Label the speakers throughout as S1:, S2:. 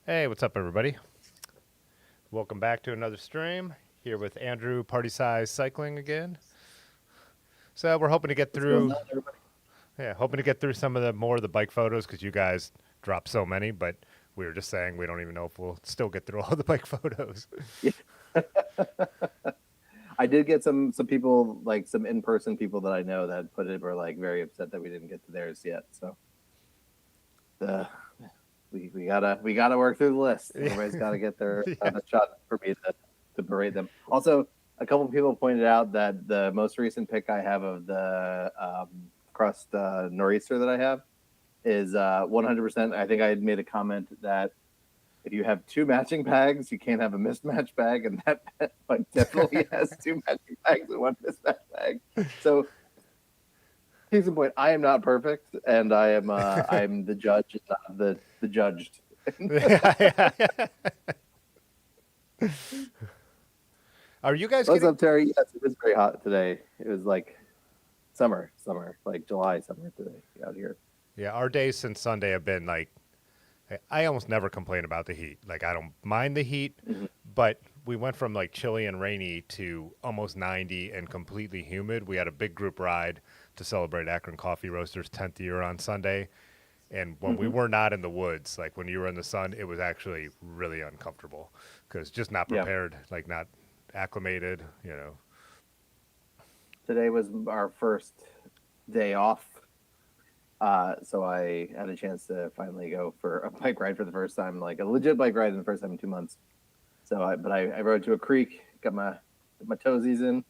S1: Hey, what's up, everybody? Welcome back to another stream here with Andrew Party Size Cycling again. So we're hoping to get
S2: What's going
S1: through,
S2: on, everybody?
S1: hoping to get through some of the more of the bike photos because you guys dropped so many. But we were just saying we don't even know if we'll still get through all the bike photos.
S2: Yeah. I did get some people, like some in-person people that I know that put it were like very upset that we didn't get to theirs yet. So uh, we gotta work through the list.
S1: Yeah,
S2: Everybody's got to get their
S1: yeah.
S2: shot for me to berate them. Also, a couple of people pointed out that the most recent pic I have of the crust nor'easter that I have is 100%. I think I had made a comment that if you have two matching bags, you can't have a mismatched bag, and that bike definitely has two matching bags and one mismatched bag. So, case in point, I am not perfect, and I'm the judge, not the judged.
S1: Yeah, yeah. Are you guys
S2: What's
S1: getting?
S2: up, Terry? Yes, it was very hot today. It was like summer, like July summer today out here.
S1: Yeah, our days since Sunday have been like I almost never complain about the heat. Like I don't mind the heat,
S2: Mm-hmm.
S1: but we went from like chilly and rainy to almost 90 and completely humid. We had a big group ride to celebrate Akron Coffee Roasters 10th year on Sunday. And when we
S2: Mm-hmm.
S1: were not in the woods, like when you were in the sun, it was actually really uncomfortable because just not
S2: Yeah,
S1: prepared, like not acclimated.
S2: today was our first day off. So I had a chance to finally go for a bike ride for the first time, like a legit bike ride in the first time in 2 months. I rode to a creek, got my toesies in,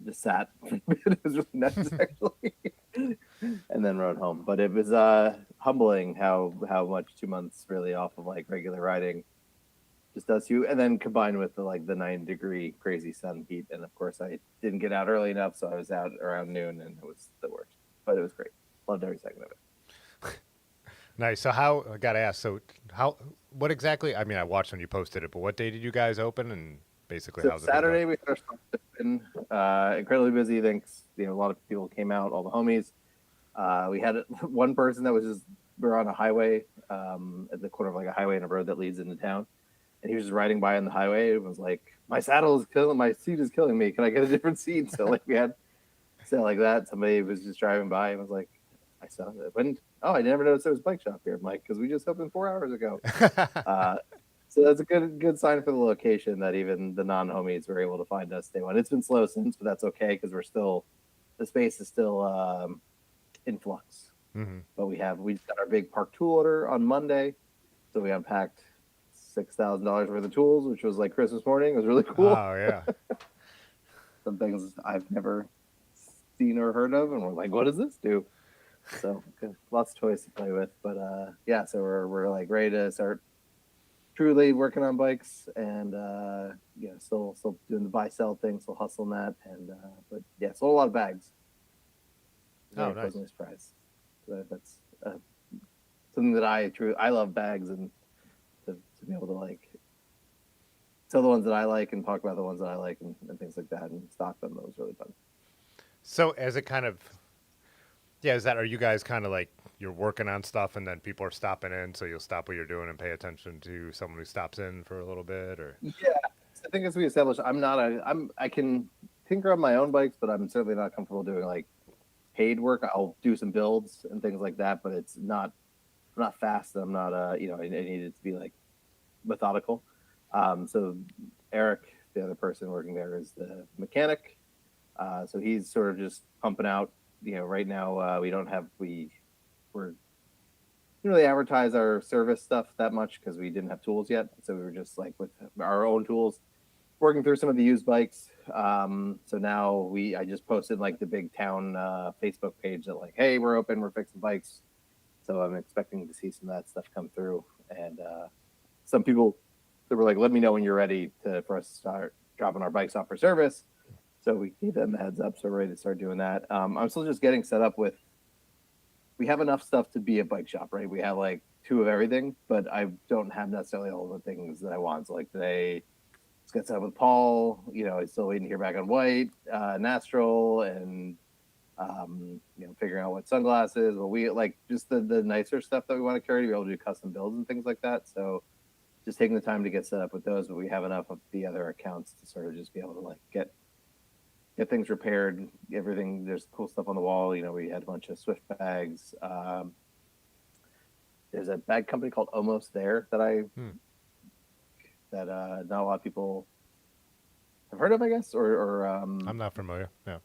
S2: just sat. It was really nice actually, and then rode home. But it was humbling how much 2 months really off of like regular riding just does to you, and then combined with the 9-degree crazy sun heat, and of course I didn't get out early enough, so I was out around noon, and it was the worst. But it was great. Loved every second of it.
S1: Nice. So how I gotta ask? So how? What exactly? I mean, I watched when you posted it, but what day did you guys open, and basically
S2: So
S1: how's it been going?
S2: Saturday we had our stuff open, incredibly busy. Thanks, a lot of people came out, all the homies. We had one person that was just we were on a highway at the corner of like a highway and a road that leads into town, and he was just riding by on the highway. It was like my saddle is killing, my seat is killing me. Can I get a different seat? So like we had so like that. Somebody was just driving by and was like, I saw it. When oh, I never noticed there was a bike shop here. I'm like, because we just opened 4 hours ago. Uh, so that's a good sign for the location that even the non homies were able to find us day one. It's been slow since, but that's okay because the space is still in flux.
S1: Hmm.
S2: But we just got our big park tool order on Monday, so we unpacked $6,000 worth of tools, which was like Christmas morning. It was really cool.
S1: Oh yeah.
S2: Some things I've never seen or heard of, and we're like, what does this do? So lots of toys to play with, but yeah, so we're like ready to start truly working on bikes, and still doing the buy sell thing, still hustling that, and but yeah, sold a lot of bags.
S1: Oh
S2: Very
S1: nice.
S2: pleasantly surprised. That's something that I love bags, and to be able to like sell the ones that I like and talk about the ones that I like, and things like that, and stock them. That was really fun.
S1: So as it kind of yeah, is that are you guys kind of like you're working on stuff and then people are stopping in, so you'll stop what you're doing and pay attention to someone who stops in for a little bit, or
S2: Yeah, I think as we established, I can tinker on my own bikes, but I'm certainly not comfortable doing like paid work. I'll do some builds and things like that, but I'm not fast. I'm not I need it to be like methodical. So Eric, the other person working there, is the mechanic. So he's sort of just pumping out. Right now we don't have we're didn't really advertise our service stuff that much because we didn't have tools yet. So we were just like with our own tools, working through some of the used bikes. So now I just posted like the big town Facebook page that like, hey, we're open, we're fixing bikes. So I'm expecting to see some of that stuff come through, and some people that were like, let me know when you're ready for us to start dropping our bikes off for service. So we gave them the heads up, so we're ready to start doing that. I'm still just getting set up with. We have enough stuff to be a bike shop, right? We have like two of everything, but I don't have necessarily all the things that I want. So like today, let's get set up with Paul. I'm still waiting to hear back on White, Nastral, and figuring out what sunglasses, what we like, just the nicer stuff that we want to carry to be able to do custom builds and things like that. So just taking the time to get set up with those, but we have enough of the other accounts to sort of just be able to like get things repaired, everything. There's cool stuff on the wall. We had a bunch of Swift bags. There's a bag company called Almost There that not a lot of people have heard of, I guess, or
S1: I'm not familiar. Yeah.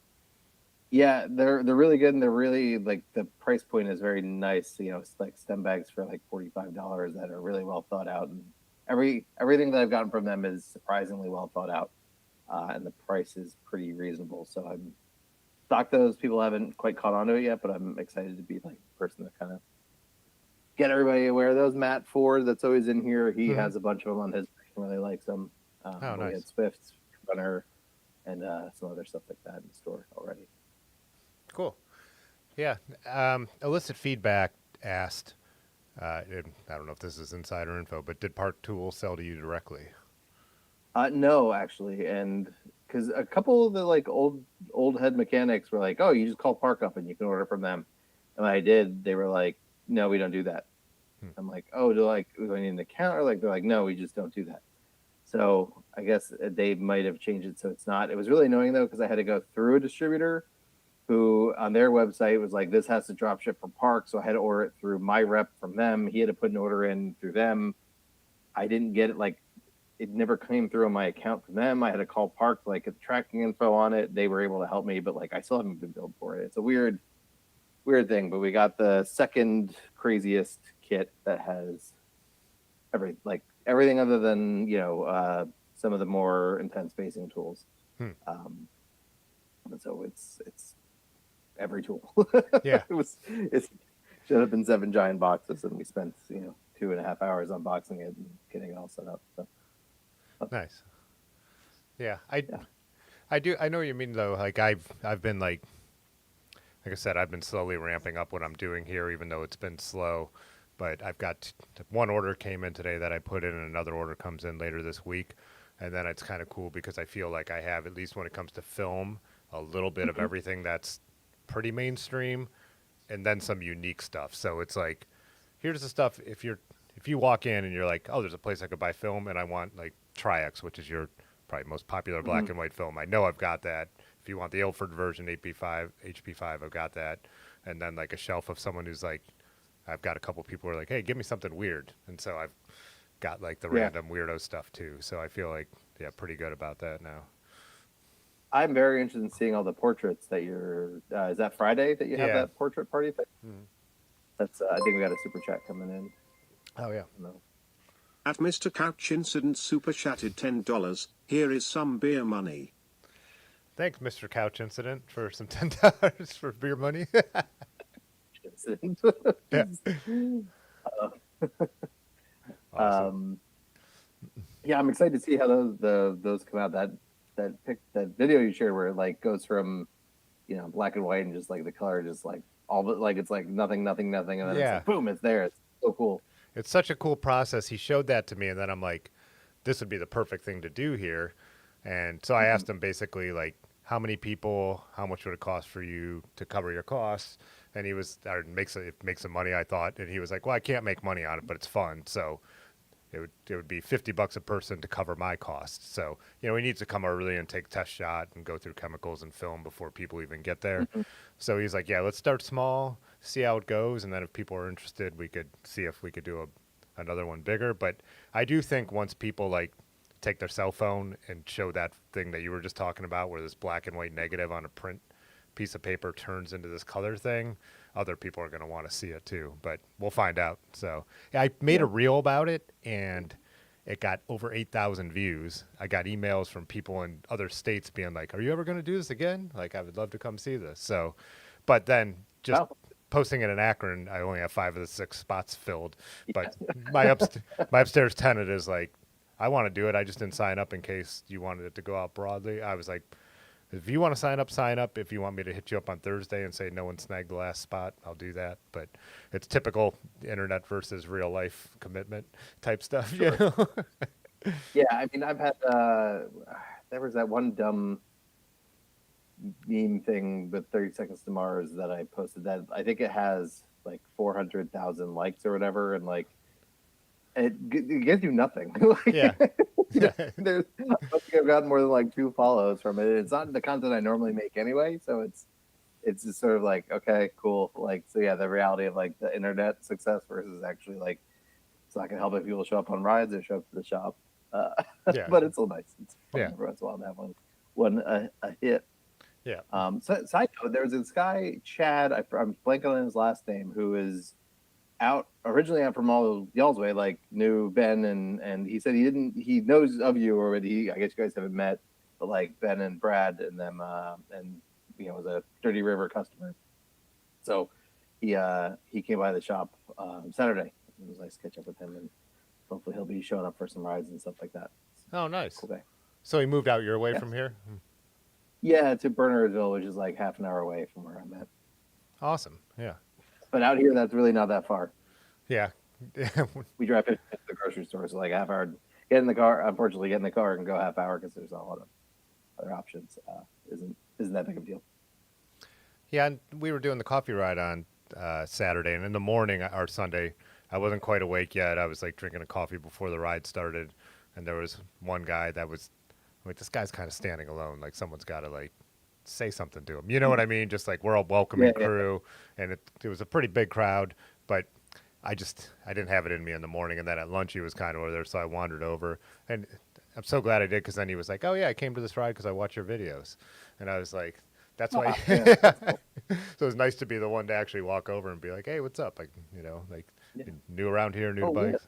S2: yeah, they're really good, and they're really like the price point is very nice. It's like stem bags for like $45 that are really well thought out, and everything that I've gotten from them is surprisingly well thought out, and the price is pretty reasonable. So I'm stocked those. People haven't quite caught on to it yet, but I'm excited to be like the person that kind of get everybody aware of those. Matt Ford, that's always in here. He has a bunch of them on his. Really likes them.
S1: Oh,
S2: We
S1: nice.
S2: had Swift, Runner, and some other stuff like that in the store already.
S1: Cool. Yeah. Illicit feedback asked, and I don't know if this is insider info, but did Park Tool sell to you directly?
S2: No, actually, and because a couple of the like old head mechanics were like, "Oh, you just call Park up and you can order from them." And when I did, they were like, "No, we don't do that." I'm like, "Oh, do I need an account?" Or like they're like, "No, we just don't do that." So I guess they might have changed it so it's not. It was really annoying though because I had to go through a distributor who on their website was like, "This has to drop ship from Park," so I had to order it through my rep from them. He had to put an order in through them. I didn't get it like it never came through on my account from them. I had to call Park to like get the tracking info on it. They were able to help me, but like I still haven't been billed for it. It's a weird thing. But we got the second craziest kit that has everything other than some of the more intense spacing tools. And so it's every tool.
S1: Yeah.
S2: It should have been 7 giant boxes, and we spent 2.5 hours unboxing it and getting it all set up. So.
S1: Nice. Yeah. I do. I know what you mean though. Like I've been like I said, I've been slowly ramping up what I'm doing here, even though it's been slow. But I've got one order came in today that I put in, and another order comes in later this week. And then it's kind of cool because I feel like I have, at least when it comes to film, a little bit of everything that's pretty mainstream, and then some unique stuff. So it's like, here's the stuff. If you walk in and you're like, oh, there's a place I could buy film, and I want like Tri-X, which is your probably most popular black and white film. I know I've got that. If you want the Ilford version, HP5, I've got that. And then like a shelf of someone who's like, I've got a couple people who are like, hey, give me something weird. And so I've got like the random weirdo stuff too. So I feel like, pretty good about that now.
S2: I'm very interested in seeing all the portraits that you're. Is that Friday that you have that portrait party thing? That's. I think we got a super chat coming in.
S1: Oh yeah.
S2: No.
S3: At Mr. Couch Incident super chatted $10. Here is some beer money.
S1: Thanks, Mr. Couch Incident, for some $10 for beer money. Yeah. Awesome.
S2: Yeah, I'm excited to see how those come out. That video you shared where it like goes from black and white and just like the color just like all but like it's like nothing, and then it's like, boom, it's there. It's so cool.
S1: It's such a cool process. He showed that to me, and then I'm like, this would be the perfect thing to do here. And so I asked him basically like, how many people, how much would it cost for you to cover your costs? And he was, make some money, I thought. And he was like, well, I can't make money on it, but it's fun. So it would be $50 a person to cover my costs. So, he needs to come early and take test shot and go through chemicals and film before people even get there. So he's like, yeah, let's start small, see how it goes. And then if people are interested, we could see if we could do another one bigger. But I do think once people like take their cell phone and show that thing that you were just talking about, where this black and white negative on a print piece of paper turns into this color thing, other people are going to want to see it too, but we'll find out. So I made a reel about it, and it got over 8,000 views. I got emails from people in other states being like, are you ever going to do this again? Like, I would love to come see this. So, but then just posting it in Akron, I only have 5 of the 6 spots filled, but my upstairs tenant is like, I want to do it. I just didn't sign up in case you wanted it to go out broadly. I was like, if you want to sign up, sign up. If you want me to hit you up on Thursday and say no one snagged the last spot, I'll do that. But it's typical internet versus real life commitment type stuff.
S2: Sure. Yeah, I mean, I've had there was that one dumb meme thing with 30 Seconds to Mars that I posted. That I think it has like 400,000 likes or whatever, and like it gets you nothing. Like,
S1: Yeah.
S2: there's I don't think I've gotten more than like 2 follows from it. It's not the content I normally make anyway, so it's just sort of like, okay, cool. Like, so yeah, the reality of like the internet success versus actually like it's not gonna help if people show up on rides or show up to the shop.
S1: Yeah.
S2: But it's still nice. It's fun
S1: Yeah.
S2: every once in a while to have a hit.
S1: Yeah.
S2: So, side note, there's this guy, Chad, I'm blanking on his last name, who is originally out from all y'all's way, like knew Ben, and he said he knows of you already. I guess you guys haven't met, but like Ben and Brad and them, and was a Dirty River customer. So he came by the shop Saturday. It was nice to catch up with him, and hopefully he'll be showing up for some rides and stuff like that.
S1: Oh, nice.
S2: Cool day.
S1: So he moved out your way
S2: Yeah.
S1: from here?
S2: Yeah, to Bernardsville, which is like half an hour away from where I'm at.
S1: Awesome. Yeah.
S2: But out here, that's really not that far.
S1: Yeah.
S2: We drive to the grocery store, so like half hour. Get in the car. Unfortunately, get in the car and go half hour because there's not a lot of other options. Isn't that big of a deal?
S1: Yeah, and we were doing the coffee ride on Saturday, and in the morning or Sunday, I wasn't quite awake yet. I was like drinking a coffee before the ride started, and there was one guy that was, like, this guy's kind of standing alone. Like someone's got to like say something to him. You know what I mean? Just like we're a welcoming crew, and it was a pretty big crowd, but I didn't have it in me in the morning, and then at lunch he was kind of over there, so I wandered over, and I'm so glad I did because then he was like, "Oh yeah, I came to this ride because I watch your videos," and I was like, "That's why."
S2: Yeah, that's cool.
S1: So it was nice to be the one to actually walk over and be like, "Hey, what's up?" Like new around here, new bikes.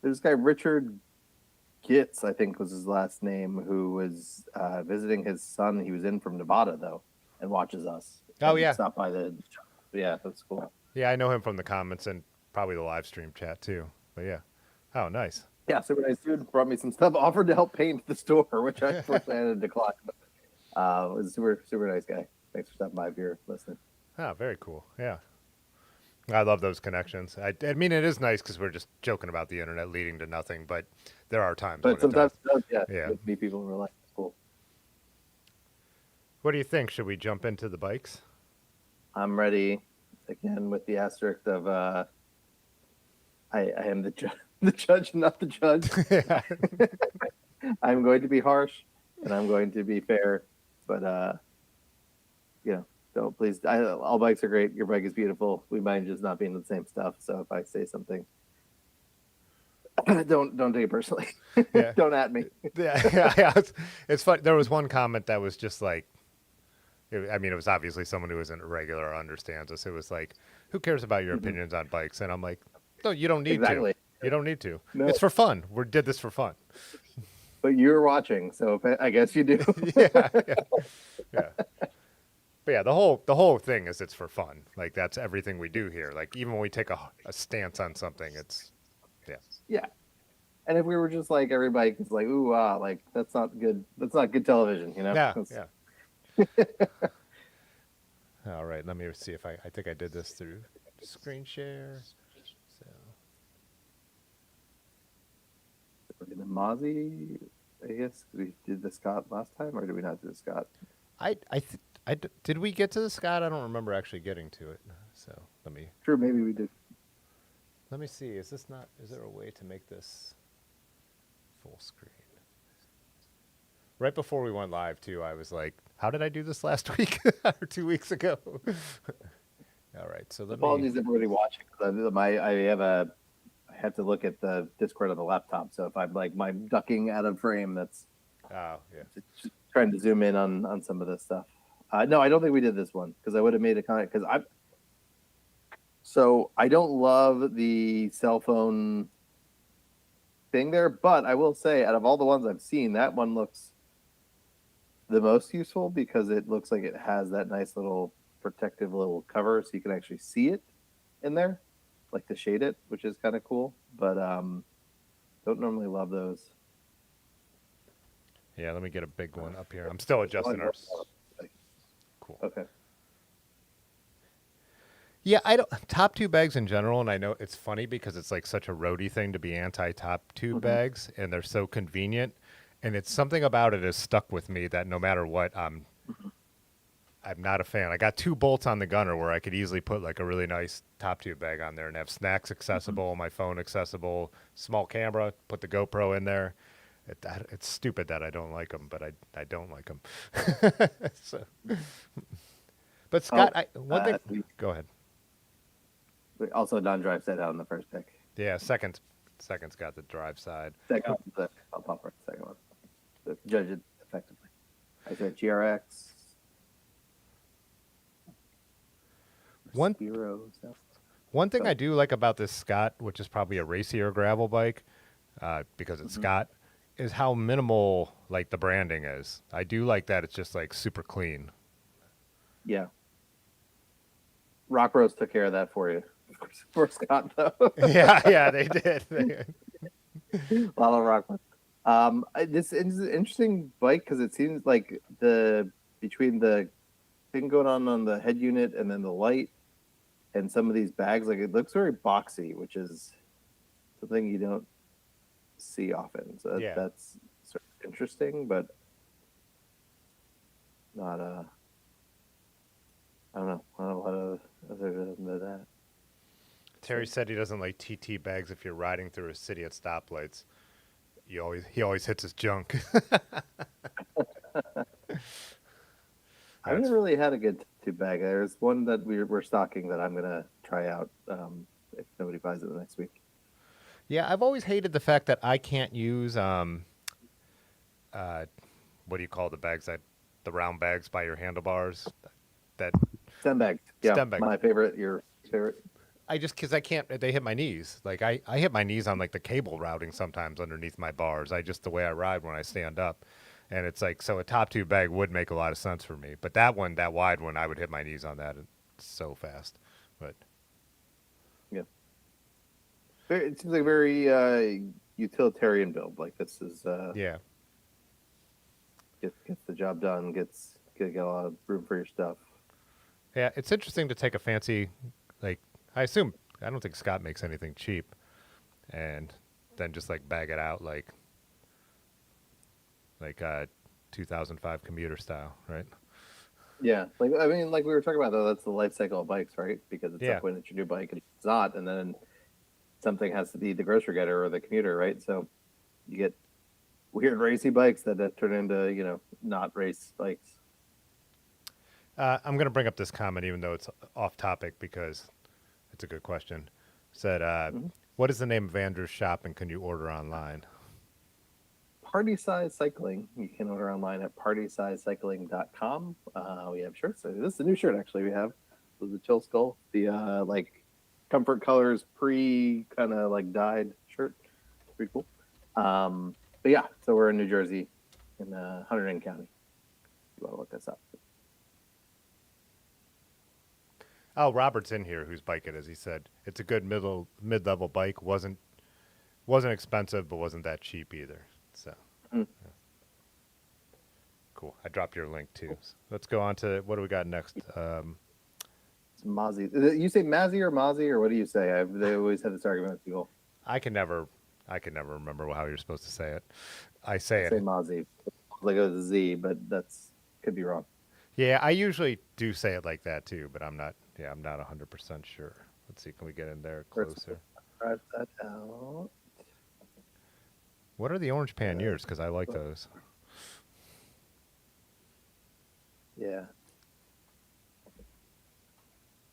S2: There's this guy Richard Gitz, I think was his last name, who was visiting his son. He was in from Nevada though, and watches us.
S1: Oh,
S2: and
S1: yeah.
S2: stop by the shop. Yeah, that's cool.
S1: Yeah, I know him from the comments and probably the live stream chat too. But yeah, oh nice.
S2: Yeah, super nice dude. Brought me some stuff. Offered to help paint the store, which I unfortunately had to decline. But was a super nice guy. Thanks for stopping by if you're listening.
S1: Oh, very cool. Yeah. I love those connections. I mean, it is nice because we're just joking about the internet leading to nothing, but there are times when
S2: But sometimes
S1: it does.
S2: yeah, meet people in real life. It's cool.
S1: What do you think? Should we jump into the bikes?
S2: I'm ready again with the asterisk of I am the judge, not the judge.
S1: Yeah.
S2: I'm going to be harsh and I'm going to be fair, but don't please. All bikes are great. Your bike is beautiful. We might just not be into the same stuff. So if I say something, don't take it personally.
S1: Yeah.
S2: Don't at me.
S1: Yeah. It's fun. There was one comment that was just like, it was obviously someone who isn't a regular or understands us. It was like, who cares about your opinions on bikes? And I'm like, no, you don't need
S2: Exactly.
S1: to. You don't need to.
S2: No.
S1: It's for fun. We did this for fun.
S2: But you're watching, so I guess you do.
S1: Yeah. But yeah, the whole thing is it's for fun. Like that's everything we do here. Like even when we take a stance on something, it's
S2: Yeah. And if we were just like everybody is like, ooh, like that's not good. That's not good television, you know?
S1: Yeah. All right, let me see if I think I did this through screen share. So
S2: The Mozzie, I guess we did the Scott last time, or did we not do the Scott?
S1: did we get to the Scott? I don't remember actually getting to it. So
S2: True, maybe we did.
S1: let me see. Is there a way to make this full screen? Right before we went live too, I was like, how did I do this last week or 2 weeks ago? All right, so
S2: Apologies everybody watching. I have to look at the Discord on the laptop. So if I'm like my ducking out of frame, that's
S1: Oh yeah.
S2: just trying to zoom in on some of this stuff. No, I don't think we did this one because I would have made a comment because I don't love the cell phone thing there, but I will say out of all the ones I've seen, that one looks the most useful because it looks like it has that nice little protective little cover so you can actually see it in there, like to shade it, which is kind of cool. But don't normally love those.
S1: Yeah, let me get a big one up here. I'm still adjusting our. Cool.
S2: Okay.
S1: Yeah, I don't top tube bags in general, and I know it's funny because it's like such a roadie thing to be anti top tube bags, and they're so convenient. And it's something about it has stuck with me that no matter what, I'm I'm not a fan. I got 2 bolts on the gunner where I could easily put like a really nice top tube bag on there and have snacks accessible, my phone accessible, small camera, put the GoPro in there. It's stupid that I don't like them, but I don't like them. So, but Scott, one thing. Go ahead.
S2: Also, non-drive set out on the first pick.
S1: Yeah, second's got the drive side.
S2: Second, I'll pop for the second one. So judge it effectively. I said GRX.
S1: One
S2: Spiro, so.
S1: One thing I do like about this Scott, which is probably a racier gravel bike, because it's Scott, is how minimal like the branding is. I do like that it's just like super clean.
S2: Yeah. Rock Rose took care of that for you. For Scott, though.
S1: yeah, they did.
S2: A lot of Rock Rose. This is an interesting bike because it seems like between the thing going on the head unit and then the light and some of these bags, like it looks very boxy, which is something you don't see often. So that's sort of interesting, but not I don't know. Not a lot of other than that.
S1: Terry said he doesn't like TT bags if you're riding through a city at stoplights. He always hits his junk.
S2: I've never really had a good tattoo bag. There's one that we're stocking that I'm gonna try out if nobody buys it the next week.
S1: Yeah, I've always hated the fact that I can't use what do you call the bags the round bags by your handlebars? That
S2: stem bags. Yeah,
S1: stem bag.
S2: My favorite. Your favorite.
S1: Because I can't. They hit my knees. Like I hit my knees on like the cable routing sometimes underneath my bars. The way I ride when I stand up. And it's like, so a top tube bag would make a lot of sense for me. But that wide one, I would hit my knees on that so fast. But
S2: yeah, it seems like a very utilitarian build. Like this is
S1: yeah,
S2: gets the job done. Get a lot of room for your stuff.
S1: yeah. It's interesting to take a fancy, like I don't think Scott makes anything cheap, and then just like bag it out like 2005 commuter style, right?
S2: Yeah, like we were talking about though, that's the life cycle of bikes, right? Because at some point it's your new bike and it's not, and then something has to be the grocery getter or the commuter, right? So you get weird racy bikes that turn into not race bikes.
S1: I'm going to bring up this comment even though it's off topic because it's a good question. Said, what is the name of Andrew's shop and can you order online?
S2: Party Size Cycling. You can order online at partysizecycling.com. We have shirts. This is a new shirt actually. We have the Chill Skull, the Comfort Colors kind of dyed shirt. Pretty cool. But yeah, so we're in New Jersey in Hunterdon County. You want to look us up.
S1: Oh, Robert's in here whose bike it is. He said it's a good mid-level bike. Wasn't expensive, but wasn't that cheap either. So yeah. Cool. I dropped your link too. So let's go on to what do we got next?
S2: It's Mozzie. You say Mazzy or Mozzie or what do you say? They always have this argument with people.
S1: I can never remember how you're supposed to say it. I say
S2: Mozzie. Like a Z, but that's could be wrong.
S1: Yeah, I usually do say it like that too, but I'm not 100% sure. Let's see, can we get in there closer?
S2: Try that out.
S1: What are the orange panniers? Because I like those.
S2: Yeah.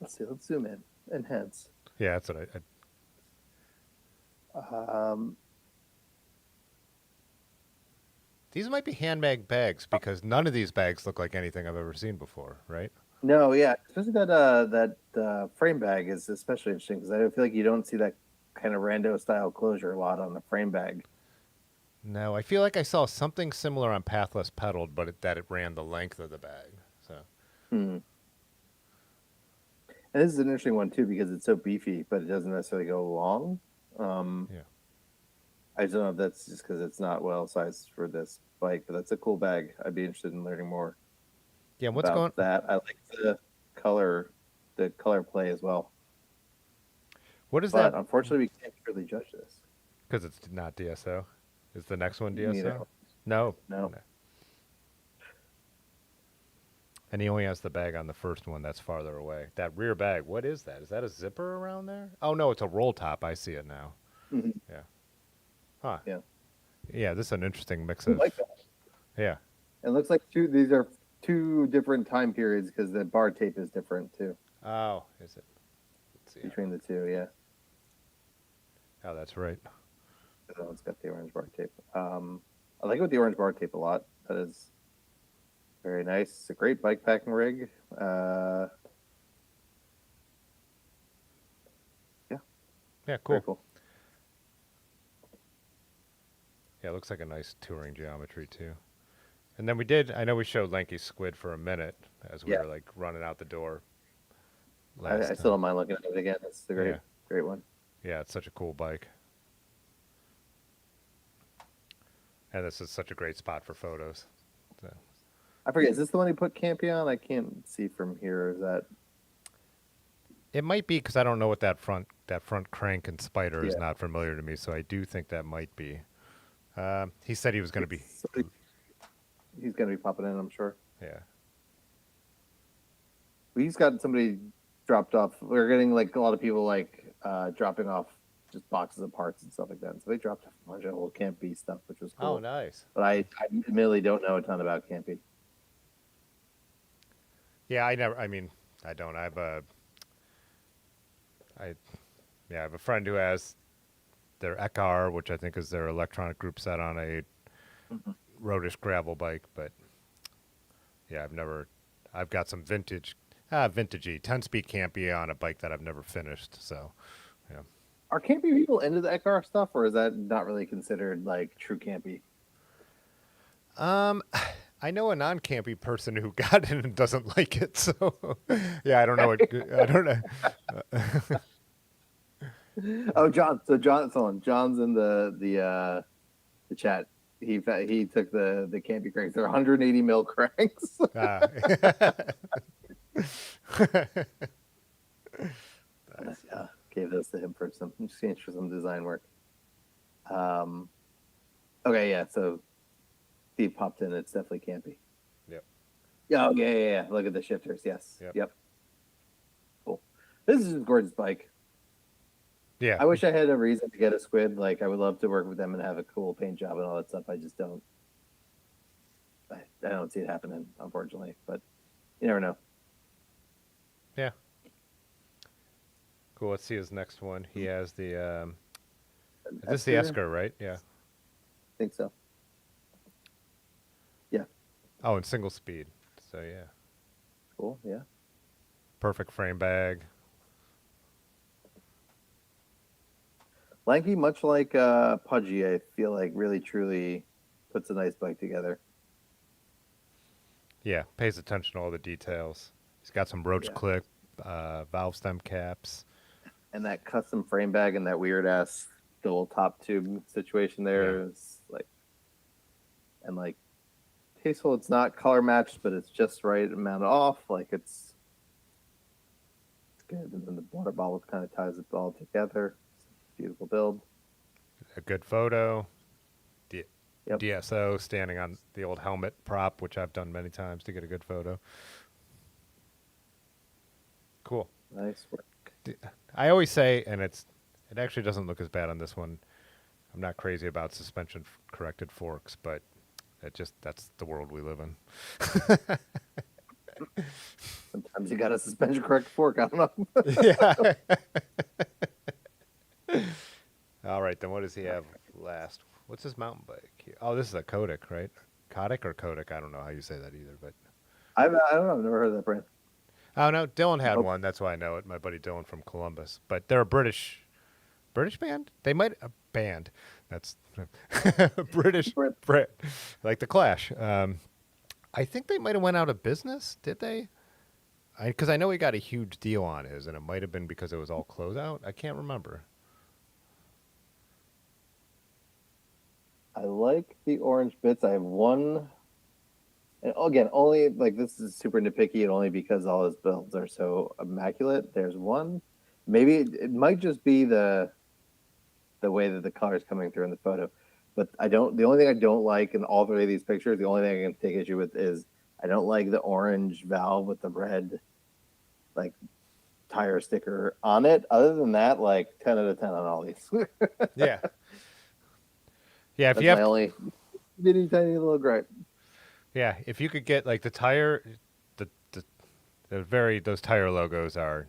S2: Let's see. Let's zoom in. Enhance.
S1: Yeah, that's what These might be handbag bags because none of these bags look like anything I've ever seen before, right?
S2: No, yeah. Especially that frame bag is especially interesting because I feel like you don't see that kind of rando style closure a lot on the frame bag.
S1: No, I feel like I saw something similar on Pathless Pedaled, but that it ran the length of the bag. So.
S2: And this is an interesting one too because it's so beefy, but it doesn't necessarily go long.
S1: Yeah.
S2: I don't know if that's just because it's not well sized for this bike, but that's a cool bag. I'd be interested in learning more.
S1: Yeah, what's
S2: about
S1: going?
S2: That I like the color play as well.
S1: What is
S2: but
S1: that?
S2: Unfortunately, we can't really judge this
S1: because it's not DSO. Is the next one DSO?
S2: Neither.
S1: No.
S2: No.
S1: And he only has the bag on the first one that's farther away. That rear bag, what is that? Is that a zipper around there? Oh, no, it's a roll top. I see it now.
S2: Mhm.
S1: Yeah. Huh.
S2: Yeah,
S1: Yeah, this is an interesting mix
S2: I
S1: of.
S2: like that.
S1: Yeah.
S2: It looks like these are two different time periods because the bar tape is different too
S1: Oh, is it? Let's see.
S2: between the two. Yeah,
S1: Oh, that's right.
S2: that one's got the orange bar tape. I like it with the orange bar tape a lot. That is very nice. It's a great bike packing rig. Yeah,
S1: Yeah,
S2: very
S1: cool.
S2: cool.
S1: Yeah, it looks like a nice touring geometry, too. And then I know we showed Lanky Squid for a minute as we
S2: Yeah.
S1: were like running out the door
S2: I
S1: last
S2: still
S1: time.
S2: don't mind looking at it again. It's a
S1: Yeah.
S2: great one.
S1: Yeah, it's such a cool bike. And this is such a great spot for photos. So.
S2: I forget. Is this the one he put Campy on? I can't see from here. Is that?
S1: It might be because I don't know what that front crank and spider is
S2: Yeah.
S1: not familiar to me, so I do think that might be. He said he was going to be.
S2: He's going to be popping in, I'm sure.
S1: Yeah.
S2: He's got somebody dropped off. We're getting like a lot of people like dropping off just boxes of parts and stuff like that. So they dropped off a bunch of old Campy stuff, which was cool.
S1: Oh, nice.
S2: But I admittedly don't know a ton about Campy.
S1: Yeah, I don't. I have a friend who has their Ekar, which I think is their electronic group set on a roadish gravel bike, but yeah, I've got some vintagey 10-speed Campy on a bike that I've never finished, so yeah.
S2: Are Campy people into the Ekar stuff, or is that not really considered like true Campy?
S1: I know a non-campy person who got it and doesn't like it, so yeah, I don't know. I don't know.
S2: Oh, John. So John's in the chat. He took the Campy cranks. They're 180 mil cranks.
S1: Nice.
S2: Yeah, gave those to him for some design work. Okay, yeah. So Steve popped in. It's definitely Campy.
S1: Yep.
S2: Yeah. Okay. Yeah. Look at the shifters. Yes.
S1: Yep.
S2: Cool. This is a gorgeous bike.
S1: Yeah.
S2: I wish I had a reason to get a Squid. Like, I would love to work with them and have a cool paint job and all that stuff. I just don't. I don't see it happening, unfortunately. But you never know.
S1: Yeah. Cool. Let's see his next one. He has the. This is the Esker, right? Yeah.
S2: I think so. Yeah.
S1: Oh, and single speed. So yeah.
S2: Cool. Yeah.
S1: Perfect frame bag.
S2: Lanky, much like Pudgy, I feel like really truly puts a nice bike together.
S1: Yeah, pays attention to all the details. He's got some roach clip, valve stem caps.
S2: And that custom frame bag and that weird ass little top tube situation there is like, and like tasteful. It's not color matched, but it's just right amount off. Like it's good. And then the water bottle kind of ties it all together. Beautiful build.
S1: A good photo. DSO standing on the old helmet prop, which I've done many times to get a good photo. Cool.
S2: Nice work.
S1: I always say, and it actually doesn't look as bad on this one. I'm not crazy about suspension corrected forks, but that's the world we live in.
S2: Sometimes you got a suspension correct fork. I don't know.
S1: Yeah. All right, then what does he have last? What's his mountain bike? Oh, this is a Kodak, right? Kodak or Kodak? I don't know how you say that either, but
S2: I don't know. I've never heard of that brand.
S1: oh no, Dylan had
S2: Nope.
S1: one. That's why I know it. My buddy Dylan from Columbus, but they're a British band. They might a band. That's British Brit, like the Clash. I think they might have went out of business. Did they? Because I know he got a huge deal on his, and it might have been because it was all closeout. I can't remember.
S2: I like the orange bits. I have one. And again, only like this is super nitpicky, and only because all his builds are so immaculate. There's one. Maybe it might just be the way that the color is coming through in the photo. But I don't. The only thing I don't like in all three of these pictures, the only thing I can take issue with is I don't like the orange valve with the red like tire sticker on it. Other than that, like 10 out of 10 on all these.
S1: Yeah. Yeah, if
S2: That's
S1: you have
S2: my only bitty tiny little gripe.
S1: yeah, if you could get like the those tire logos are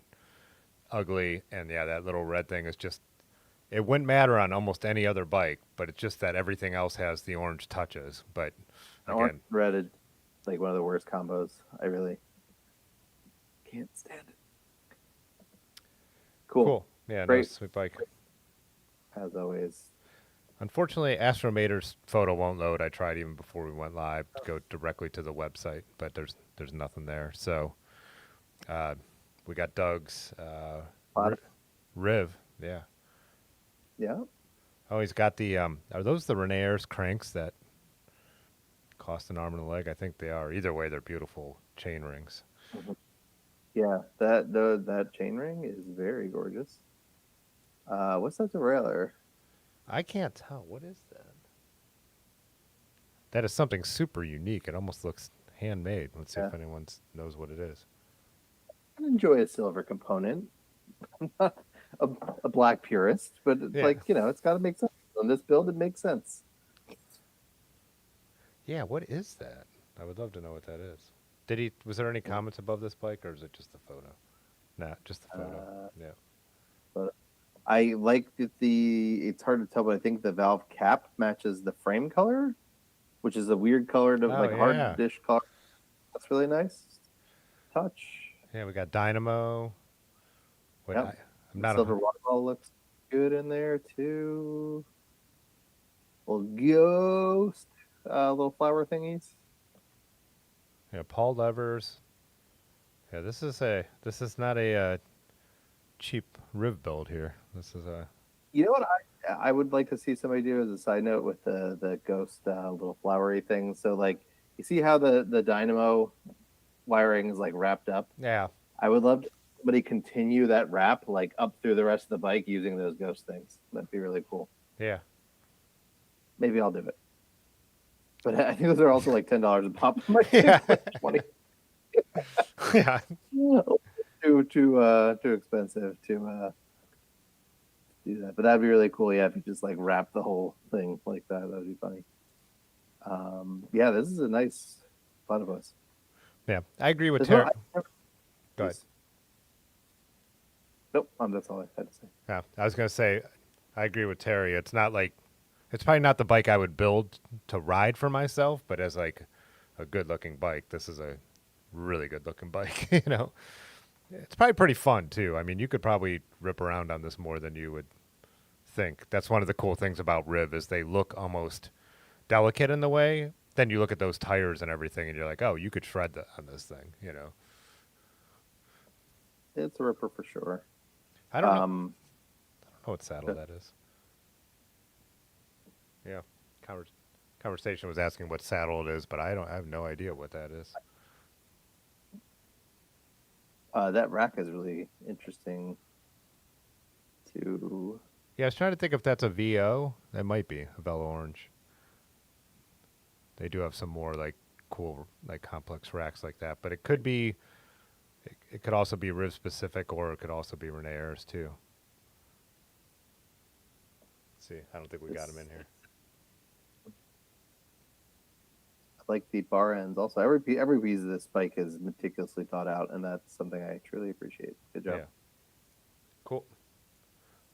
S1: ugly, and yeah, that little red thing is just it wouldn't matter on almost any other bike, but it's just that everything else has the orange touches. But
S2: Orange
S1: again,
S2: and red is like one of the worst combos. I really can't stand it.
S1: cool. Yeah, no,
S2: Great.
S1: sweet bike.
S2: As always.
S1: Unfortunately, Astrometer's photo won't load. I tried even before we went live to go directly to the website, but there's nothing there. So we got Doug's Riv. Yeah.
S2: Yeah.
S1: Oh, he's got the are those the Renair's cranks that cost an arm and a leg? I think they are. Either way, they're beautiful chain rings.
S2: Yeah. That chain ring is very gorgeous. What's that derailleur?
S1: I can't tell. What is that? That is something super unique. It almost looks handmade. Let's see if anyone knows what it is.
S2: I enjoy a silver component. I'm not a black purist, but it's like, it's got to make sense. On this build, it makes sense.
S1: Yeah, what is that? I would love to know what that is. Was there any comments above this bike, or is it just the photo? Nah, just the photo. Yeah.
S2: But I like that it's hard to tell, but I think the valve cap matches the frame color, which is a weird color to hard dish color. That's really nice. Touch.
S1: Yeah, we got Dynamo. Wait,
S2: Yep.
S1: I'm not
S2: Silver waterfall looks good in there too. Little ghost, little flower thingies.
S1: Yeah, Paul levers. Yeah, this is not a cheap Riv build here. This is a.
S2: You know what I would like to see somebody do as a side note with the ghost little flowery things. So like you see how the dynamo wiring is like wrapped up.
S1: Yeah.
S2: I would love to somebody continue that wrap like up through the rest of the bike using those ghost things. That'd be really cool.
S1: Yeah.
S2: Maybe I'll do it. But I think those are also like $10 a pop.
S1: Yeah.
S2: Like 20.
S1: Yeah.
S2: Too expensive to do that. But that'd be really cool. Yeah, if you just like wrap the whole thing like that, that'd be funny. Yeah, this is a nice platypus.
S1: Yeah, I agree with Terry. Go ahead.
S2: Nope, that's all I had to say.
S1: Yeah, I was gonna say, I agree with Terry. It's probably not the bike I would build to ride for myself, but as like a good-looking bike, this is a really good-looking bike. It's probably pretty fun too. I mean, you could probably rip around on this more than you would think. That's one of the cool things about Riv is they look almost delicate in the way. Then you look at those tires and everything, and you're like, oh, you could shred on this thing.
S2: It's a ripper for sure.
S1: I don't know what saddle that is. Yeah, conversation was asking what saddle it is, but I have no idea what that is.
S2: That rack is really interesting too.
S1: Yeah, I was trying to think if that's a VO. That might be a Velo Orange. They do have some more like cool, like complex racks like that, but it could be. It could also be Riv specific, or it could also be Renair's too. Let's see, I don't think we got him in here.
S2: I like the bar ends. Also, every piece of this bike is meticulously thought out, and that's something I truly appreciate. Good job.
S1: Yeah. Cool.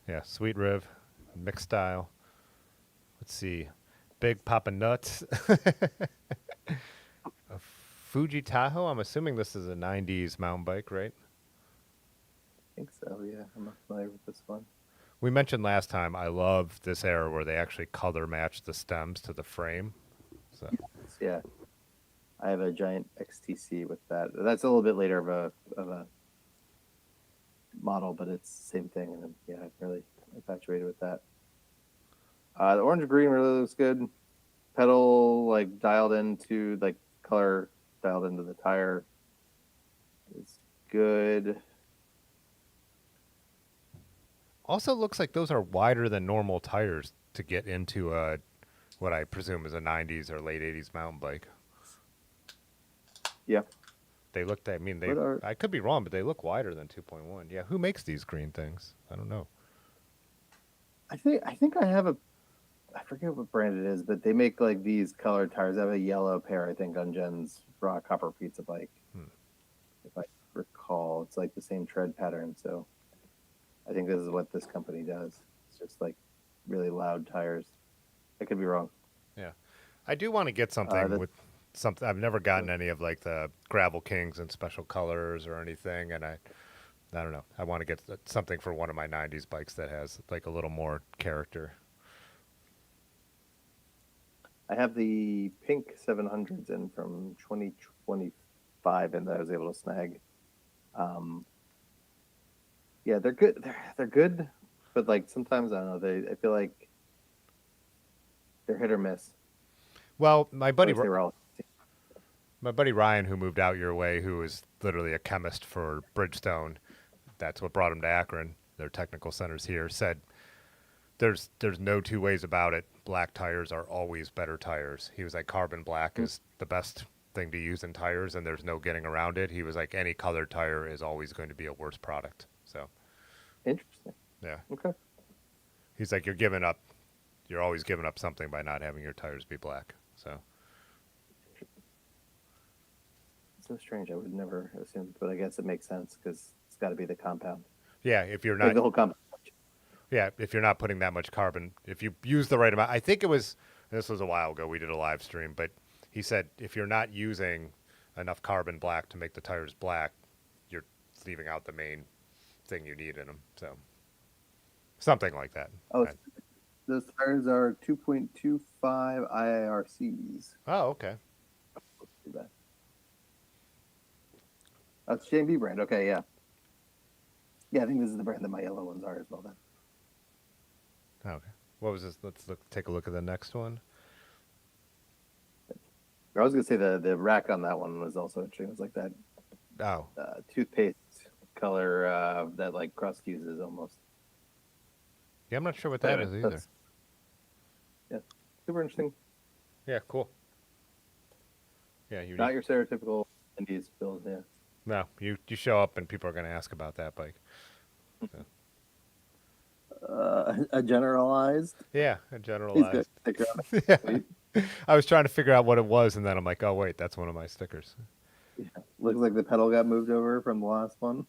S1: Yeah, sweet Riv, mixed style. Let's see, big Papa Nuts. A Fuji Tahoe. I'm assuming this is a '90s mountain bike, right?
S2: I think so. Yeah, I'm not familiar with this one.
S1: We mentioned last time. I love this era where they actually color match the stems to the frame. So.
S2: Yeah, I have a giant XTC with that. That's a little bit later of a model, but it's the same thing. And yeah, I'm really infatuated with that. The orange green really looks good. Pedal like dialed into like color dialed into the tire is good.
S1: Also looks like those are wider than normal tires to get into what I presume is a '90s or late '80s mountain bike.
S2: Yeah.
S1: They looked. I mean,
S2: What are
S1: I could be wrong, but they look wider than 2.1. Yeah, who makes these green things? I don't know.
S2: I think I have a I forget what brand it is, but they make like these colored tires. I have a yellow pair, I think, on Jen's raw copper pizza bike. If I recall, it's like the same tread pattern. So I think this is what this company does. It's just like really loud tires. I could be wrong.
S1: Yeah, I do want to get something
S2: The,
S1: with something. I've never gotten any of like the Gravel Kings in special colors or anything, and I don't know. I want to get something for one of my '90s bikes that has like a little more character.
S2: I have the pink 700s in from 2025, and that I was able to snag. Yeah, they're good. They're good, but like sometimes I don't know. I feel like they're hit or miss.
S1: Well,
S2: At least they were all.
S1: my buddy Ryan, who moved out your way, who is literally a chemist for Bridgestone, that's what brought him to Akron. Their technical centers here said there's no two ways about it. Black tires are always better tires. He was like carbon black is the best thing to use in tires, and there's no getting around it. He was like any colored tire is always going to be a worse product. So
S2: Interesting.
S1: yeah,
S2: Okay.
S1: he's like you're always giving up something by not having your tires be black. So
S2: So strange. I would never assume, but I guess it makes sense because it's got to be the compound.
S1: yeah, if you're
S2: Like
S1: not
S2: the whole compound.
S1: yeah, if you're not putting that much carbon, if you use the right amount, I think it was, this was a while ago, we did a live stream, but he said if you're not using enough carbon black to make the tires black, you're leaving out the main thing you need in them. So something like that.
S2: Oh,
S1: Right.
S2: those tires are 2.25 IIRCs.
S1: Oh, okay.
S2: Too bad. That's J&B brand. Okay, yeah. Yeah, I think this is the brand that my yellow ones are as well then.
S1: Okay. What was this? Take a look at the next one.
S2: I was gonna say the rack on that one was also interesting. It was like that
S1: Oh,
S2: toothpaste color that like crust uses almost.
S1: yeah, I'm not sure what that is either.
S2: Yeah, super interesting.
S1: Yeah, cool. Yeah,
S2: Not your stereotypical Indies build. Yeah.
S1: no, you show up and people are going to ask about that bike. So.
S2: A generalized.
S1: Yeah, a
S2: He's
S1: generalized.
S2: good. Sticker on it.
S1: Yeah.
S2: Sweet.
S1: I was trying to figure out what it was, and then I'm like, oh wait, that's one of my stickers.
S2: Yeah. Looks like the pedal got moved over from the last one.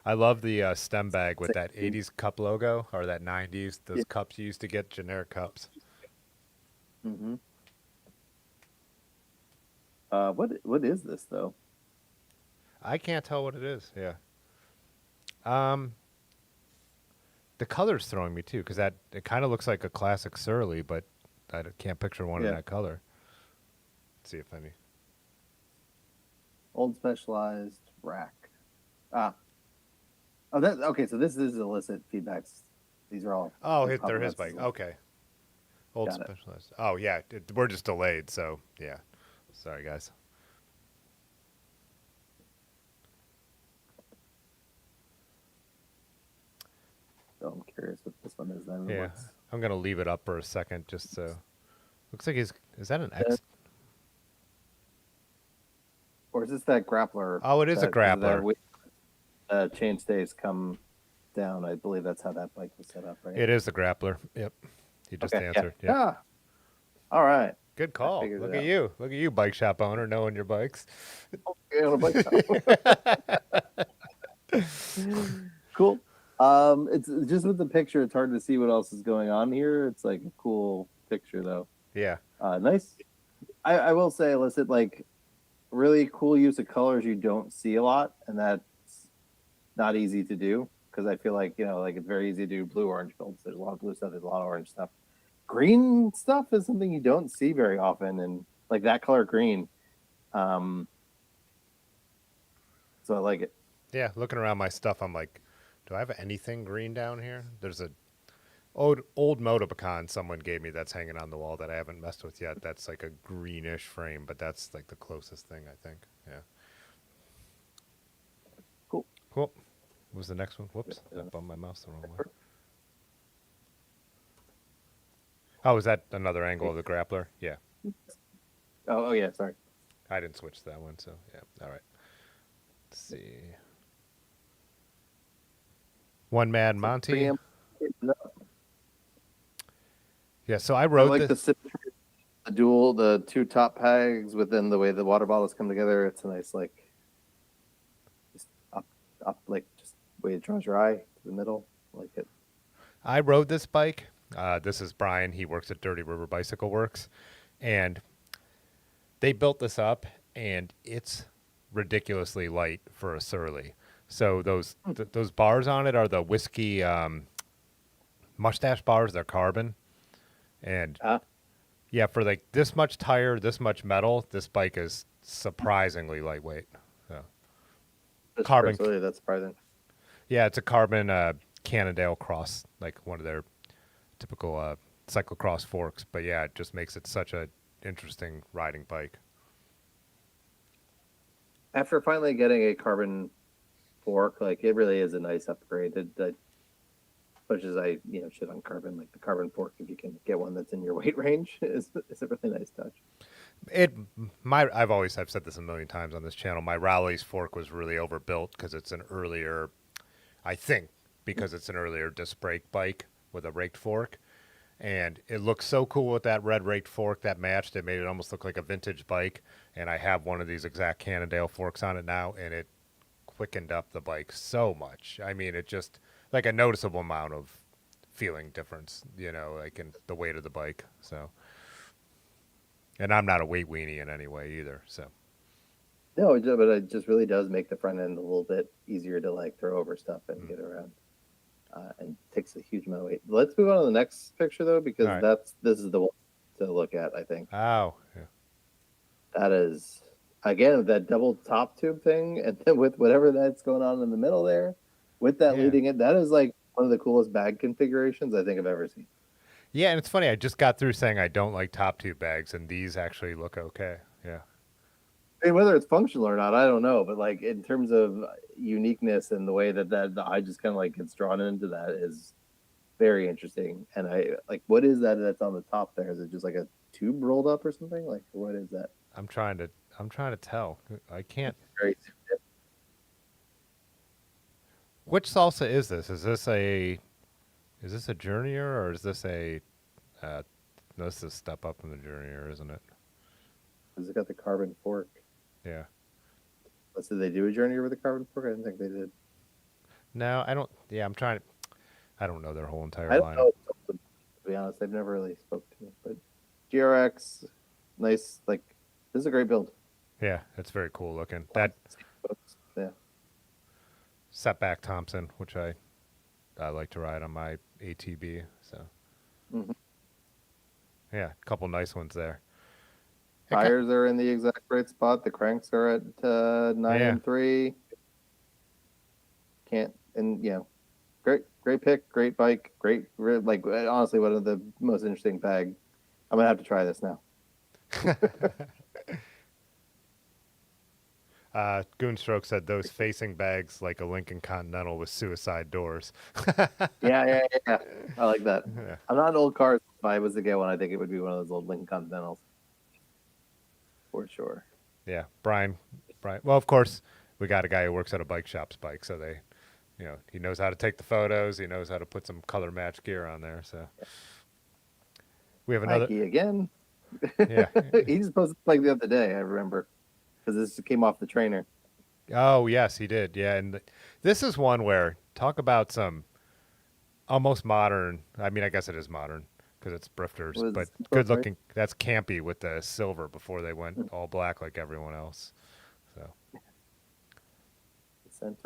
S1: I love the stem bag with that 80s cup logo or that 90s. Those cups you used to get, generic cups.
S2: Mm-hmm. What is this though?
S1: I can't tell what it is. Yeah. The color's throwing me too, because it kind of looks like a classic Surly, but I can't picture one in that color. Let's see if any.
S2: Old Specialized rack. Oh, that okay. So this is illicit feedbacks. These are all.
S1: Oh, they're his bike. Okay. Old
S2: Got it.
S1: Specialized. Oh yeah, we're just delayed, so yeah. Sorry guys.
S2: So I'm curious what this one is then.
S1: Yeah, I'm gonna leave it up for a second, just so. Looks like is that an X?
S2: Or is this that grappler?
S1: Oh, it is a grappler.
S2: Chain stays come down. I believe that's how that bike was set up, right?
S1: It is the grappler. Yep. You just answered.
S2: Yeah.
S1: Yeah.
S2: All right.
S1: Good call.
S2: figured it
S1: Look at
S2: out.
S1: you. Look at you, bike shop owner, knowing your bikes.
S2: Okay, on a bike shop. Cool. It's just with the picture, it's hard to see what else is going on here. It's like a cool picture though.
S1: Yeah.
S2: Nice. I will say, illicit, like really cool use of colors you don't see a lot, and that's not easy to do because I feel like like it's very easy to do blue orange builds. There's a lot of blue stuff. There's a lot of orange stuff. Green stuff is something you don't see very often, and like that color green. So I like it.
S1: Yeah. Looking around my stuff, I'm like, do I have anything green down here? There's a old Motopecan someone gave me that's hanging on the wall that I haven't messed with yet. That's like a greenish frame, but that's like the closest thing I think. Yeah.
S2: Cool.
S1: What was the next one? Whoops. I bumped my mouse the wrong way. Oh, is that another angle of the grappler? Yeah.
S2: Oh yeah, sorry.
S1: I didn't switch to that one, so yeah. All right. Let's see. One Mad
S2: So
S1: Monty.
S2: premium. No,
S1: Yeah, so I
S2: I
S1: rode
S2: like
S1: this.
S2: the symmetry, the two top pegs within the way the water bottles come together. It's a nice like just up like just way it draws your eye to the middle. I like it.
S1: I rode this bike. This is Brian. He works at Dirty River Bicycle Works, and they built this up, and it's ridiculously light for a Surly. So those bars on it are the whiskey mustache bars. They're carbon, and
S2: Ah,
S1: yeah, for like this much tire, this much metal, this bike is surprisingly lightweight. So
S2: that's
S1: carbon,
S2: really that's surprising.
S1: yeah, it's a carbon Cannondale cross, like one of their typical cyclocross forks. But yeah, it just makes it such a interesting riding bike.
S2: After finally getting a carbon fork, like it really is a nice upgrade. As much as I, shit on carbon, like the carbon fork, if you can get one that's in your weight range, is a really nice touch.
S1: I've said this a million times on this channel. My Rowley's fork was really overbuilt because it's an earlier, I think, because it's an earlier disc brake bike with a raked fork. And it looked so cool with that red raked fork that matched. It made it almost look like a vintage bike. And I have one of these exact Cannondale forks on it now, and it quickened up the bike so much. I mean, it just like a noticeable amount of feeling difference, like in the weight of the bike. So, and I'm not a weight weenie in any way either. So,
S2: No, but it just really does make the front end a little bit easier to like throw over stuff and get around, and takes a huge amount of weight. Let's move on to the next picture though, because
S1: all right.
S2: this is the one to look at. I think
S1: Oh, yeah.
S2: that is again that double top tube thing, and then with whatever that's going on in the middle there, with that
S1: Yeah.
S2: leading it, that is like one of the coolest bag configurations I think I've ever seen.
S1: Yeah, and it's funny. I just got through saying I don't like top tube bags, and these actually look okay. Yeah.
S2: I mean, whether it's functional or not, I don't know. But like in terms of uniqueness and the way that the eye just kind of like gets drawn into that is very interesting. And I like, what is that that's on the top there? Is it just like a tube rolled up or something? Like, what is that?
S1: I'm trying to tell. I can't.
S2: Very
S1: Which salsa is this? Is this a journeyer or is this a no, this is a step up from the journeyer, isn't it?
S2: It's got the carbon fork.
S1: Yeah.
S2: Let's say they do a journey with a carbon fork. I didn't think they did.
S1: No, I don't. Yeah, I don't know their whole entire
S2: I don't
S1: lineup.
S2: know. To be honest, they've never really spoke to me. But GRX, nice. Like, this is a great build.
S1: Yeah, it's very cool looking. That
S2: Yeah.
S1: setback Thompson, which I like to ride on my ATB. So
S2: Mhm.
S1: yeah, a couple nice ones there.
S2: Tires are in the exact right spot. The cranks are at 9
S1: Yeah.
S2: and 3. Great pick, great bike, like honestly one of the most interesting bag. I'm gonna have to try this now.
S1: Goonstroke said those facing bags like a Lincoln Continental with suicide doors.
S2: Yeah. I like that.
S1: Yeah.
S2: I'm not an old car. If I was to get one, I think it would be one of those old Lincoln Continentals for sure.
S1: Yeah, Brian. Well, of course, we got a guy who works at a bike shop's bike, so he knows how to take the photos. He knows how to put some color match gear on there. So we have another.
S2: Nike again.
S1: Yeah.
S2: He just posted like the other day. I remember because this came off the trainer.
S1: Oh yes, he did. Yeah, and this is one where talk about some almost modern. I mean, I guess it is modern because it's brifters,
S2: Was
S1: but
S2: it
S1: good
S2: right?
S1: looking. That's campy with the silver before they went all black like everyone else. So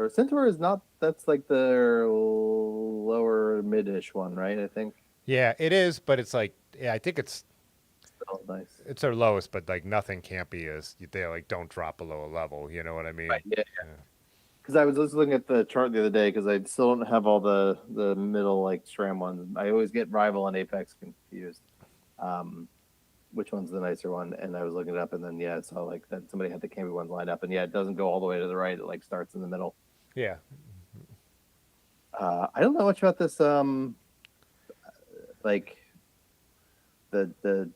S2: Centaur is not. That's like the lower mid-ish one, right? I think.
S1: yeah, it is, but it's like I think it's
S2: Still nice.
S1: it's their lowest, but like nothing campy is. They like don't drop below a level. You know what I mean?
S2: Right. Yeah. Because I was just looking at the chart the other day because I still don't have all the middle like SRAM ones. I always get Rival and Apex confused. Which one's the nicer one? And I was looking it up, and then I saw like that somebody had the campy ones lined up, and it doesn't go all the way to the right. It like starts in the middle.
S1: Yeah.
S2: I don't know much about this. Like the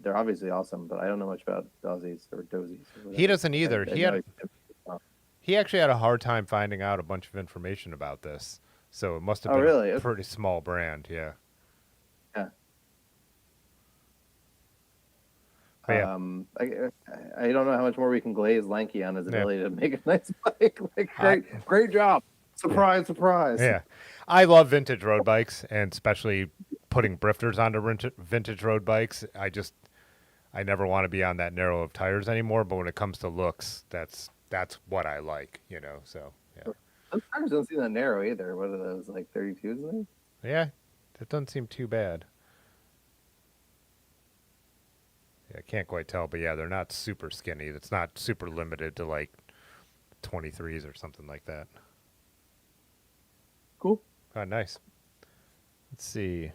S2: they're obviously awesome, but I don't know much about Dozies or Dozies. Or
S1: He
S2: whatever.
S1: doesn't either.
S2: I know
S1: He actually had a hard time finding out a bunch of information about this, so it must have
S2: Oh,
S1: been
S2: really?
S1: a
S2: Okay.
S1: pretty small brand. Yeah.
S2: Yeah.
S1: But yeah.
S2: I don't know how much more we can glaze Lanky on his
S1: Yeah.
S2: ability to make a nice bike. Like, great job. Surprise, surprise.
S1: Yeah. I love vintage road bikes, and especially putting brifters onto vintage road bikes. I never want to be on that narrow of tires anymore, but when it comes to looks, that's what I like, so yeah.
S2: Those tires don't seem that narrow either. What are those, like 32s?
S1: Yeah, that doesn't seem too bad. Yeah, I can't quite tell, but yeah, they're not super skinny. It's not super limited to like 23s or something like that.
S2: Cool.
S1: Oh, nice. Let's see.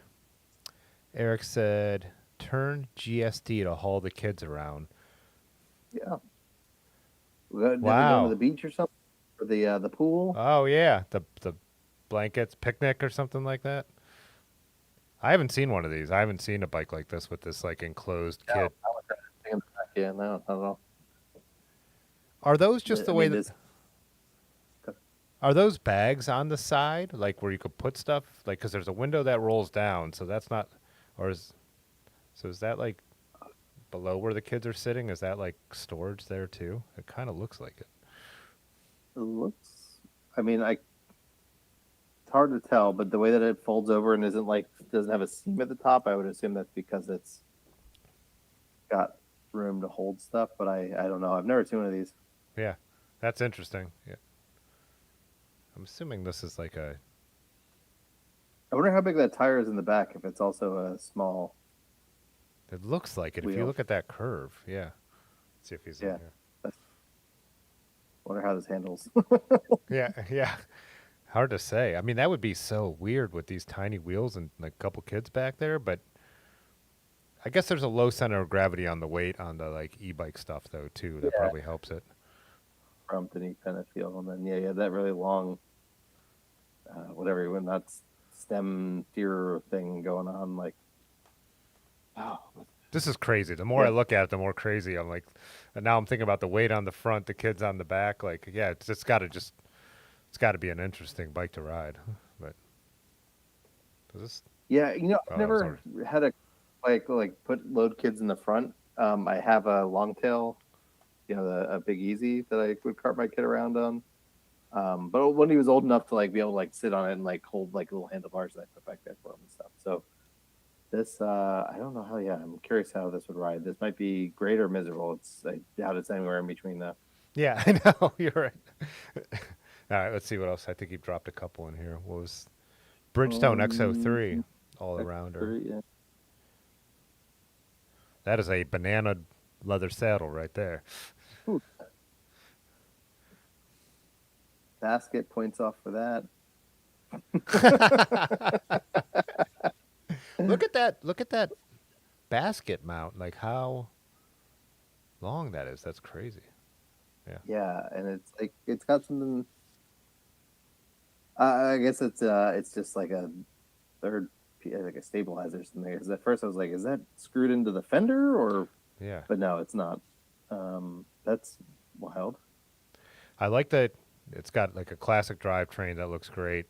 S1: Eric said, turn GSD to haul the kids around.
S2: Yeah. Did they
S1: Wow.
S2: go to the beach or something? Or the pool?
S1: Oh, yeah. The blankets, picnic or something like that. I haven't seen one of these. I haven't seen a bike like this with this like enclosed kit.
S2: Yeah, no, not at all.
S1: Are those just the way
S2: this.
S1: Are those bags on the side, like where you could put stuff? Like, because there's a window that rolls down, so that's not, is that like below where the kids are sitting? Is that like storage there too? It kind of looks like it.
S2: It looks. I mean, it's hard to tell, but the way that it folds over and doesn't have a seam at the top, I would assume that's because it's got room to hold stuff. But I don't know. I've never seen one of these.
S1: Yeah, that's interesting. Yeah, I'm assuming this is like a.
S2: I wonder how big that tire is in the back. If it's also a small.
S1: It looks like it.
S2: Wheel.
S1: If you look at that curve, yeah. Let's see if he's in here.
S2: Wonder how this handles.
S1: Yeah. Hard to say. I mean, that would be so weird with these tiny wheels and like a couple kids back there, but I guess there's a low center of gravity on the weight on the like e-bike stuff though too. That probably helps it.
S2: Front and you kind of feel, and then you have that really long, whatever when that stem steer thing going on, like. Oh.
S1: This is crazy. The more I look at it, the more crazy I'm like. And now I'm thinking about the weight on the front, the kids on the back. Like, yeah, it's got to be an interesting bike to ride. But does this?
S2: Yeah, I've never had a like put load kids in the front. I have a long tail, a Big Easy that I would cart my kid around on. But when he was old enough to like be able to like sit on it and like hold like little handlebars that I put back there for him and stuff. So this, I don't know how. Yeah, I'm curious how this would ride. This might be great or miserable. I doubt it's anywhere in between though.
S1: Yeah, I know. You're right. All right, let's see what else. I think he dropped a couple in here. What was Bridgestone XO3 all around her?
S2: Yeah.
S1: That is a banana leather saddle right there.
S2: Ooh. Basket points off for that.
S1: Look at that basket mount. Like how long that is. That's crazy. Yeah.
S2: Yeah, and it's like it's got something. I guess it's just like a third, like a stabilizer or something. Because at first I was like, is that screwed into the fender or?
S1: Yeah.
S2: But no, it's not. That's wild.
S1: I like that it's got like a classic drivetrain that looks great.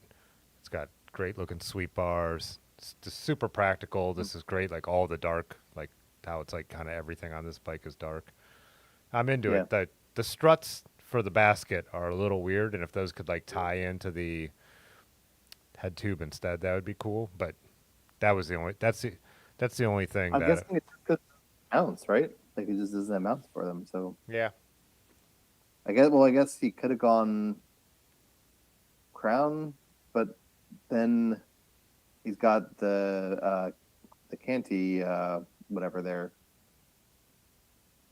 S1: It's got great looking sweep bars. It's just super practical. This is great. Like all the dark, like how it's like kind of everything on this bike is dark. I'm into it. The struts for the basket are a little weird, and if those could like tie into the head tube instead, that would be cool. But that's the only thing.
S2: I'm guessing it's because mounts, right? Like it just doesn't have mounts for them. So
S1: yeah.
S2: I guess he could have gone crown, but then he's got the canty whatever there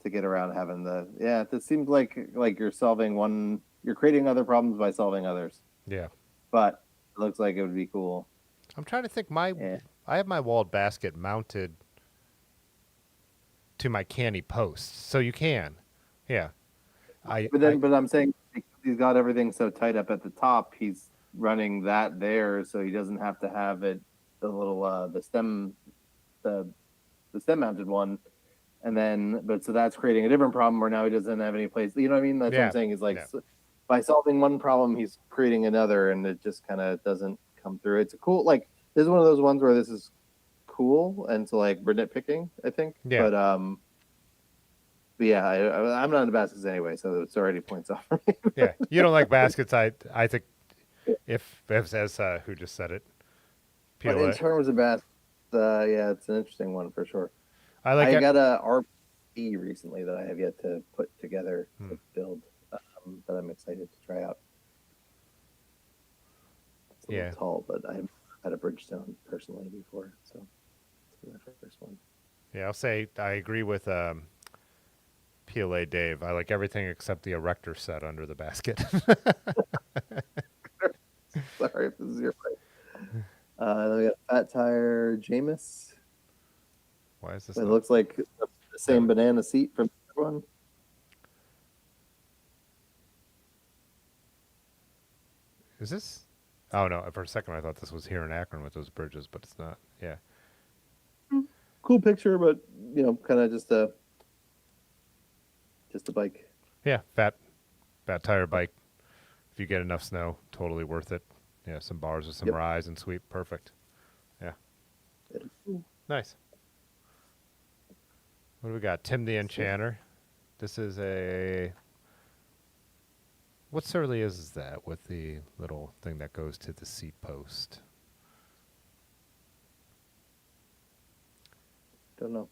S2: to get around having it seems like you're creating other problems by solving others.
S1: Yeah.
S2: But it looks like it would be cool.
S1: I'm trying to think I have my walled basket mounted to my canny posts. So you can. Yeah.
S2: But I'm saying because he's got everything so tight up at the top, he's running that there, so he doesn't have to have it the little the stem mounted one And then, but so that's creating a different problem where now he doesn't have any place. You know what I mean? That's what
S1: Yeah.
S2: I'm saying is like
S1: Yeah.
S2: by solving one problem, he's creating another, and it just kind of doesn't come through. It's a cool, like, this is one of those ones where this is cool, and so like we're nitpicking, I think.
S1: Yeah.
S2: But yeah, I'm not into baskets anyway, so it's already points off for me.
S1: Yeah. You don't like baskets. I think if as who just said it,
S2: But in
S1: PLA.
S2: terms of baskets, yeah, it's an interesting one for sure.
S1: I like
S2: I
S1: it.
S2: got a RP recently that I have yet to put together to build, that I'm excited to try out. It's a little tall, but I haven't had a Bridgestone personally before, so it's my first one.
S1: Yeah, I'll say I agree with PLA Dave. I like everything except the erector set under the basket.
S2: Sorry if this is your place. Then we got Fat Tire Jameis.
S1: Why is this?
S2: It looks like the same banana seat from the other one.
S1: Is this? Oh no! For a second, I thought this was here in Akron with those bridges, but it's not. Yeah.
S2: Cool picture, but kind of just a bike.
S1: Yeah, fat tire bike. If you get enough snow, totally worth it. Yeah, some bars with some rise and sweep, perfect. Yeah. Nice. What do we got? Tim the Enchanter. This is a. What surly is that with the little thing that goes to the seat post?
S2: Don't know.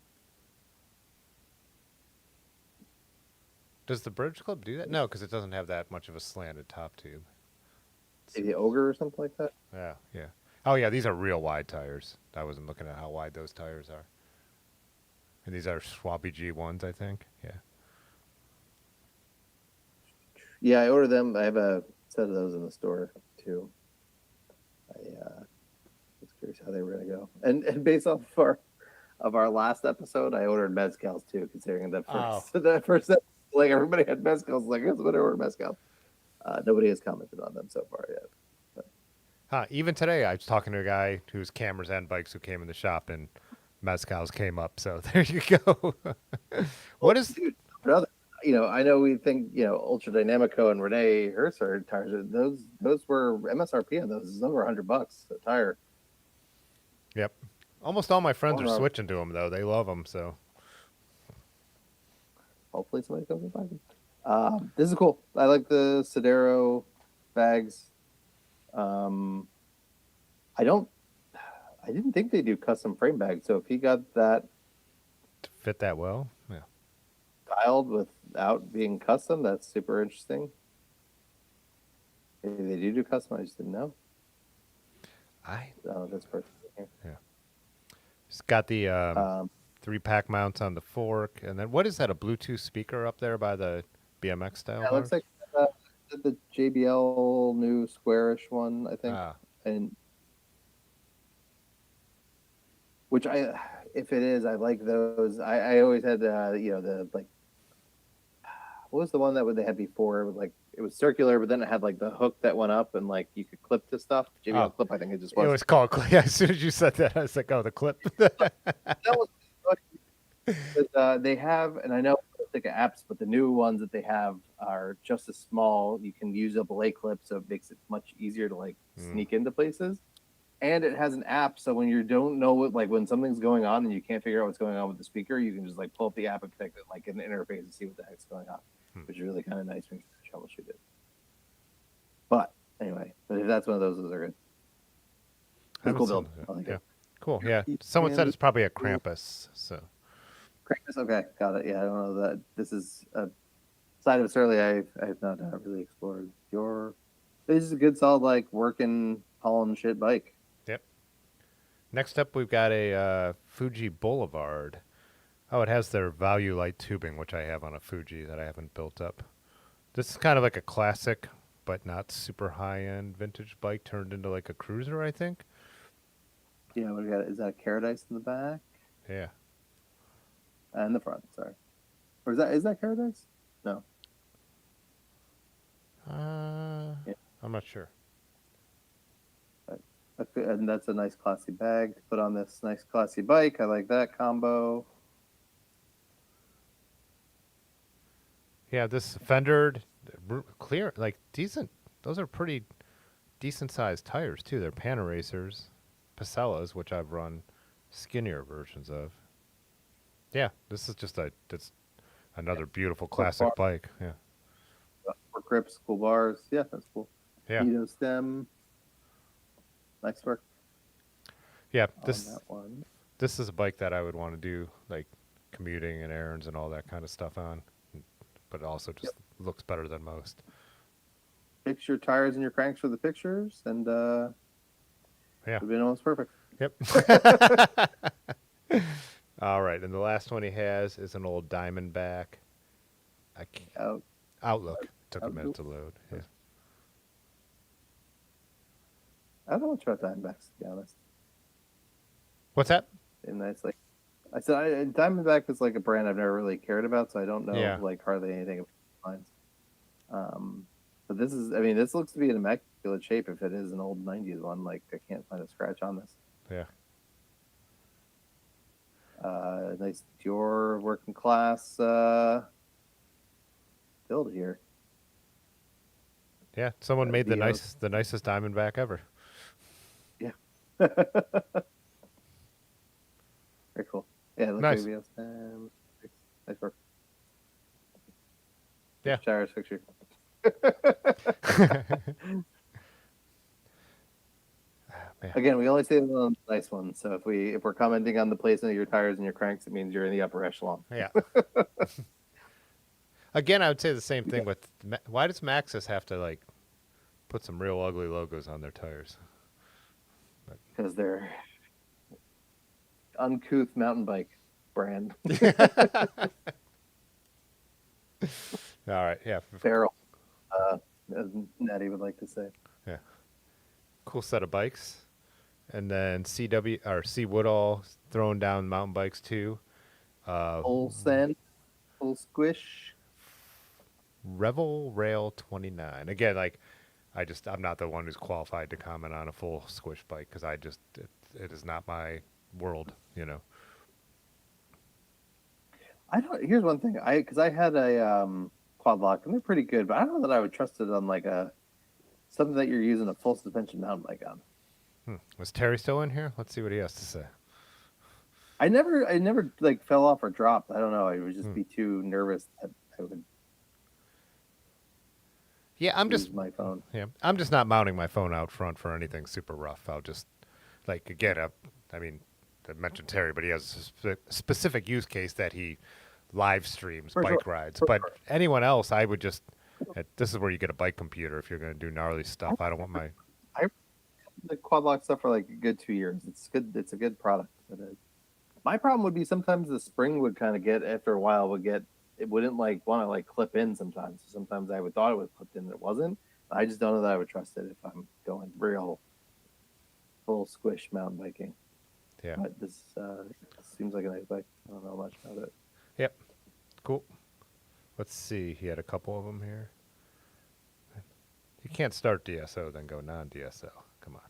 S1: Does the Bridge Club do that? No, because it doesn't have that much of a slanted top tube.
S2: Maybe Ogre or something like that?
S1: Yeah, yeah. Oh, yeah, these are real wide tires. I wasn't looking at how wide those tires are. And these are Swappy G1s, I think. Yeah.
S2: Yeah, I ordered them. I have a set of those in the store, too. I was curious how they were going to go. And based off of our last episode, I ordered mezcals, too, considering that first episode, like, everybody had mezcals. Like, here's what I ordered mezcal. Nobody has commented on them so far yet.
S1: Even today, I was talking to a guy who's cameras and bikes who came in the shop, and mezcals came up. So there you go. What is?
S2: Dude, brother, I know we think Ultra Dynamico and Renee Herser tires. Those were MSRP on those is over $100 a tire.
S1: Yep. Almost all my friends are switching to them though. They love them. So
S2: hopefully somebody comes and buys them. This is cool. I like the Sodero bags. I didn't think they do custom frame bags. So if he got that
S1: to fit that well, yeah.
S2: Styled without being custom, that's super interesting. Maybe they do custom. I just didn't know. That's perfect.
S1: Yeah. It's got the 3-pack mounts on the fork, and then what is that? A Bluetooth speaker up there by the BMX style?
S2: Yeah, it looks like the JBL new squarish one, I think, and which if it is, I like those. I always had the like, what was the one that they had before? It was circular, but then it had like the hook that went up and like you could clip to stuff. JBL clip, I think it just was.
S1: It was called. Yeah, as soon as you said that, I was like, oh, the clip.
S2: That was. They have, and I know it's like apps, but the new ones that they have are just as small. You can use a belay clip, so it makes it much easier to like sneak into places. And it has an app, so when you don't know when something's going on and you can't figure out what's going on with the speaker, you can just like pull up the app and connect it like in the interface and see what the heck's going on, which is really kind of nice when you troubleshoot it. But anyway, if that's one of those are good. It's a cool build. I like it.
S1: Cool. Yeah. Someone said it's probably a Krampus. So.
S2: Krampus. Okay, got it. Yeah, I don't know that. This is a side of Surly I have not really explored. This is a good, solid, like working hauling shit bike.
S1: Yep. Next up, we've got a Fuji Boulevard. Oh, it has their Value Light tubing, which I have on a Fuji that I haven't built up. This is kind of like a classic, but not super high-end vintage bike turned into like a cruiser, I think.
S2: Yeah, what do we got? Is that Paradise in the back?
S1: Yeah.
S2: And the front, sorry. Or is that Paradise? No.
S1: Yeah. I'm not sure.
S2: And that's a nice classy bag to put on this nice classy bike. I like that combo.
S1: Yeah, this fendered, clear, like decent. Those are pretty decent sized tires too. They're Panaracers, Pacellas, which I've run skinnier versions of. Yeah, this is just it's another beautiful
S2: Cork bar,
S1: classic bike. Yeah,
S2: cork grips, cool bars. Yeah, that's cool.
S1: yeah,
S2: Neato stem. Nice work
S1: yeah.
S2: on that one.
S1: This is a bike that I would want to do like commuting and errands and all that kind of stuff on, but it also just looks better than most.
S2: Fix your tires and your cranks for the pictures, and
S1: Yeah.
S2: it'd been almost perfect.
S1: Yep. All right, and the last one he has is an old Diamondback. Outlook. Took a minute to load. Yeah.
S2: I don't know much about Diamondbacks, to be honest.
S1: What's that?
S2: And that's like, I said, Diamondback is like a brand I've never really cared about, so I don't know like hardly anything about lines. But this is, I mean, this looks to be in immaculate shape. If it is an old '90s one, like I can't find a scratch on this.
S1: Yeah.
S2: Nice Dior working class build here.
S1: Yeah, someone made the nicest Diamondback ever.
S2: Yeah. Very cool. Yeah, look
S1: nice.
S2: Nice work.
S1: Yeah.
S2: Tires picture. Again, we only say the nice ones. So if we're commenting on the placement of your tires and your cranks, it means you're in the upper echelon.
S1: Yeah. Again, I would say the same thing with why does Maxxis have to like put some real ugly logos on their tires?
S2: Because they're uncouth mountain bike brand.
S1: All right, yeah.
S2: Feral, as Natty would like to say.
S1: Yeah. Cool set of bikes. And then C Woodall throwing down mountain bikes too.
S2: Full send, full squish.
S1: Revel Rail 29. Again, like I'm not the one who's qualified to comment on a full squish bike because it is not my world, you know.
S2: Here's one thing. Because I had a quad lock and they're pretty good, but I don't know that I would trust it on like something that you're using a full suspension mountain bike on.
S1: Was Terry still in here? Let's see what he has to say.
S2: I never like fell off or dropped. I don't know. I would just be too nervous that I would.
S1: Yeah, I'm just
S2: my phone.
S1: Yeah, I'm just not mounting my phone out front for anything super rough. I'll just like again. I mean, I mentioned Terry, but he has a specific use case that he live streams bike rides. But anyone else, I would just. This is where you get a bike computer if you're going to do gnarly stuff. I don't want my.
S2: The quad lock stuff for like a good 2 years. It's good. It's a good product. My problem would be sometimes the spring would kind of get after a while it wouldn't like want to like clip in sometimes. Sometimes I would thought it was clipped in and it wasn't. I just don't know that I would trust it if I'm going real full squish mountain biking.
S1: Yeah.
S2: But this seems like a nice bike. I don't know much about it.
S1: Yep. Cool. Let's see. He had a couple of them here. You can't start DSO then go non-DSO. Come on.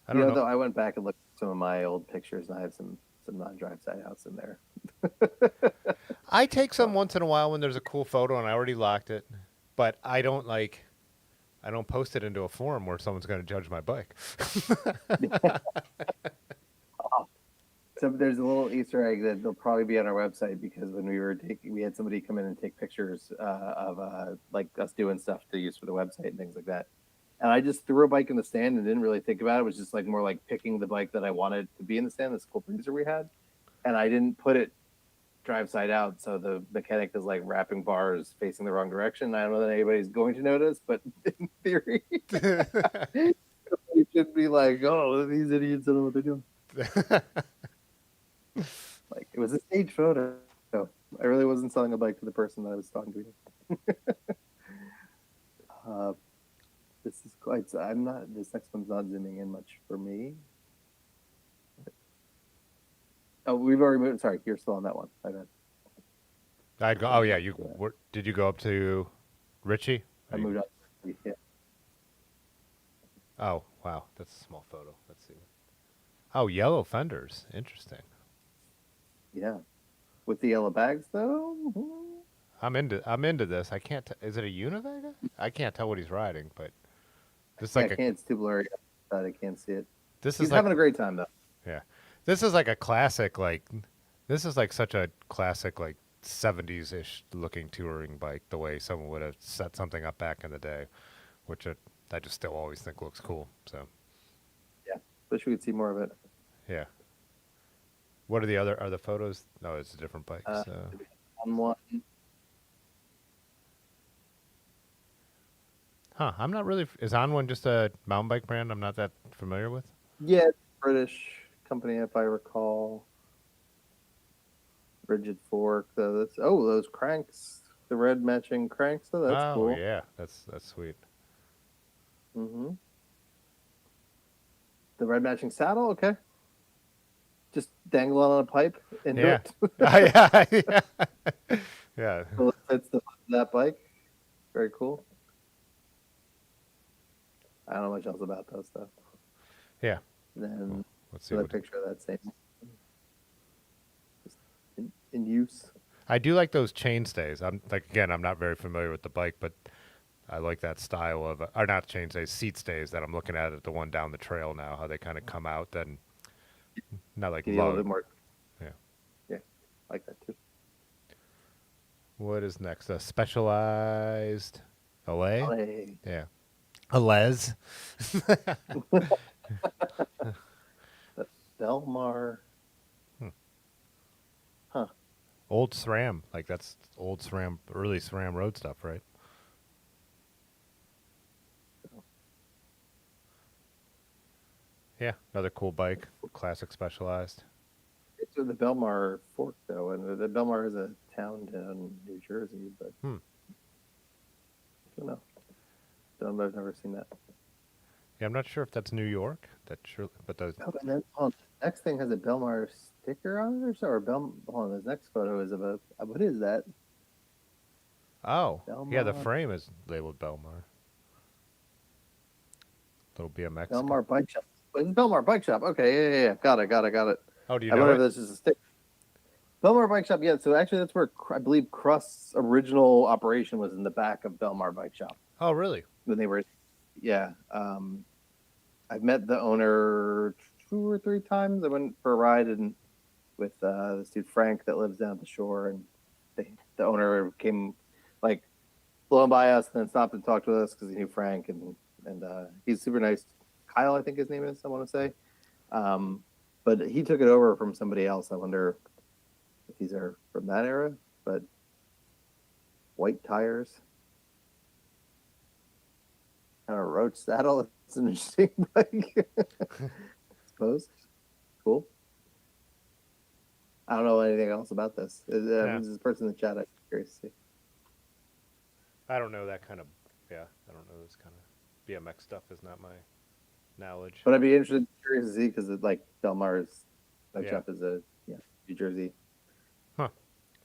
S1: I don't know.
S2: Though I went back and looked at some of my old pictures and I have some non-drive side outs in there.
S1: I take some once in a while when there's a cool photo and I already locked it, but I don't post it into a forum where someone's going to judge my bike.
S2: So there's a little Easter egg that they'll probably be on our website because when we had somebody come in and take pictures of like us doing stuff to use for the website and things like that. And I just threw a bike in the stand and didn't really think about it. It was just like more like picking the bike that I wanted to be in the stand, this cool producer we had. And I didn't put it drive side out. So the mechanic is like wrapping bars facing the wrong direction. I don't know that anybody's going to notice, but in theory, you should be like, oh, these idiots don't know what they're doing. Like it was a stage photo. I really wasn't selling a bike to the person that I was talking to. This is quite. This next one's not zooming in much for me. Oh, we've already moved. Sorry, you're still on that one. My bad.
S1: I'd go. Oh yeah, did you go up to Richie?
S2: I moved up. Yeah.
S1: Oh wow, that's a small photo. Let's see. Oh, yellow fenders. Interesting.
S2: Yeah. With the yellow bags, though?
S1: I'm into this. I can't. Is it a Univega? I can't tell what he's riding, but this is
S2: Yeah, I
S1: like a.
S2: can't. It's too blurry outside. I can't see it.
S1: This
S2: He's
S1: is like.
S2: having a great time, though.
S1: Yeah. This is like a classic. Like, this is like such a classic, like 70s ish looking touring bike. The way someone would have set something up back in the day, which I just still always think looks cool. So
S2: Yeah. Wish we could see more of it.
S1: yeah. What are the other? Are the photos? No, it's a different bike.
S2: Uh,
S1: So.
S2: on one.
S1: Huh. I'm not really. Is On One just a mountain bike brand I'm not that familiar with?
S2: Yeah, it's a British company, if I recall. Rigid fork. Those cranks. The red matching cranks. Oh, that's
S1: Oh
S2: cool.
S1: yeah, that's sweet.
S2: Mm-hmm. The red matching saddle. Okay. Just dangle on a pipe into
S1: Yeah.
S2: it.
S1: yeah, yeah. Yeah.
S2: So it fits that bike. Very cool. I don't know much else about those stuff.
S1: Yeah.
S2: Then
S1: Let's see.
S2: another
S1: What,
S2: picture of that same just in use.
S1: I do like those chainstays. I'm not very familiar with the bike, but I like that style of or not chainstays, seat stays that I'm looking at the one down the trail now. How they kind of come out, then not like
S2: You need a little
S1: low.
S2: bit more.
S1: Yeah.
S2: Yeah, I like that too.
S1: What is next? A specialized LA.
S2: LA.
S1: Yeah. A les.
S2: Belmar. Huh.
S1: Old SRAM, like that's old SRAM, early SRAM road stuff, right? Yeah, another cool bike, classic Specialized.
S2: It's with the Belmar fork though, and the Belmar is a town down New Jersey, but I don't know. I've never seen that.
S1: Yeah, I'm not sure if that's New York. That sure, but those.
S2: Oh, and then the next thing has a Belmar sticker on it or so. Or hold on, this next photo is about what is that?
S1: Oh, yeah, the
S2: Belmar.
S1: frame is labeled Belmar. Little BMX.
S2: Belmar Bike Shop. It's Belmar Bike Shop. Okay, yeah. Got it.
S1: Oh, do you
S2: I
S1: know
S2: wonder
S1: it?
S2: if this is a sticker. Belmar Bike Shop, yeah. So actually, that's where I believe Crust's original operation was in the back of Belmar Bike Shop
S1: Oh, really?
S2: when they were, yeah. I've met the owner 2 or 3 times. I went for a ride with this dude Frank that lives down at the shore, and the owner came like blowing by us and then stopped and talked with us because he knew Frank and he's super nice. Kyle, I think his name is. I want to say, but he took it over from somebody else. I wonder if these are from that era. But white tires, kind of roach saddle. It's an interesting bike. I suppose. Cool. I don't know anything else about this. This is a person in the chat. I'm curious to see.
S1: I don't know that kind of. Yeah, I don't know this kind of BMX stuff. Is not my knowledge.
S2: But I'd be curious to see because like Belmar's bike shop is a New Jersey.
S1: Huh.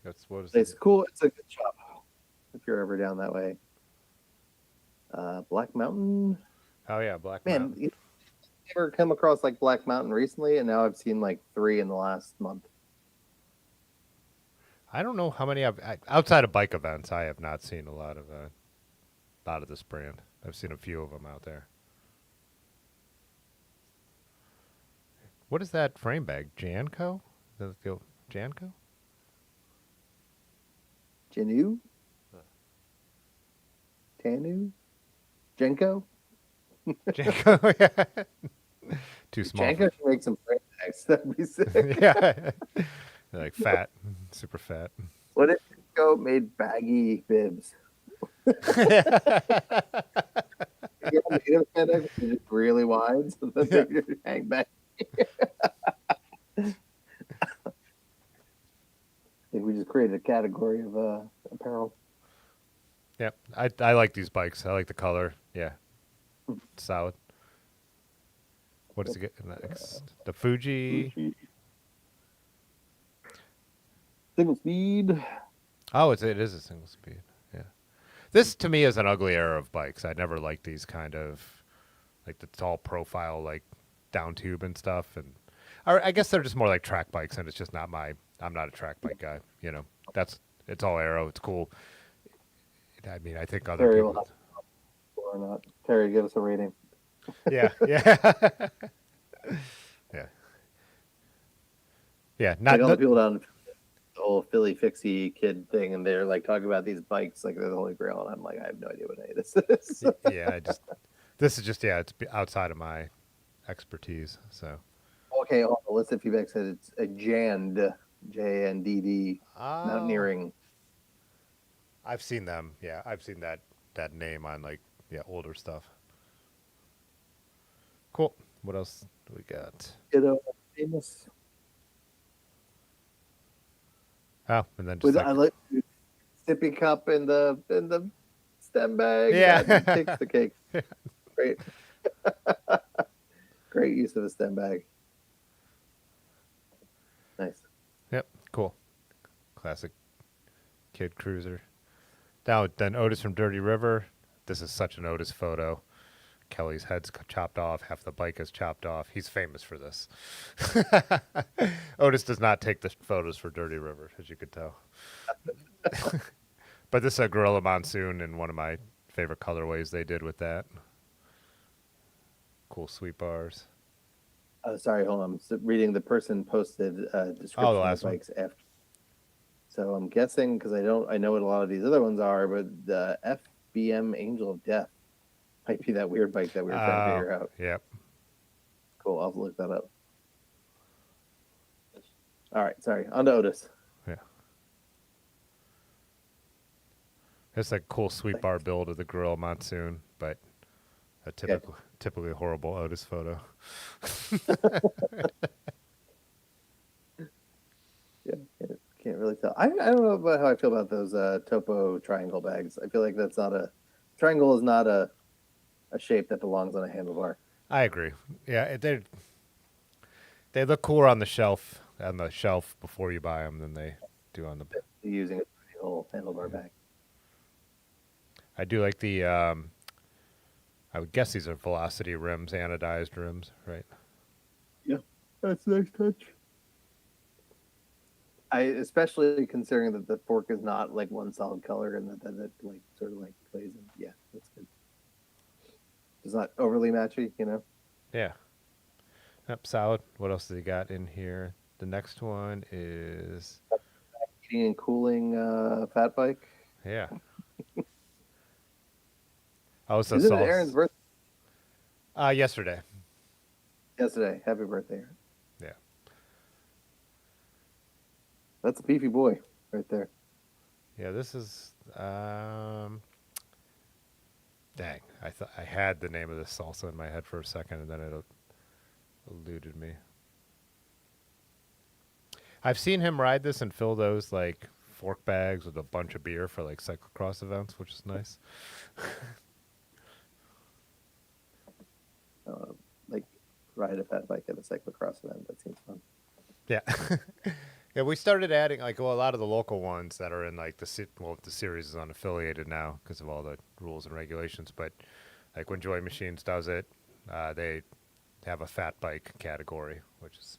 S1: That's what was
S2: It's cool. It's a good shop if you're ever down that way. Black Mountain.
S1: Oh yeah, Black
S2: Man,
S1: Mountain.
S2: you ever come across like Black Mountain recently? And now I've seen like 3 in the last month.
S1: I don't know how many outside of bike events. I have not seen a lot of this brand. I've seen a few of them out there. What is that frame bag? Janko? Does it feel Janko?
S2: Janu? Tanu? Jenko?
S1: Janko, yeah. Too small.
S2: Jenko should make some frame bags. That'd be sick.
S1: Yeah. They're like fat, super fat.
S2: What if Jenko made baggy bibs? You know, made of FedEx, just really wide so that they could hang back. I think we just created a category of apparel.
S1: Yep. I like these bikes. I like the color. Yeah. Solid. What does it get next? The Fuji.
S2: Single speed.
S1: Oh, it is a single speed. Yeah. This to me is an ugly era of bikes. I never liked these kind of like the tall profile, like down tube and stuff. And or I guess they're just more like track bikes, and it's just not my I'm not a track bike guy. You know, it's all aero. It's cool. I mean, I think other
S2: Terry will
S1: people.
S2: have or not. Terry, give us a rating.
S1: Yeah, yeah, yeah, yeah.
S2: Like
S1: Not,
S2: all the
S1: not
S2: people down the whole Philly Fixie kid thing, and they're like talking about these bikes like they're the Holy Grail, and I'm like, I have no idea what any of this is.
S1: yeah. This is just it's outside of my expertise. So.
S2: Okay, hold on. Listen, feedback said it's a JAND, JNDD
S1: Oh,
S2: mountaineering.
S1: I've seen them. Yeah, I've seen that name on like older stuff. Cool. What else do we got?
S2: You know, famous
S1: Oh, and then just
S2: with
S1: like
S2: I like sippy cup in the stem bag
S1: yeah,
S2: that takes the cake. Great, great use of a stem bag. Nice.
S1: yep, cool. Classic kid cruiser. Now then, Otis from Dirty River. This is such an Otis photo. Kelly's head's chopped off. Half the bike is chopped off. He's famous for this. Otis does not take the photos for Dirty River, as you could tell. But this is a Gorilla Monsoon in one of my favorite colorways they did with that. Cool sweep bars.
S2: Oh, sorry, hold on. I'm reading the person posted description
S1: Oh, the
S2: of
S1: last
S2: the
S1: one.
S2: bikes after. So I'm guessing because I know what a lot of these other ones are, but the FBM Angel of Death might be that weird bike that we were trying to figure out.
S1: Yep.
S2: Cool, I'll have to look that up. All right, sorry. On to Otis.
S1: Yeah. It's a cool sweep bar build of the Gorilla Monsoon, but a typically horrible Otis photo.
S2: Yeah, can't really tell. I don't know about how I feel about those Topo triangle bags. I feel like that's not a triangle is not a shape that belongs on a handlebar.
S1: I agree. Yeah, they look cooler on the shelf before you buy them than they do on the.
S2: Using a triangle handlebar bag.
S1: I do like the. I would guess these are Velocity rims, anodized rims, right?
S2: Yeah, that's a nice touch. I especially considering that the fork is not like one solid color and that like sort of like plays in. Yeah, that's good. It's not overly matchy, you know.
S1: Yeah. Yep, solid. What else do they got in here? The next one is
S2: Heating and cooling fat bike.
S1: yeah. Oh, it's a
S2: Isn't it
S1: sauce.
S2: Aaron's birthday
S1: Yesterday.
S2: yesterday? Happy birthday, Aaron.
S1: Yeah.
S2: That's a beefy boy right there.
S1: Yeah, this is dang. I thought I had the name of this salsa in my head for a second and then it eluded me. I've seen him ride this and fill those like fork bags with a bunch of beer for like cyclocross events, which is nice.
S2: Like ride a fat bike at a cyclocross event. That seems fun.
S1: Yeah. Yeah, we started adding like a lot of the local ones that are in like the series is unaffiliated now because of all the rules and regulations. But like when Joy Machines does it, they have a fat bike category, which is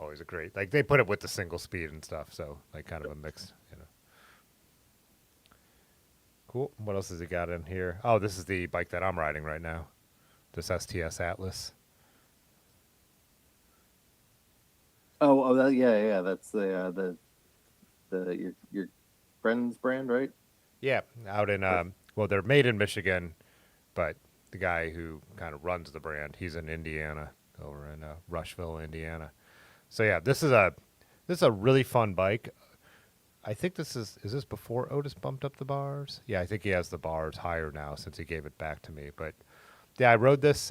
S1: always a great. Like they put it with the single speed and stuff, so like kind of a mix, you know. Cool. What else has he got in here? Oh, this is the bike that I'm riding right now, this STS Atlas.
S2: Yeah. That's the your friend's brand, right?
S1: Yeah, out in well, they're made in Michigan, but the guy who kind of runs the brand, he's in Indiana, over in Rushville, Indiana. So yeah, this is a really fun bike. I think is this before Otis bumped up the bars? Yeah, I think he has the bars higher now since he gave it back to me. But yeah, I rode this.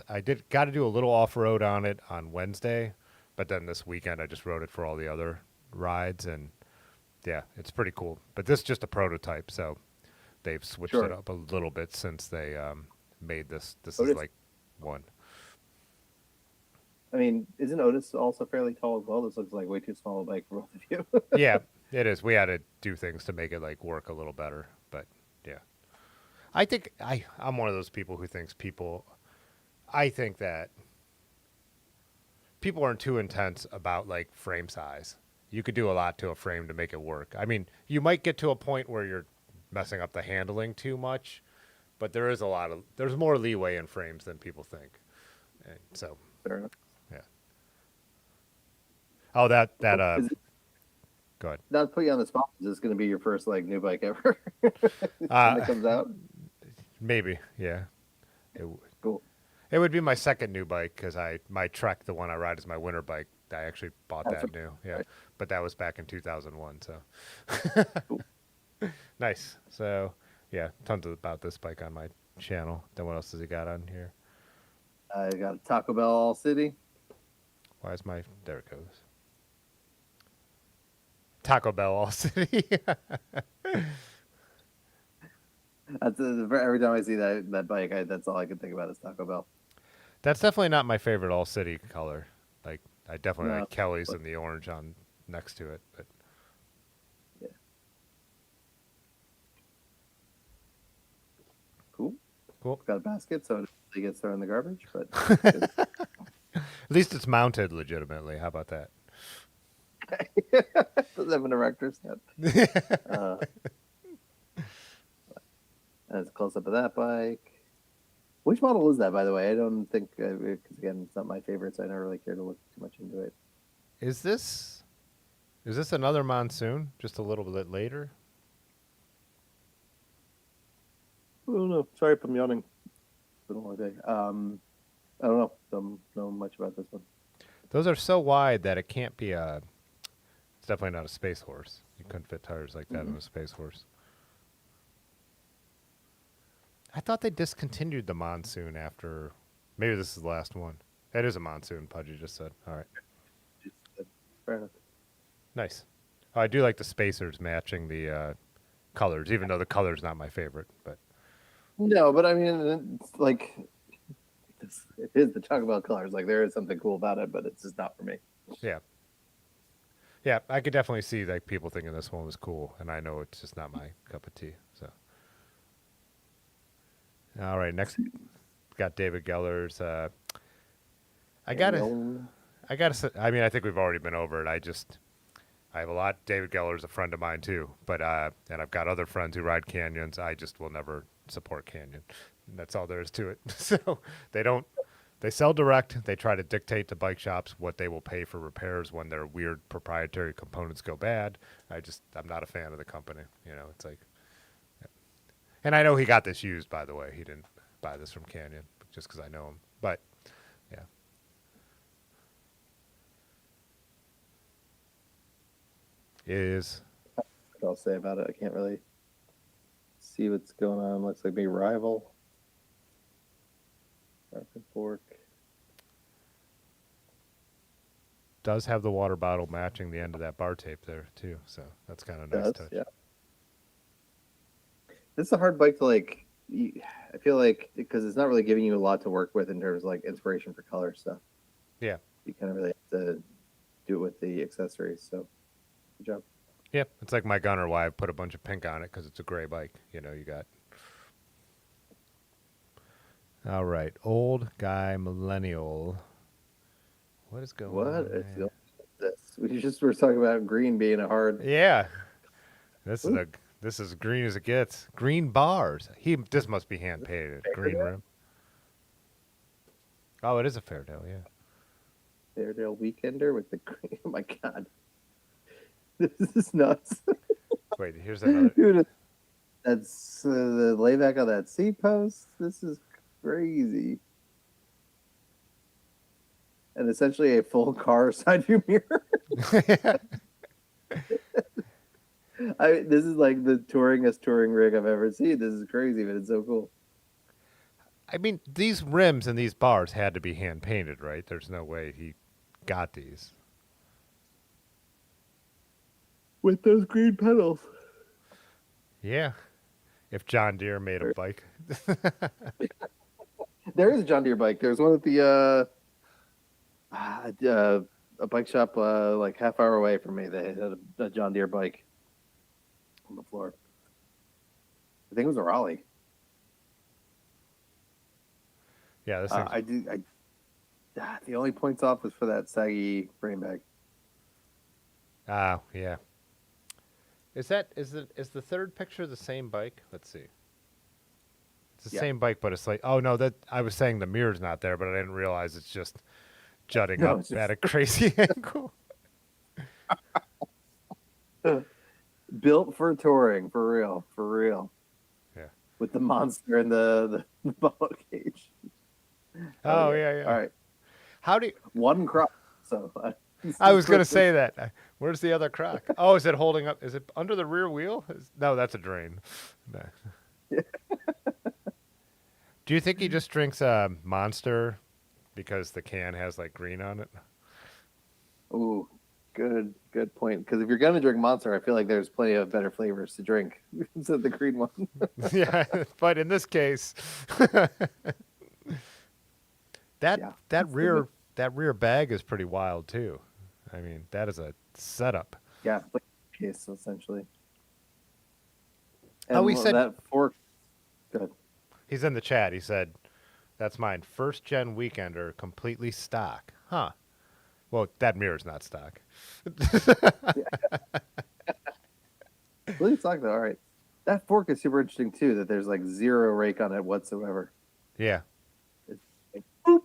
S1: Got to do a little off road on it on Wednesday, but then this weekend I just rode it for all the other rides, and yeah, it's pretty cool. But this is just a prototype, so they've switched it up a little bit since they made this. This is like one.
S2: I mean, isn't Otis also fairly tall as well? This looks like way too small a bike for both of you.
S1: Yeah, it is. We had to do things to make it like work a little better, but yeah. I think I'm one of those people who thinks I think that people aren't too intense about like frame size. you could do a lot to a frame to make it work. I mean, you might get to a point where you're messing up the handling too much, but there's more leeway in frames than people think. And so,
S2: Fair enough.
S1: yeah. Oh, that
S2: Is it,
S1: go ahead.
S2: not to put you on the spot, is this going to be your first like new bike ever when it comes out?
S1: Maybe, yeah.
S2: Cool.
S1: It would be my second new bike because my Trek, the one I ride, is my winter bike. I actually bought
S2: That's
S1: that new, yeah,
S2: right.
S1: but that was back in 2001. So
S2: Cool.
S1: nice. So yeah, tons about this bike on my channel. Then what else has he got on here?
S2: I got a Taco Bell All City.
S1: Why is there it goes. Taco Bell All City.
S2: That's every time I see that bike, that's all I can think about is Taco Bell.
S1: That's definitely not my favorite All City color. Like I definitely
S2: No,
S1: like Kelly's
S2: but-
S1: and the orange on next to it, but
S2: Yeah. Cool.
S1: cool.
S2: Got a basket, so it gets thrown in the garbage. But
S1: At least it's mounted legitimately. How about that?
S2: doesn't have an erector set. That's a close up of that bike. Which model is that, by the way? I don't think because again, it's not my favorite, so I never really care to look too much into it.
S1: Is this another monsoon? Just a little bit later?
S2: I don't know. Sorry if I'm yawning. It's been a long day. I don't know. Don't know much about this one.
S1: Those are so wide that it can't be it's definitely not a space horse. You couldn't fit tires like that in a space horse. I thought they discontinued the monsoon after. Maybe this is the last one. It is a monsoon, Pudgy just said. All right.
S2: Fair enough.
S1: Nice. Oh, I do like the spacers matching the colors, even though the color's not my favorite. But
S2: No, but I mean, it's like it is the Taco Bell colors. Like there is something cool about it, but it's just not for me.
S1: yeah. Yeah, I could definitely see like people thinking this one was cool, and I know it's just not my cup of tea. So, all right, next got David Geller's. I mean, I think we've already been over it. I have a lot. David Geller's a friend of mine too, but and I've got other friends who ride Canyons. I just will never support Canyon. And that's all there is to it. So they sell direct. They try to dictate to bike shops what they will pay for repairs when their weird proprietary components go bad. I'm not a fan of the company. You know, it's like, yeah. And I know he got this used, by the way. He didn't buy this from Canyon just because I know him. But yeah.
S2: What I'll say about it. I can't really see what's going on. Looks like maybe rival. Sharp and fork.
S1: Does have the water bottle matching the end of that bar tape there too, so that's kind of nice
S2: Does,
S1: touch.
S2: yeah. This is a hard bike to like. I feel like because it's not really giving you a lot to work with in terms of like inspiration for color stuff.
S1: Yeah,
S2: You kind of really have to do it with the accessories. So, good job.
S1: yeah, it's like my Gunner. Why I put a bunch of pink on it because it's a gray bike. You know, you got. All right, old guy millennial. What is going
S2: What
S1: on?
S2: is
S1: there?
S2: this? We just were talking about green being a hard.
S1: Yeah, this
S2: Ooh.
S1: is as green as it gets. Green bars. This must be hand painted. Green
S2: Fairdale?
S1: rim. Oh, it is a Fairdale. Yeah.
S2: Fairdale Weekender with the green. Oh my god, this is nuts,
S1: Wait, here's another.
S2: dude. That's the layback on that seat post. This is crazy. And essentially a full car side view mirror. This is like the touringest touring rig I've ever seen. This is crazy, but it's so cool.
S1: I mean, these rims and these bars had to be hand painted, right? There's no way he got these.
S2: With those green pedals.
S1: Yeah. If John Deere made a bike.
S2: There is a John Deere bike. There's one at the a bike shop like half hour away from me. They had a John Deere bike on the floor. I think it was a Raleigh.
S1: Yeah, this
S2: The only points off was for that saggy frame bag.
S1: Yeah. Is the third picture the same bike? Let's see. It's the
S2: Yeah.
S1: same bike, but it's like, oh no, that I was saying the mirror's not there, but I didn't realize it's just jutting
S2: No,
S1: up
S2: it's
S1: at
S2: just
S1: a crazy angle.
S2: built for touring, for real, for real.
S1: Yeah.
S2: With the monster and the bubble cage.
S1: Oh yeah,
S2: All
S1: yeah.
S2: right,
S1: How do you,
S2: one crop. So
S1: I was gonna say that. Where's the other crock? Oh, is it holding up? Is it under the rear wheel? No, that's a drain. No. Do you think he just drinks Monster because the can has like green on it?
S2: Ooh, good point. Because if you're gonna drink Monster, I feel like there's plenty of better flavors to drink instead of the green one.
S1: Yeah, but in this case, that
S2: Yeah,
S1: that
S2: it's
S1: rear
S2: good.
S1: that rear bag is pretty wild too. I mean, that is a setup.
S2: Yeah, like case essentially.
S1: Oh,
S2: And
S1: he said
S2: that fork. Good.
S1: he's in the chat. He said, "That's mine. First gen weekender, completely stock." Huh. Well, that mirror's not stock.
S2: Please talk though. All right, that fork is super interesting too. That there's like zero rake on it whatsoever.
S1: Yeah.
S2: It's like, boop,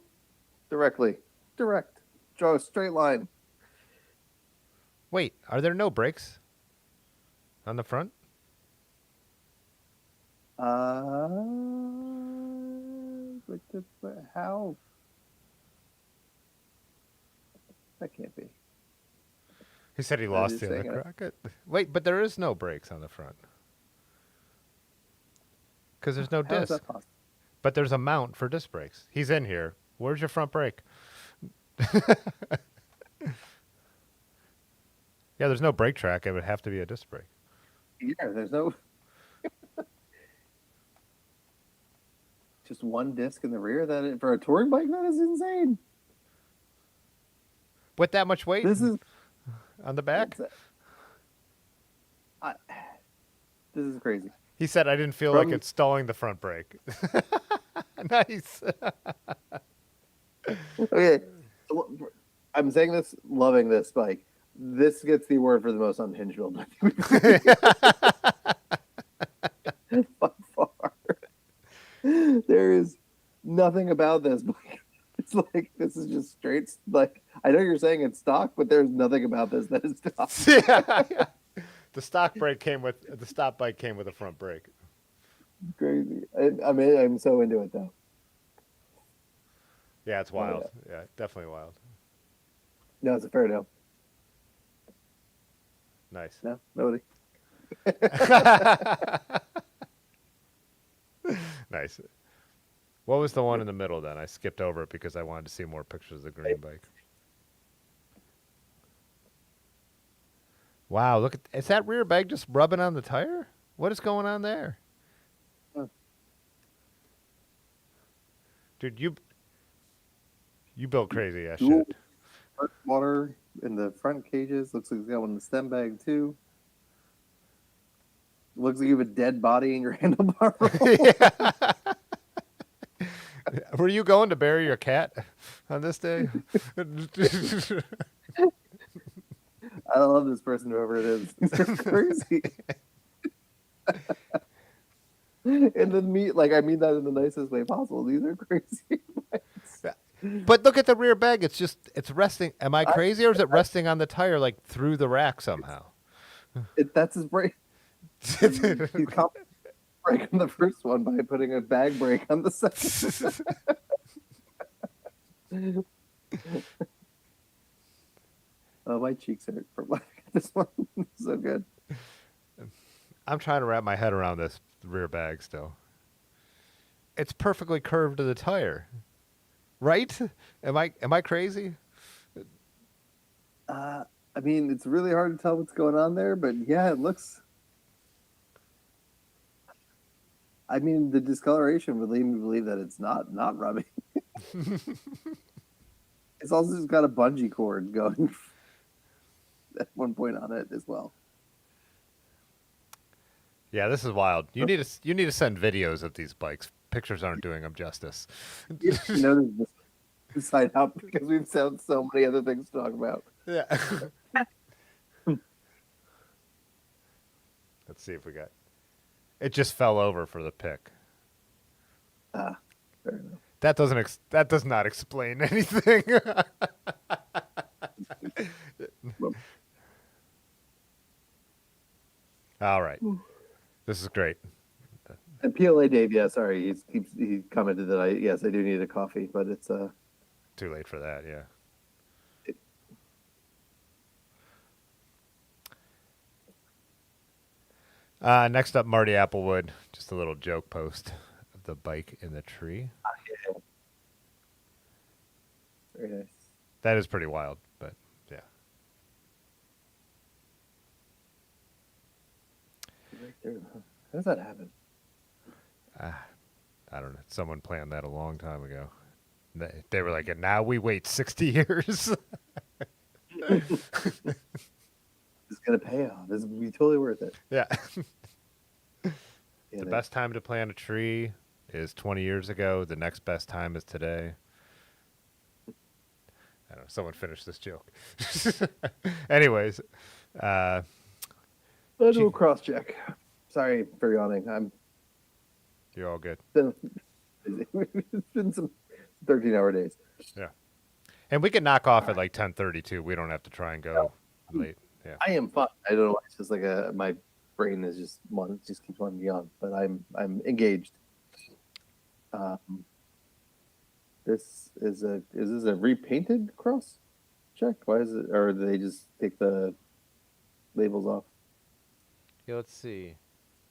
S2: direct, draw a straight line.
S1: Wait, are there no brakes on the front?
S2: How? That can't be.
S1: He said he
S2: I
S1: lost
S2: just
S1: the other
S2: saying it.
S1: crock. Wait, but there is no brakes on the front because there's no
S2: How is
S1: disc.
S2: that possible?
S1: But there's a mount for disc brakes. He's in here. Where's your front brake? Yeah, there's no brake track. It would have to be a disc brake.
S2: Yeah, there's no. Just one disc in the rear. For a touring bike, that is insane.
S1: With that much weight
S2: This is
S1: on the back?
S2: I, this is crazy.
S1: He said, I didn't feel like installing the front brake. Nice.
S2: Okay, I'm saying this, loving this bike. This gets the award for the most unhinged build by far. There is nothing about this bike. It's like this is just straight. Like I know you're saying it's stock, but there's nothing about this that is stock.
S1: Yeah. The stop bike came with a front brake.
S2: Crazy. I'm so into it though.
S1: Yeah, it's wild. Yeah, definitely wild.
S2: No, it's a fair no.
S1: Nice.
S2: No, nobody.
S1: Nice. What was the one in the middle then? I skipped over it because I wanted to see more pictures of the green bike. Wow, look at is that rear bag just rubbing on the tire? What is going on there? Dude, you built crazy ass
S2: Dual
S1: shit.
S2: water in the front cages. Looks like it's got one in the stem bag too. Looks like you have a dead body in your handlebar roll.
S1: Were you going to bury your cat on this day?
S2: I love this person, whoever it is. These are crazy. And then I mean that in the nicest way possible. These are crazy.
S1: But look at the rear bag. It's resting. Am I crazy or is it resting on the tire like through the rack somehow?
S2: That's his brake. He's breaking the first one by putting a bag brake on the second. Oh, my cheeks hurt from laughing at this one. So good.
S1: I'm trying to wrap my head around this rear bag still. It's perfectly curved to the tire. Right? Am I crazy?
S2: I mean, it's really hard to tell what's going on there, but yeah, it looks. I mean, the discoloration would lead me to believe that it's not rubbing. It's also just got a bungee cord going at one point on it as well.
S1: Yeah, this is wild. You need to send videos of these bikes. Pictures aren't doing them justice.
S2: You know, this side up because we've found so many other things to talk about.
S1: Yeah. Let's see if we got. It just fell over for the pick.
S2: Fair enough.
S1: That that does not explain anything. All right. This is great.
S2: And PLA Dave, yeah, sorry, he commented that I do need a coffee, but it's
S1: Too late for that, yeah. Next up, Marty Applewood. Just a little joke post of the bike in the tree.
S2: very nice.
S1: That is pretty wild, but yeah.
S2: Right there. How does that happen?
S1: I don't know. Someone planned that a long time ago. They were like, and now we wait 60 years.
S2: It's gonna pay off. This will be totally worth it.
S1: Yeah.
S2: Yeah,
S1: The best time to plant a tree is 20 years ago. The next best time is today. I don't know. Someone finished this joke. Anyways,
S2: I'll do a cross check. Sorry for yawning.
S1: you're all good.
S2: Been busy. It's been some 13-hour days.
S1: Yeah. And we can knock off at like 10:32. We don't have to try and go late. Yeah.
S2: I am fine. I don't know why. It's just like my brain is just keeps wanting to yawn, but I'm engaged. This is this a repainted cross check? Why is it, or do they just take the labels off?
S1: Yeah, let's see.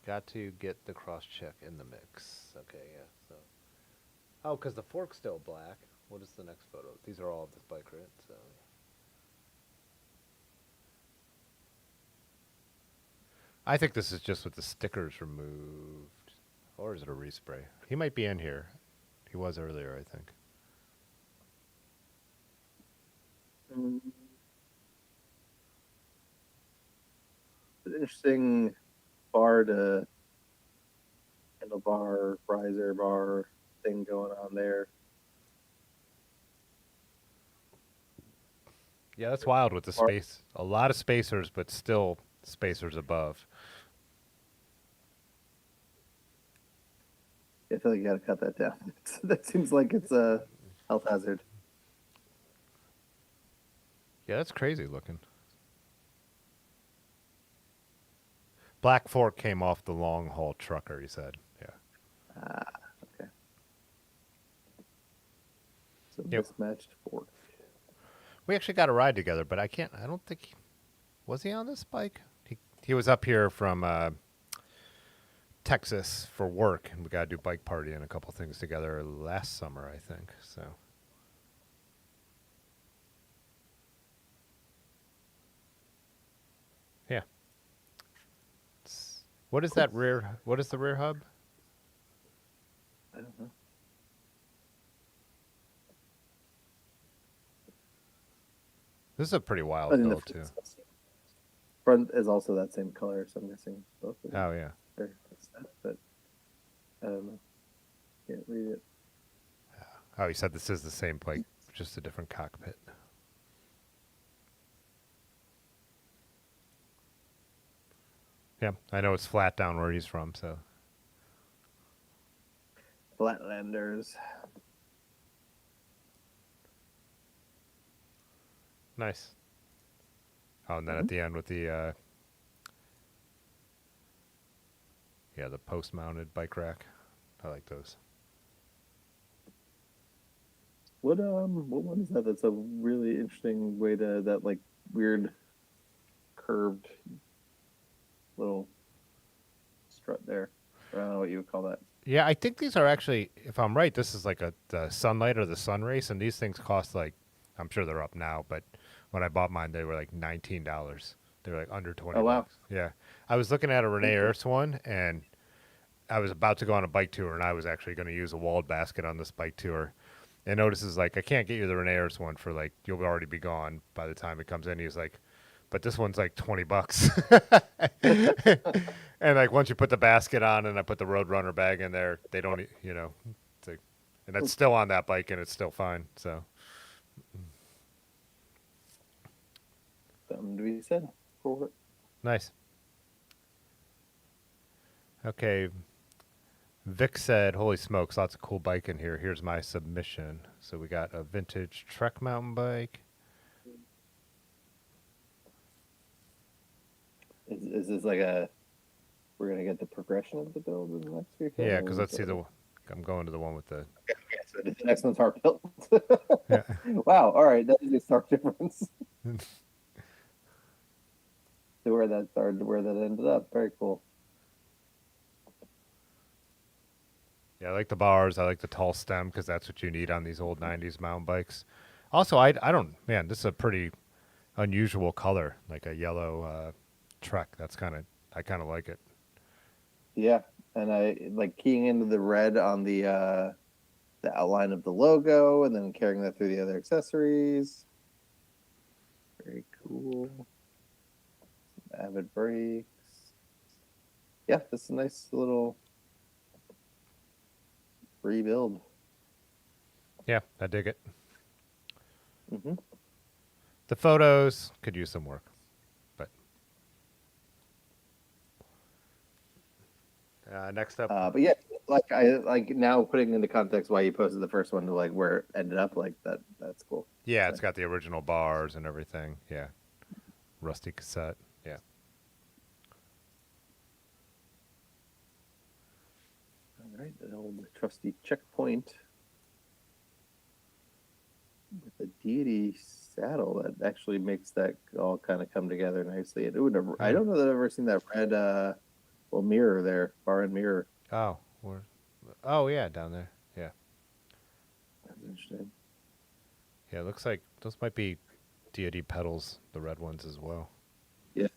S1: Got to get the cross check in the mix. Okay, yeah. So, oh, because the fork's still black. What is the next photo? These are all of this bike, right? So, I think this is just with the stickers removed, or is it a respray? He might be in here. He was earlier, I think.
S2: An interesting bar to handlebar riser bar thing going on there.
S1: Yeah, that's wild with the space. A lot of spacers, but still spacers above.
S2: I feel like you got to cut that down. That seems like it's a health hazard.
S1: Yeah, that's crazy looking. Black fork came off the long haul trucker, he said. Yeah.
S2: Okay. So
S1: Yep.
S2: mismatched fork.
S1: We actually got a ride together, but I don't think, was he on this bike? He was up here from Texas for work, and we got to do bike party and a couple things together last summer, I think. So. Yeah. What is that rear? What is the rear hub?
S2: I don't know.
S1: This is a pretty wild
S2: I think
S1: build,
S2: the
S1: too.
S2: front is also that same color, so I'm guessing both of them.
S1: Oh, yeah.
S2: Are set, but I don't know. Can't read it.
S1: Oh, he said this is the same bike, just a different cockpit. Yeah, I know it's flat down where he's from, so.
S2: Flatlanders.
S1: Nice. Oh, and then at the end with the, the post-mounted bike rack. I like those.
S2: What one is that? That's a really interesting way to that like weird curved little strut there. I don't know what you would call that.
S1: Yeah, I think these are actually, if I'm right, this is like the Sunlight or the Sun Race, and these things cost like, I'm sure they're up now, but when I bought mine, they were like $19. They were like under 20
S2: Oh, wow.
S1: bucks. Yeah. I was looking at a Renee Earth's one, and I was about to go on a bike tour, and I was actually going to use a walled basket on this bike tour. And Otis is like, I can't get you the Renee Earth's one for like, you'll already be gone by the time it comes in. He's like, but this one's like 20 bucks. And like once you put the basket on and I put the Roadrunner bag in there, they don't, it's like, and it's still on that bike and it's still fine. So
S2: Something to be said for it.
S1: nice. Okay. Vic said, "Holy smokes, lots of cool bike in here. Here's my submission." So we got a vintage Trek mountain bike.
S2: Is this like we're gonna get the progression of the build in the next few?
S1: Yeah, because let's see I'm going to the one with the.
S2: Okay, so the next one's hard built.
S1: Yeah.
S2: Wow. All right, that is a stark difference. To where that started to where that ended up. Very cool.
S1: Yeah, I like the bars. I like the tall stem because that's what you need on these old '90s mountain bikes. Also, I don't. Man, this is a pretty unusual color, like a yellow Trek. I kind of like it.
S2: Yeah, and I like keying into the red on the outline of the logo, and then carrying that through the other accessories. Very cool. Avid brakes. Yeah, this is a nice little rebuild.
S1: Yeah, I dig it.
S2: Mm-hmm.
S1: The photos could use some work, but next up.
S2: But yeah, like I like now putting into context why you posted the first one to like where it ended up, like that's cool.
S1: Yeah, it's got the original bars and everything. Yeah, rusty cassette. Yeah.
S2: All right, an old trusty checkpoint with a deity saddle that actually makes that all kind of come together nicely. I don't know that I've ever seen that red mirror there, bar and mirror.
S1: Oh, oh yeah, down there. Yeah.
S2: That's interesting.
S1: Yeah, it looks like those might be deity pedals, the red ones as well.
S2: Yeah.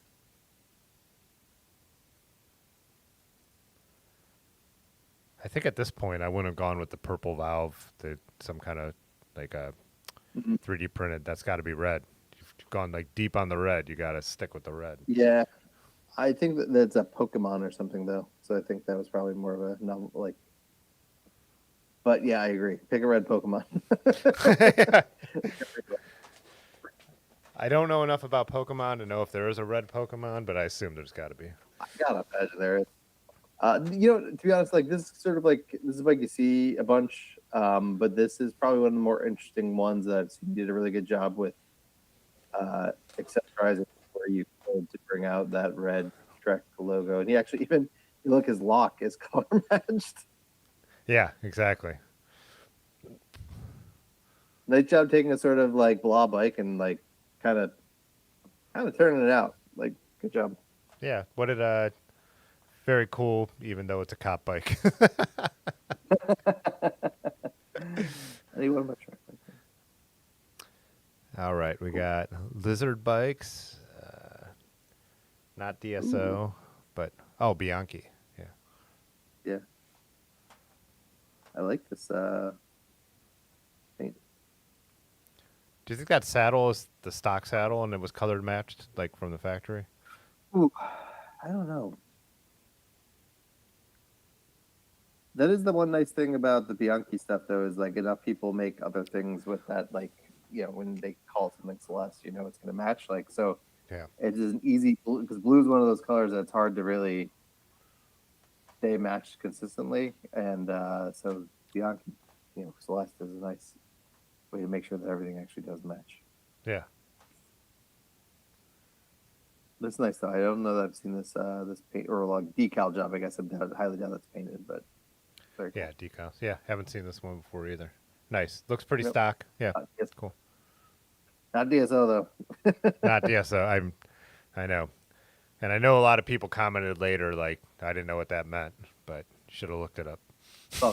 S1: I think at this point I wouldn't have gone with the purple valve, some kind of like a 3D printed. That's got to be red. You've gone like deep on the red. You got to stick with the red.
S2: Yeah, I think that's a Pokemon or something though. So I think that was probably more of a novel, like. But yeah, I agree. Pick a red Pokemon.
S1: I don't know enough about Pokemon to know if there is a red Pokemon, but I assume there's got to be.
S2: I gotta imagine there is. To be honest, like this is sort of like this is like you see a bunch, but this is probably one of the more interesting ones that I've seen. You did a really good job with accessorizing where you could to bring out that red Trek logo, and he actually even you look his lock is color matched.
S1: Yeah, exactly.
S2: Nice job taking a sort of like blah bike and like kind of turning it out. Like good job.
S1: Yeah. What did very cool, even though it's a cop bike.
S2: Anyone but Trek.
S1: All right, we got lizard bikes, not DSO, but Bianchi. Yeah.
S2: Yeah. I like this paint.
S1: Do you think that saddle is the stock saddle and it was colored matched, like from the factory?
S2: Ooh, I don't know. That is the one nice thing about the Bianchi stuff, though, is like enough people make other things with that, like, when they call something Celeste, it's going to match. Like, so
S1: Yeah.
S2: it's an easy, because blue is one of those colors that's hard to really stay matched consistently. And so Bianchi, Celeste is a nice way to make sure that everything actually does match.
S1: Yeah.
S2: That's nice, though. I don't know that I've seen this this paint or like decal job. I guess I highly doubt that's painted, but very cool.
S1: Yeah, decals. Yeah, haven't seen this one before either. Nice. Looks pretty
S2: Yep.
S1: stock. Yeah.
S2: Yes.
S1: Cool.
S2: Not DSO though.
S1: Not DSO. I know. And I know a lot of people commented later, like, I didn't know what that meant, but should have looked it up.
S2: Well,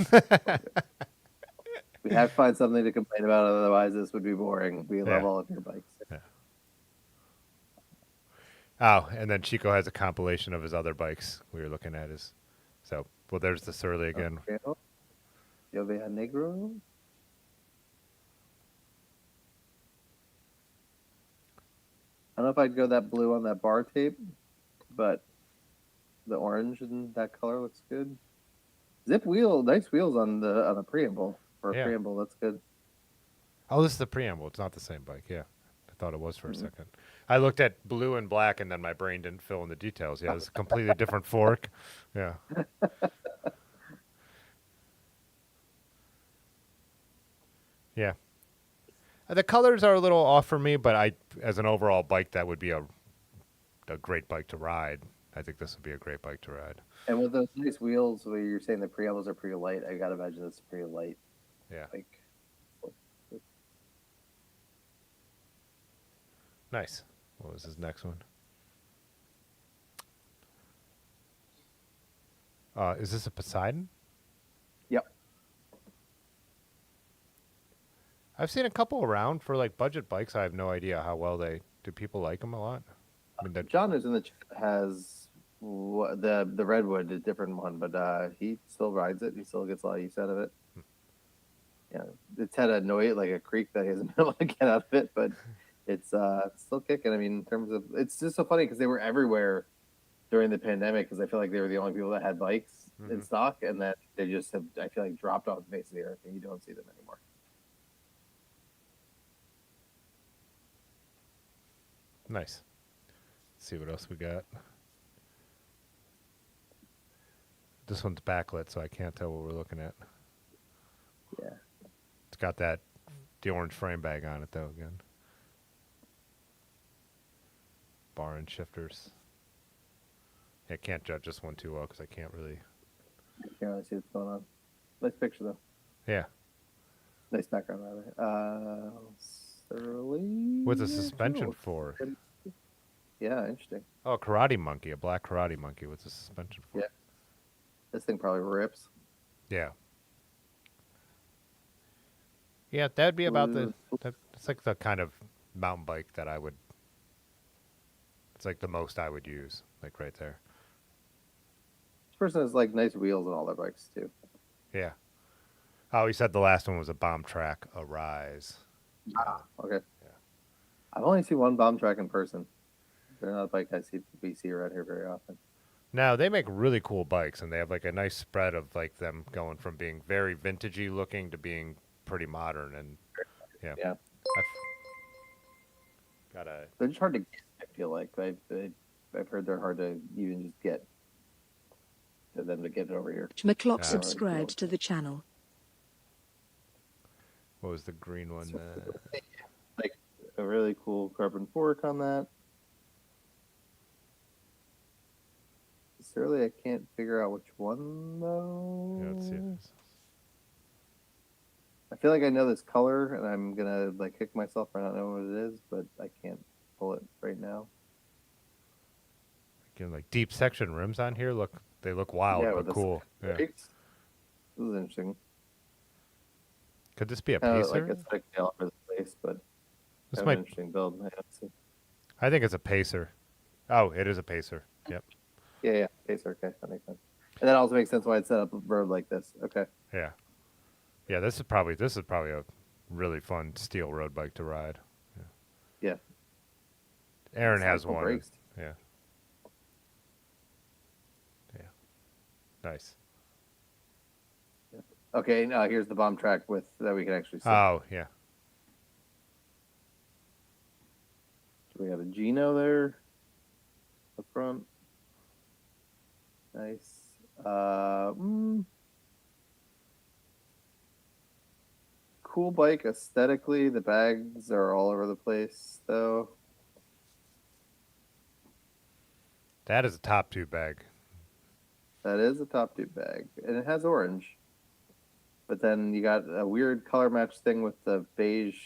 S2: we have to find something to complain about, otherwise this would be boring. We love all of your bikes.
S1: Yeah. Oh, and then Chico has a compilation of his other bikes we were looking at. There's the Surly again.
S2: Jovea Negro. I don't know if I'd go that blue on that bar tape, but the orange in that color looks good. Zip wheel, nice wheels on the preamble. For a preamble, that's good.
S1: Oh, this is the preamble. It's not the same bike. Yeah. I thought it was for a second. I looked at blue and black, and then my brain didn't fill in the details. Yeah, it's a completely different fork. Yeah. Yeah. The colors are a little off for me, but as an overall bike, that would be a great bike to ride. I think this would be a great bike to ride.
S2: And with those nice wheels, where you're saying the preambles are pretty light, I gotta imagine it's pretty light.
S1: Yeah.
S2: Like,
S1: Nice. What was his next one? Is this a Poseidon?
S2: yep.
S1: I've seen a couple around for like budget bikes. I have no idea how well do people like them a lot. I mean,
S2: John, who's in the chat, has the redwood, a different one, but he still rides it. He still gets a lot of use out of it. Yeah, it's had a noise like a creak that he hasn't been able to get out of it, but it's still kicking. I mean, in terms of, it's just so funny because they were everywhere during the pandemic because I feel like they were the only people that had bikes in stock, and that they just have, I feel like, dropped off the face of the earth, and you don't see them anymore.
S1: nice. Let's see what else we got. This one's backlit, so I can't tell what we're looking at.
S2: Yeah.
S1: It's got the orange frame bag on it, though, again. Bar and shifters. I can't judge this one too well because I can't really.
S2: I can't really see what's going on. Nice picture, though.
S1: Yeah.
S2: Nice background, rather. Surly.
S1: What's a suspension for?
S2: Yeah, interesting.
S1: Oh, a karate monkey, a black karate monkey. What's a suspension for?
S2: Yeah. This thing probably rips.
S1: Yeah. Yeah, that'd be about it's like the kind of mountain bike that I would. It's like the most I would use, like right there.
S2: This person has like nice wheels on all their bikes too.
S1: Yeah. Oh, he said the last one was a bomb track, Arise.
S2: Okay.
S1: Yeah.
S2: I've only seen one bomb track in person. They're not a bike we see around here very often.
S1: Now they make really cool bikes, and they have like a nice spread of like them going from being very vintagey looking to being pretty modern, and yeah.
S2: Yeah. They're just hard to get, I feel like. I've heard they're hard to even just get to them to get it over here.
S4: McClock subscribed to the channel.
S1: What was the green one?
S2: Like a really cool carbon fork on that. Necessarily, I can't figure out which one though.
S1: Yeah, let's see. This.
S2: I feel like I know this color, and I'm gonna like kick myself for not knowing what it is, but I can't pull it right now.
S1: Again, like deep section rims on here they look wild but cool. Yeah.
S2: This is interesting.
S1: Could this be a pacer?
S2: Like aesthetic all over the place, but
S1: This
S2: kind of
S1: might.
S2: an interesting build.
S1: I think it's a pacer. Oh, it is a pacer. Yep.
S2: Yeah, pacer. Okay, that makes sense. And that also makes sense why it's set up a road like this. Okay.
S1: Yeah. Yeah, this is probably a really fun steel road bike to ride.
S2: Yeah.
S1: Aaron has one.
S2: Brakes.
S1: Yeah. Yeah. Nice.
S2: Okay, now here's the bomb track that we can actually see.
S1: Oh, yeah.
S2: So we have a Gino there up front. Nice. Cool bike aesthetically. The bags are all over the place, though.
S1: That is a top tube bag.
S2: That is a top tube bag, and it has orange. But then you got a weird color match thing with the beige.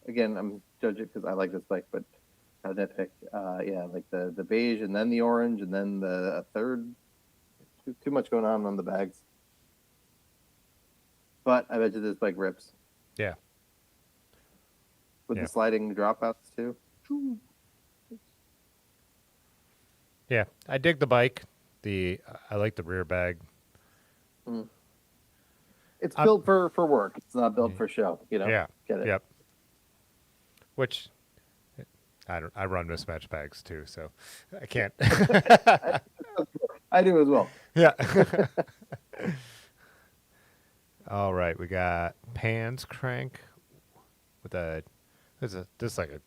S2: Again, I'm judging because I like this bike, but how did I pick? Yeah, like the beige, and then the orange, and then the third. Too much going on the bags. But I bet you this bike rips.
S1: Yeah.
S2: With the sliding dropouts too.
S1: Yeah, I dig the bike. I like the rear bag.
S2: It's built for work. It's not built for show. You know.
S1: Yeah.
S2: Get it.
S1: Yep. Which I run mismatch bags too, so I can't.
S2: I do as well.
S1: Yeah. All right, we got Pan's crank with this like a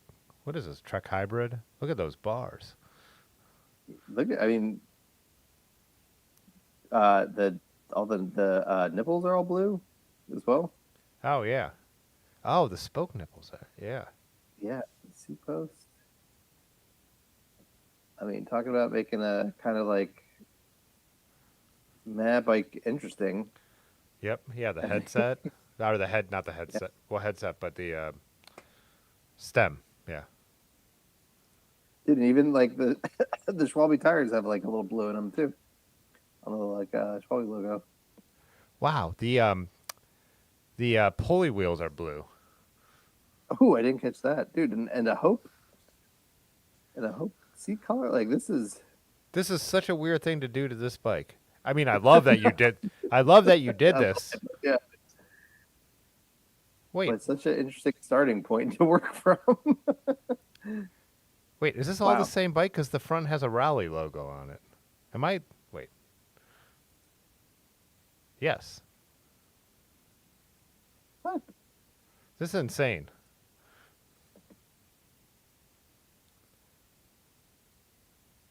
S1: What is this? Trek Hybrid? Look at those bars.
S2: Look at, I mean, the all the nipples are all blue as well.
S1: Oh yeah. Oh, the spoke nipples there. Yeah.
S2: Yeah, seat post. I mean, talking about making a kind of like mad bike interesting.
S1: Yep. Yeah, the headset. Or the head, not the headset. Well, headset, but the stem. Yeah.
S2: Dude, and even like the the Schwalbe tires have like a little blue in them too. A little like Schwalbe logo.
S1: Wow. The pulley wheels are blue.
S2: Oh, I didn't catch that, dude. And a Hope seat color. Like this is
S1: This is such a weird thing to do to this bike. I mean, I love that you did. I love that you did this.
S2: yeah.
S1: Wait,
S2: But it's such an interesting starting point to work from.
S1: wait. Is this all
S2: Wow.
S1: the same bike? Because the front has a Raleigh logo on it. Am I? Wait. Yes.
S2: What?
S1: This is insane.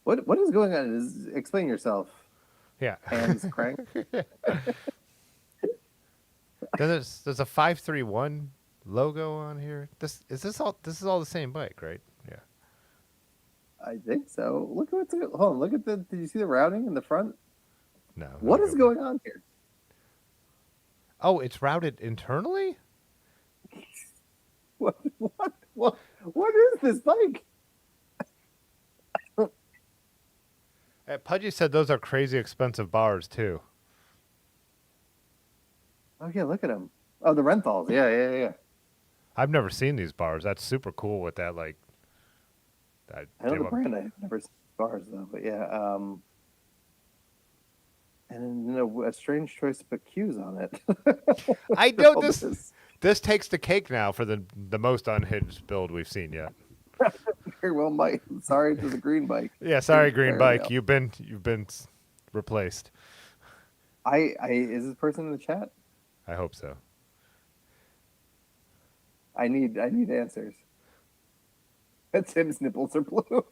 S2: What is going on? Explain yourself.
S1: Yeah.
S2: Hands crank.
S1: There's a 531 logo on here. This is all the same bike, right? Yeah.
S2: I think so. Look at what's hold on. Look at the. Did you see the routing in the front?
S1: No.
S2: What
S1: no
S2: is
S1: go
S2: going on here?
S1: Oh, it's routed internally?
S2: What is this bike?
S1: Pudgy said those are crazy expensive bars too.
S2: Oh yeah, look at them. Oh, the Renthals. Yeah.
S1: I've never seen these bars. That's super cool with that like.
S2: I know the brand. I've never seen bars though, but yeah. And then a strange choice to put Q's on it.
S1: I know this takes the cake now for the most unhinged build we've seen yet.
S2: Very well, Mike. Sorry to the green bike.
S1: Yeah, sorry, green
S2: There
S1: bike.
S2: we go.
S1: You've been replaced.
S2: I is this person in the chat?
S1: I hope so.
S2: I need answers. Tim's nipples are blue.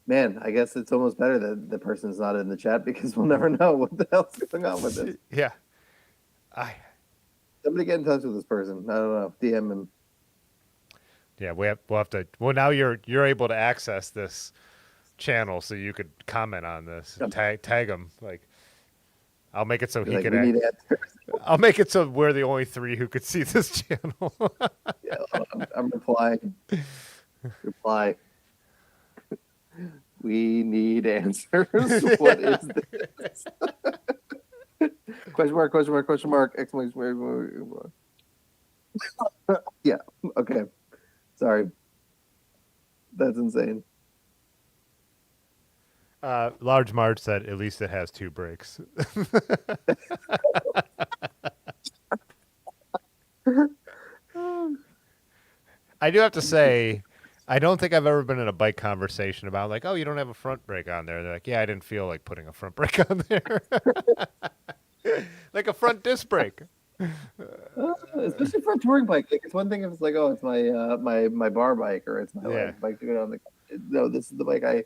S2: Man, I guess it's almost better that the person's not in the chat because we'll never know what the hell's going on with this.
S1: Yeah.
S2: Somebody get in touch with this person. I don't know. DM him.
S1: Yeah, we'll have to. Well, now you're able to access this channel, so you could comment on this.
S2: Yep.
S1: Tag him. Like, I'll make it so he
S2: Like,
S1: can.
S2: we need answers.
S1: I'll make it so we're the only three who could see this channel.
S2: Yeah, I'm replying. Reply. We need answers. What is this? Question mark, exclamation mark. Yeah, okay. Sorry. That's insane.
S1: Large Marge said, at least it has two brakes. I do have to say, I don't think I've ever been in a bike conversation about like, oh, you don't have a front brake on there. They're like, yeah, I didn't feel like putting a front brake on there. Like a front disc brake.
S2: Especially for a touring bike. Like, it's one thing if it's like, oh, it's my my bar bike or it's my
S1: Yeah.
S2: bike to go down the. No, this is the bike I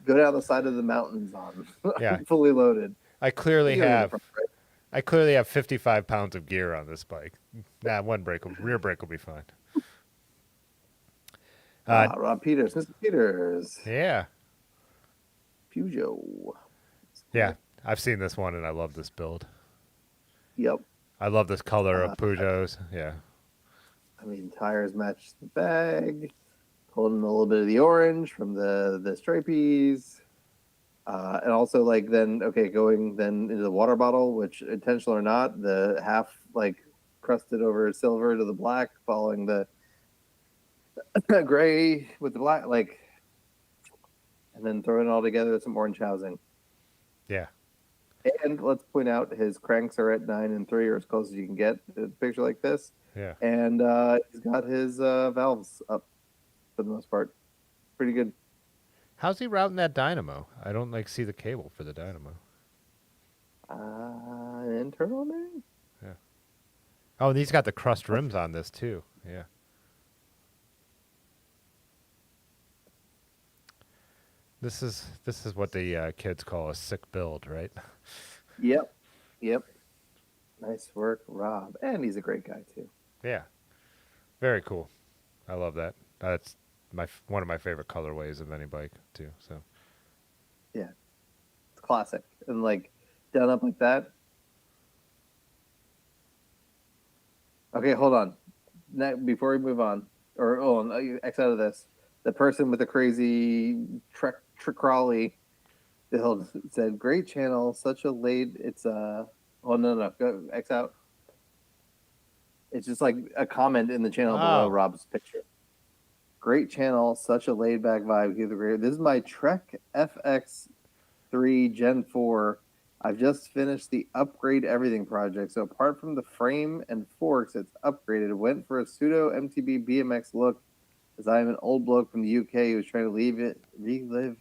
S2: go down the side of the mountains on.
S1: Yeah.
S2: Fully loaded.
S1: I clearly
S2: You don't need a
S1: have
S2: front brake.
S1: I clearly have 55 pounds of gear on this bike. Nah, rear brake will be fine.
S2: Rob Peters, Mr. Peters,
S1: Yeah.
S2: Peugeot.
S1: Yeah. I've seen this one and I love this build.
S2: Yep.
S1: I love this color of Peugeots. Yeah.
S2: I mean, tires match the bag. Holding a little bit of the orange from the stripies. And also, like, then, okay, going then into the water bottle, which intentional or not, the half, like, crusted over silver to the black, following the gray with the black, like, and then throwing it all together with some orange housing.
S1: Yeah.
S2: And let's point out his cranks are at 9 and 3, or as close as you can get a picture like this.
S1: Yeah.
S2: And he's got his valves up for the most part. Pretty good.
S1: How's he routing that dynamo? I don't like see the cable for the dynamo.
S2: Internal maybe?
S1: Yeah. Oh, and he's got the crushed rims on this too. Yeah. This is what the kids call a sick build, right?
S2: Yep. Yep. Nice work, Rob. And he's a great guy too.
S1: Yeah. Very cool. I love that. That's one of my favorite colorways of any bike too. So
S2: Yeah. It's classic. And like done up like that. Okay, hold on. Before we move on, or no, X out of this. The person with the crazy Tricrawley build said, "Great channel, such a late." It's Oh no, go X out. It's just like a comment in the channel below
S1: oh,
S2: Rob's picture. Great channel, such a laid back vibe. Keep the great. This is my Trek FX3 Gen 4. I've just finished the upgrade everything project. So apart from the frame and forks, it's upgraded. Went for a pseudo MTB BMX look, as I am an old bloke from the UK who's trying to relive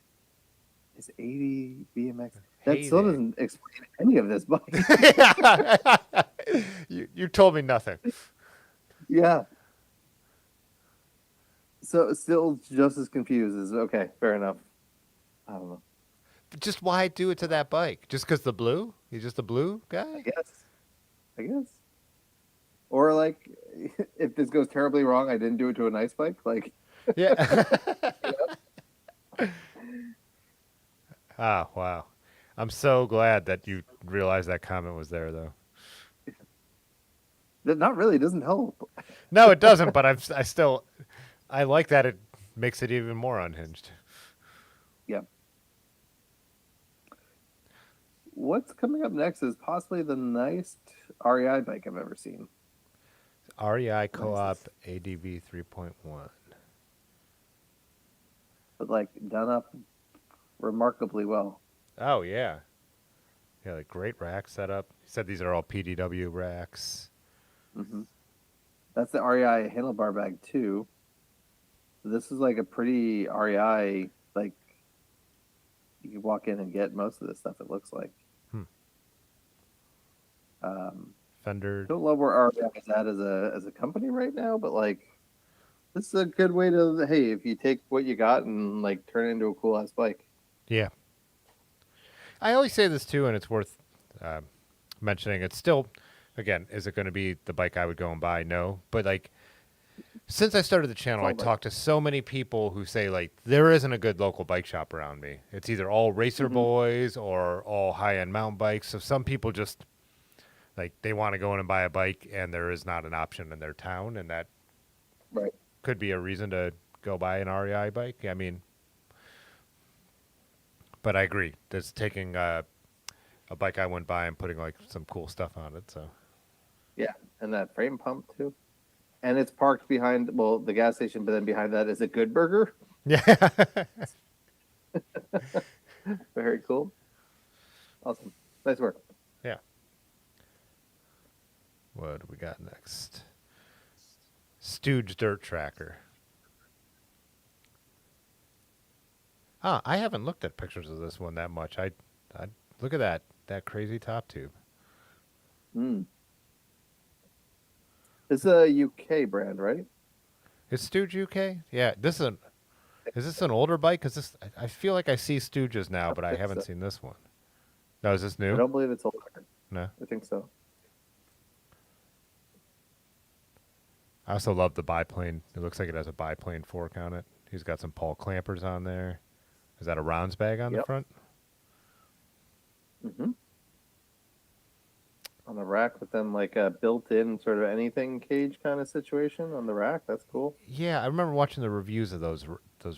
S2: his 80 BMX. That still
S1: heyday.
S2: doesn't explain any of this bike.
S1: you told me nothing.
S2: Yeah. So still just as confused as okay, fair enough. I don't know.
S1: Just why do it to that bike? Just because the blue? He's just a blue
S2: I
S1: guy?
S2: guess. Or like, if this goes terribly wrong, I didn't do it to a nice bike. Like,
S1: Yeah. Ah, wow. I'm so glad that you realized that comment was there, though.
S2: that not really doesn't help.
S1: No, it doesn't. But I like that it makes it even more unhinged.
S2: Yeah. What's coming up next is possibly the nicest REI bike I've ever seen.
S1: REI Co-op ADV 3.1.
S2: But like done up remarkably well.
S1: Oh yeah, yeah, like great rack setup. He said these are all PDW racks.
S2: Mm-hmm. That's the REI handlebar bag too. This is like a pretty REI, like you can walk in and get most of this stuff. It looks like.
S1: Fender.
S2: Don't love where REI is at as a company right now, but like this is a good way to hey, if you take what you got and like turn it into a cool ass bike.
S1: Yeah, I always say this too, and it's worth mentioning. It's still, again, is it going to be the bike I would go and buy? No, but like since I started the channel, I talked to so many people who say like there isn't a good local bike shop around me. It's either all racer boys or all high end mountain bikes. So some people just like they want to go in and buy a bike, and there is not an option in their town, and that
S2: Right.
S1: could be a reason to go buy an REI bike. I mean, but I agree. That's taking a bike I went by and putting like some cool stuff on it. So
S2: Yeah, and that frame pump too. And it's parked behind the gas station, but then behind that is a Good Burger.
S1: yeah,
S2: Very cool. Awesome. Nice work.
S1: yeah. What do we got next? Stooge Dirt Tracker. Ah, I haven't looked at pictures of this one that much. I look at that crazy top tube.
S2: It's a UK brand, right?
S1: Is Stooge UK? Yeah, is this an older bike? Because I feel like I see Stooges now, but I haven't seen this one. No, is this
S2: I
S1: new?
S2: don't believe it's older.
S1: No.
S2: I think so.
S1: I also love the biplane. It looks like it has a biplane fork on it. He's got some Paul clampers on there. Is that a rounds bag on the front?
S2: Mm-hmm. On the rack with them like a built-in sort of anything cage kind of situation on the rack. That's cool.
S1: Yeah, I remember watching the reviews of those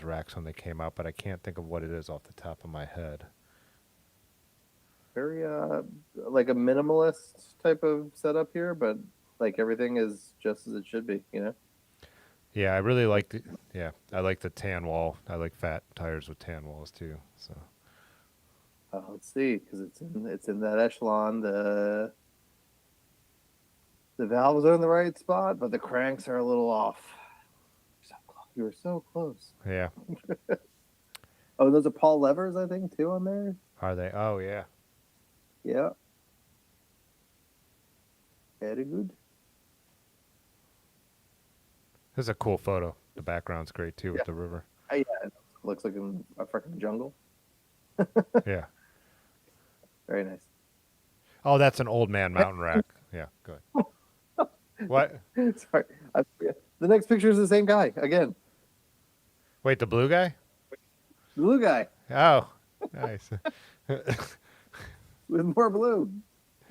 S1: racks when they came out, but I can't think of what it is off the top of my head.
S2: Very like a minimalist type of setup here, but like everything is just as it should be, you know?
S1: Yeah, I really like I like the tan wall. I like fat tires with tan walls too. So
S2: Let's see, because it's in that echelon. The valves are in the right spot, but the cranks are a little off. You were so close.
S1: yeah,
S2: Oh, those are Paul levers, I think, too, on there.
S1: are they? Oh yeah.
S2: Yeah. Very good.
S1: This is a cool photo. The background's great too with
S2: Yeah.
S1: the river.
S2: Yeah, it looks like a freaking jungle.
S1: Yeah.
S2: Very nice.
S1: Oh, that's an old man mountain rack. Yeah, good. What?
S2: Sorry. The next picture is the same guy again.
S1: Wait, the blue guy?
S2: The blue guy
S1: Oh, nice.
S2: with more blue.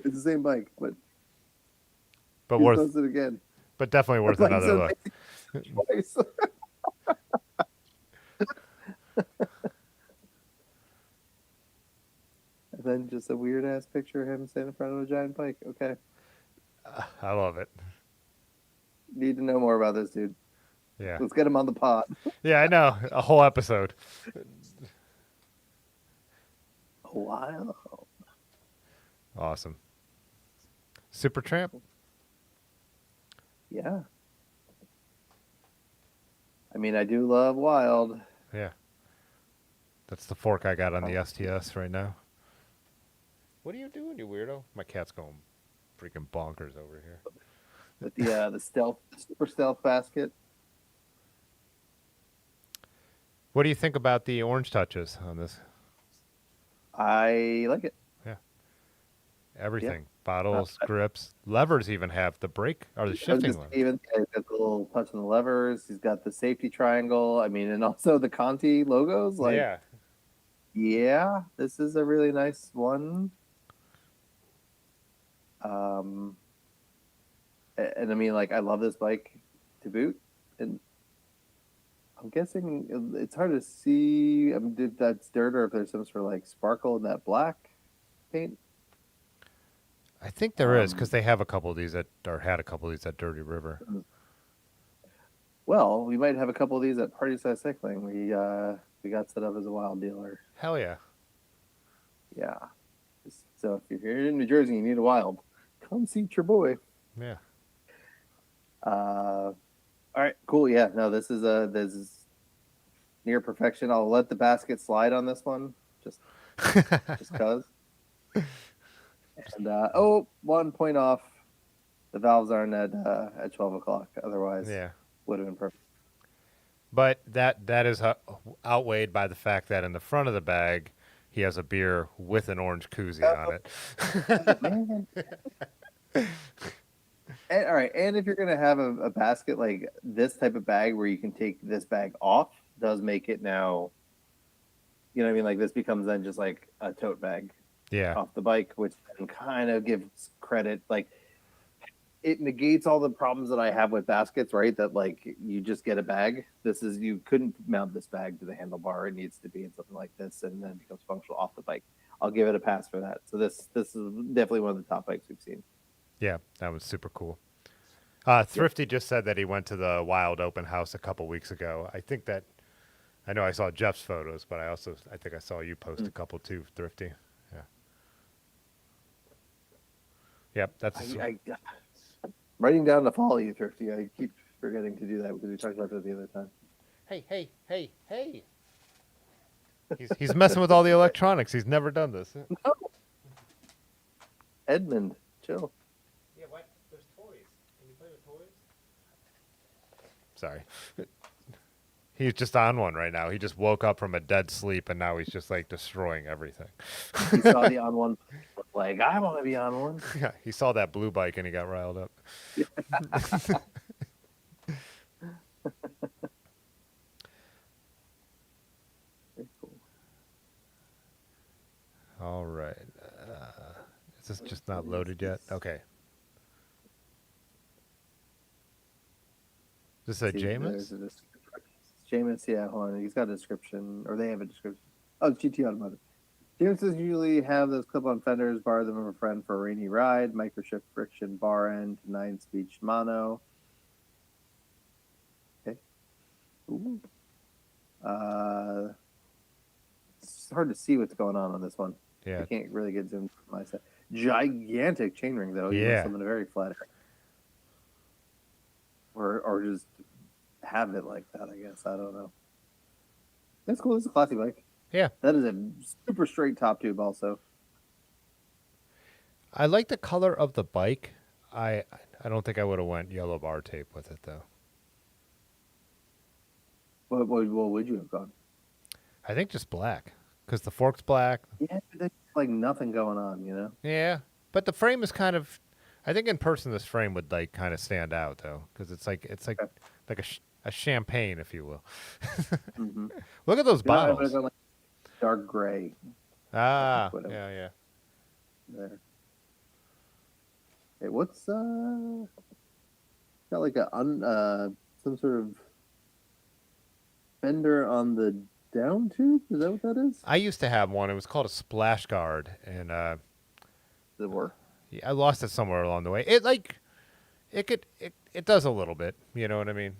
S2: It's the same bike, but
S1: But
S2: he
S1: worth,
S2: posted again.
S1: but definitely worth
S2: Like,
S1: another
S2: so
S1: look.
S2: twice. And then just a weird ass picture of him standing in front of a giant bike. Okay.
S1: I love it.
S2: Need to know more about this dude.
S1: Yeah.
S2: Let's get him on the pod.
S1: Yeah, I know. A whole episode.
S2: Wow.
S1: Awesome. Supertramp?
S2: Yeah. I mean, I do love Wild.
S1: Yeah. That's the fork I got on the STS right now. What are you doing, you weirdo? My cat's going freaking bonkers over here.
S2: With the super stealth basket.
S1: What do you think about the orange touches on this?
S2: I like it.
S1: Everything. Bottles, grips, levers even have the brake or the
S2: I was
S1: shifting
S2: just
S1: ones.
S2: even he's got the little touch on the levers. He's got the safety triangle. I mean, and also the Conti logos. Like, yeah, this is a really nice one. And I mean, like, I love this bike to boot, and I'm guessing it's hard to see. I mean, if that's dirt or if there's some sort of like sparkle in that black paint.
S1: I think there is because they have a couple of these at, or had a couple of these at Dirty River.
S2: Well, we might have a couple of these at Party Size Cycling. We got set up as a Wild dealer.
S1: Hell yeah.
S2: Yeah. So if you're here in New Jersey, and you need a Wild, come see your boy.
S1: Yeah.
S2: All right, cool. Yeah, no, this is near perfection. I'll let the basket slide on this one, just cause. And 1 point off. The valves aren't at 12 o'clock. Otherwise,
S1: Yeah.
S2: would have been perfect.
S1: But that is outweighed by the fact that in the front of the bag, he has a beer with an orange koozie on it.
S2: Man. And, all right, and if you're gonna have a basket like this type of bag where you can take this bag off, does make it now. You know what I mean? Like this becomes then just like a tote bag
S1: Yeah.
S2: off the bike, which then kind of gives credit. Like it negates all the problems that I have with baskets, right? That like you just get a bag. This is you couldn't mount this bag to the handlebar. It needs to be in something like this, and then it becomes functional off the bike. I'll give it a pass for that. So this is definitely one of the top bikes we've seen.
S1: Yeah, that was super cool. Thrifty just said that he went to the Wild Open House a couple weeks ago. I know I saw Jeff's photos, but I think I saw you post a couple too, Thrifty. Yeah. Yep, that's.
S2: I'm writing down to follow you, Thrifty. I keep forgetting to do that because we talked about that the other time.
S1: Hey. He's messing with all the electronics. He's never done this.
S2: No. Edmund, chill.
S1: Yeah, what? There's toys. Can you play with toys? Sorry. He's just on one right now. He just woke up from a dead sleep, and now he's just, like, destroying everything.
S2: He saw the on one, like, I want to be on one.
S1: Yeah, he saw that blue bike, and he got riled up.
S2: Very cool.
S1: All right. Is this just not loaded yet? Okay. Is this a Jameis?
S2: Jameis, yeah, hold on. He's got a description, or they have a description. Oh, GT Automotive. Jameses usually have those clip-on fenders, borrow them from a friend for a rainy ride, microshift friction bar end, 9-speed Shimano. Okay. Ooh. It's hard to see what's going on this one.
S1: Yeah.
S2: I can't really get zoomed from my side. Gigantic chainring, though. You
S1: Yeah.
S2: want something very flat. Or just have it like that, I guess. I don't know. That's cool. It's a classy bike.
S1: Yeah.
S2: That is a super straight top tube also.
S1: I like the color of the bike. I don't think I would have went yellow bar tape with it though.
S2: What would you have gone?
S1: I think just black because the fork's black.
S2: Yeah, but there's like nothing going on, you know.
S1: Yeah, but the frame is kind of. I think in person this frame would like kind of stand out though because it's like
S2: Okay.
S1: like a champagne, if you will.
S2: Mm-hmm.
S1: Look at those
S2: You know, I would have
S1: bottles.
S2: gone like dark gray.
S1: Ah,
S2: Whatever.
S1: yeah.
S2: There. Hey, what's got like some sort of fender on the down tube? Is that what that is?
S1: I used to have one. It was called a splash guard, and
S2: Does it work?
S1: yeah, I lost it somewhere along the way. It does a little bit. You know what I mean?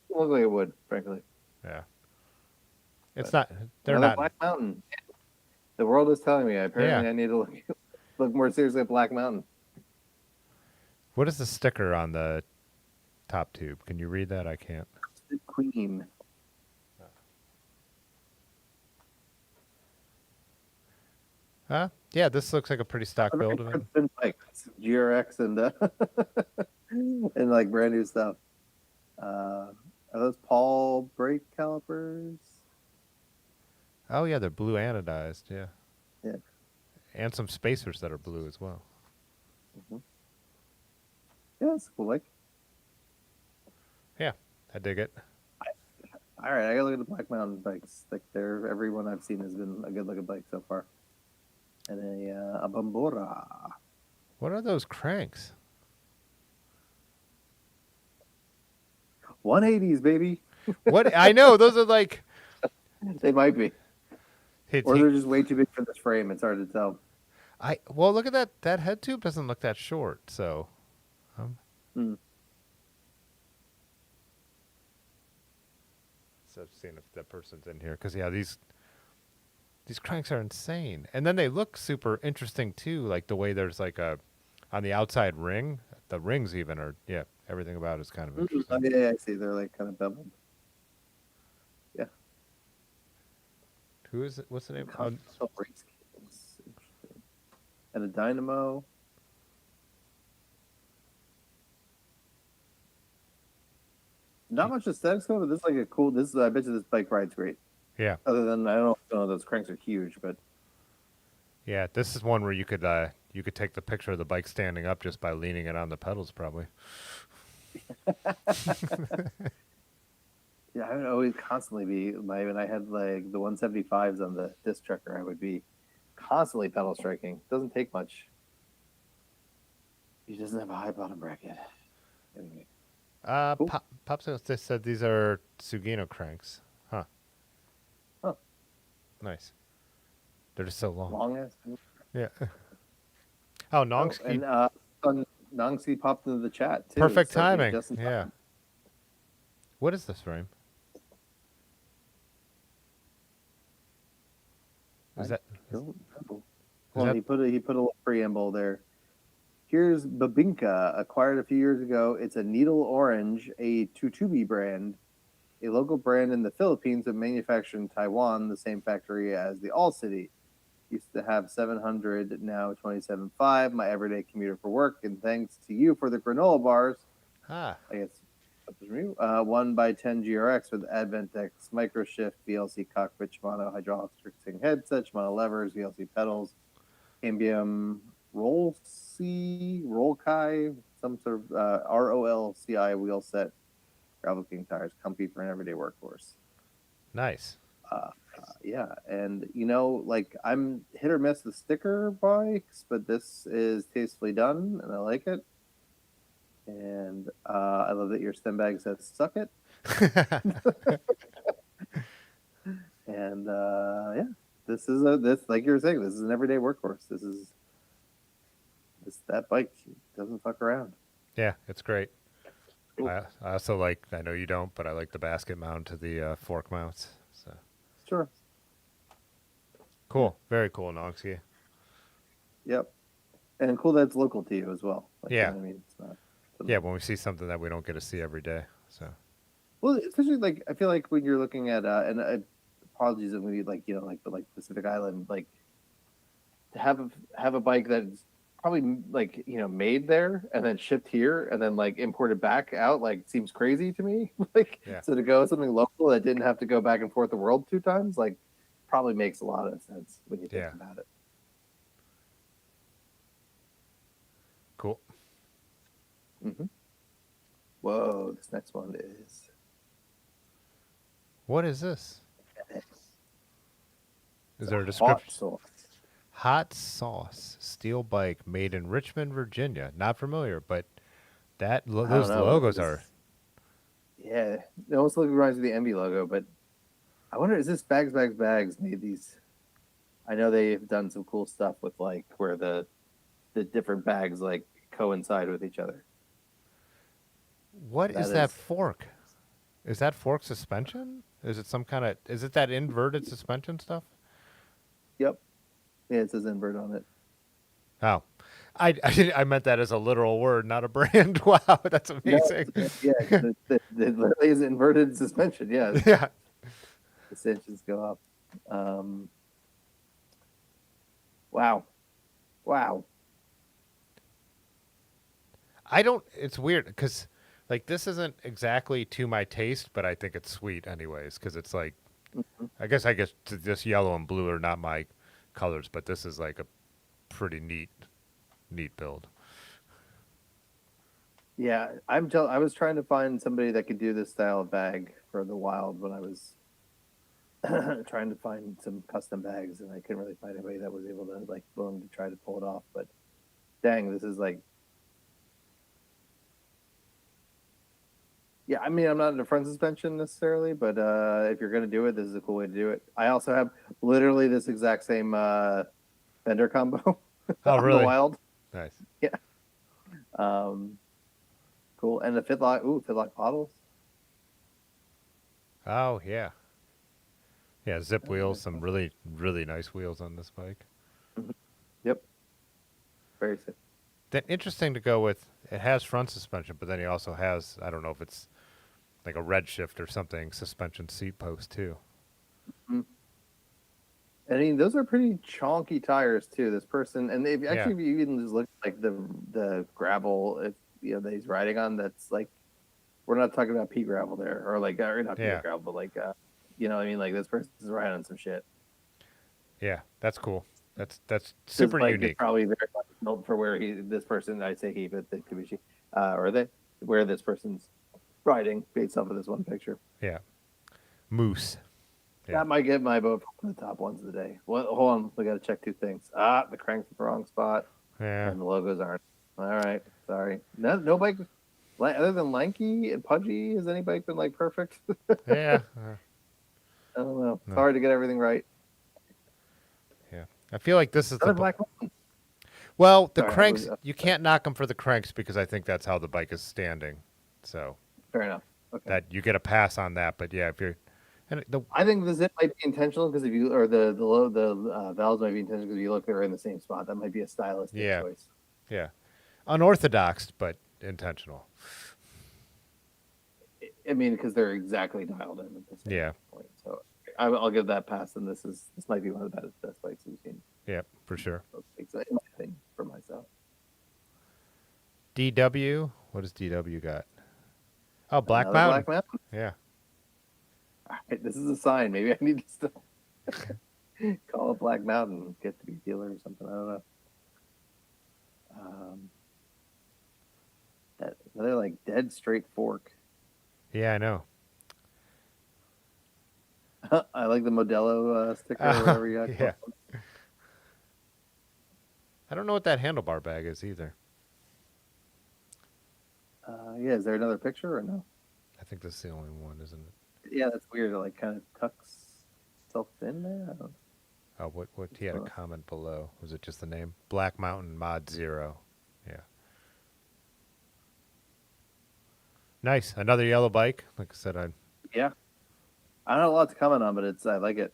S2: It looks like it would, frankly.
S1: Yeah. It's
S2: But
S1: not. They're
S2: another
S1: not.
S2: Black Mountain. The world is telling me. Apparently,
S1: Yeah.
S2: I need to look more seriously at Black Mountain.
S1: What is the sticker on the top tube? Can you read that? I can't.
S2: Queen.
S1: Huh? Yeah, this looks like a pretty stock build of it.
S2: It's been like GRX and and like brand new stuff. Are those Paul brake calipers?
S1: Oh yeah, they're blue anodized. Yeah.
S2: Yeah.
S1: And some spacers that are blue as well.
S2: Yeah, that's cool. Like,
S1: Yeah, I dig it.
S2: all right, I gotta look at the Black Mountain bikes. Like, they're every one I've seen has been a good looking bike so far. And a Bambora.
S1: What are those cranks?
S2: 180s, baby.
S1: What I know, those are like.
S2: They might be,
S1: It's,
S2: or they're just way too big for this frame. It's hard to tell.
S1: well, look at that. That head tube doesn't look that short. So,
S2: Hmm.
S1: so seeing if that person's in here because yeah, these cranks are insane, and then they look super interesting too. Like the way there's like a on the outside ring. The rings even are everything about it is kind of
S2: Oh,
S1: interesting.
S2: yeah, I see. They're like kind of beveled. Yeah.
S1: Who is it? What's the name?
S2: Continental race cables. Interesting. And a dynamo. Not much aesthetics going, but this is like a cool. I bet you this bike rides great.
S1: Yeah,
S2: Other than I don't know, those cranks are huge, but
S1: yeah. This is one where you could take the picture of the bike standing up just by leaning it on the pedals, probably.
S2: yeah, I would always constantly be when I had like the 175s on the disc tracker, I would be constantly pedal striking. Doesn't take much. He doesn't have a high bottom bracket. Anyway, cool.
S1: Popsicles. They said these are Sugino cranks. Huh.
S2: Huh.
S1: Nice. They're just so long.
S2: Long ass.
S1: Yeah. Oh, Nongski.
S2: And Nongsi popped into the chat too.
S1: Perfect
S2: so he's
S1: timing.
S2: just in
S1: Yeah.
S2: time.
S1: What is this frame? Is that?
S2: Don't know.
S1: Is
S2: Well,
S1: that-
S2: he put a little preamble there. Here's Babinka, acquired a few years ago. It's a needle orange, a Tutubi brand, a local brand in the Philippines but manufactured in Taiwan, the same factory as the All City. Used to have 700, now 27.5. My everyday commuter for work, and thanks to you for the granola bars.
S1: Ah.
S2: I guess that was from you. 1x10 GRX with Adventex microshift, VLC cockpit, Shimano hydraulic restricting headset, Shimano levers, VLC pedals, Cambium roll Kai, some sort of ROLCI wheel set, Gravel King tires, comfy for an everyday workhorse.
S1: Nice.
S2: Yeah, and like I'm hit or miss with sticker bikes, but this is tastefully done, and I like it. And I love that your stem bag says "suck it." And yeah, this is like you were saying, this is an everyday workhorse. That bike doesn't fuck around.
S1: Yeah, it's great.
S2: Cool.
S1: I also like. I know you don't, but I like the basket mount to the fork mounts. So
S2: Sure.
S1: cool. Very cool, Nongski.
S2: Yep. And cool that it's local to you as well. Like,
S1: Yeah.
S2: you know what I mean, it's not.
S1: Yeah, when we see something that we don't get to see every day. So
S2: Well, especially like I feel like when you're looking at and apologies if we like like Pacific Island, like to have a bike that's probably like made there and then shipped here and then like imported back out like seems crazy to me. Like
S1: Yeah.
S2: so to go with something local that didn't have to go back and forth the world 2 times like probably makes a lot of sense when you think
S1: Yeah.
S2: about it.
S1: Cool.
S2: Mm-hmm. Whoa, this next one is
S1: What is this? Is there a
S2: hot
S1: description?
S2: sauce.
S1: Hot sauce steel bike made in Richmond, Virginia. Not familiar, but
S2: I don't
S1: those
S2: know.
S1: logos are.
S2: Yeah, it almost reminds me of the Envy logo, but I wonder is this Bags made these? I know they've done some cool stuff with like where the different bags like coincide with each other.
S1: What is
S2: That
S1: that
S2: is-
S1: fork? Is that fork suspension? Is it some kind of? Is it that inverted suspension stuff?
S2: Yep. Yeah, it says invert on it.
S1: Oh, I meant that as a literal word, not a brand. Wow, that's amazing.
S2: No, yeah, it literally is inverted suspension. Yeah,
S1: Yeah.
S2: the cinches go up. Wow.
S1: I don't. It's weird because, like, this isn't exactly to my taste, but I think it's sweet anyways. Because it's like,
S2: Mhm.
S1: I guess this yellow and blue are not my colors, but this is like a pretty neat build.
S2: Yeah, I'm jealous. I was trying to find somebody that could do this style of bag for the wild when I was trying to find some custom bags, and I couldn't really find anybody that was able to like willing to try to pull it off. But dang, this is like, yeah. I mean, I'm not into front suspension necessarily, but if you're gonna do it, this is a cool way to do it. I also have literally this exact same fender combo
S1: Oh,
S2: on
S1: really?
S2: the wild.
S1: Nice.
S2: Cool, and the fitlock. Ooh, fitlock bottles.
S1: Oh yeah, yeah. Zip wheels,
S2: nice.
S1: some really nice wheels on this bike.
S2: Yep, very sick.
S1: Then interesting to go with. It has front suspension, but then he also has, I don't know if it's like a Redshift or something, suspension seat post too.
S2: I mean, those are pretty chonky tires too. This person, and if
S1: Yeah.
S2: if you even just look at, like the gravel, if that he's riding on, that's like we're not talking about pea gravel there, or like or not pea
S1: Yeah.
S2: gravel, but like what I mean, like this person's riding on some shit.
S1: Yeah, that's cool. That's
S2: This
S1: super
S2: bike is
S1: unique.
S2: probably very much built for where this person, I'd say he, but it could be she, or they, where this person's riding based off of this one picture.
S1: Yeah, moose. Yeah.
S2: That might get my vote for the top ones of the day. Well, hold on, we got to check 2 things. The crank's in the wrong spot.
S1: Yeah.
S2: And the logos aren't. All right, sorry. No bike, other than Lanky and Pudgy, has any bike been like perfect?
S1: Yeah.
S2: I don't know. It's
S1: No.
S2: hard to get everything right.
S1: Yeah. I feel like this is
S2: Another
S1: the
S2: black one.
S1: well, the
S2: Sorry,
S1: cranks. You can't knock them for the cranks because I think that's how the bike is standing. So
S2: Fair enough. Okay.
S1: that you get a pass on that. But yeah, if you're and
S2: I think the zip might be intentional because if you or the valves might be intentional because if you look, they're in the same spot. That might be a stylistic
S1: Yeah.
S2: choice.
S1: yeah, unorthodox but intentional.
S2: I mean, because they're exactly dialed in at the same
S1: Yeah.
S2: point. So I'll give that pass. And this might be one of the best bikes we've seen.
S1: Yeah, for sure.
S2: In my opinion, for myself.
S1: DW. What does DW got? Oh, Black
S2: Another
S1: Mountain.
S2: Black Mountain.
S1: Yeah.
S2: All right, this is a sign. Maybe I need to still call it Black Mountain, get to be dealer or something. I don't know. That another like dead straight fork.
S1: Yeah, I know.
S2: I like the Modelo sticker or whatever you got.
S1: Yeah. I don't know what that handlebar bag is either.
S2: Yeah, is there another picture or no?
S1: I think this is the only one, isn't it?
S2: Yeah, that's weird. It like kind of tucks itself in there. I don't.
S1: Oh, what? He had a comment below. Was it just the name? Black Mountain Mod Zero. Yeah. Nice. Another yellow bike. Like I said,
S2: Yeah, I don't have a lot to comment on, but I like it.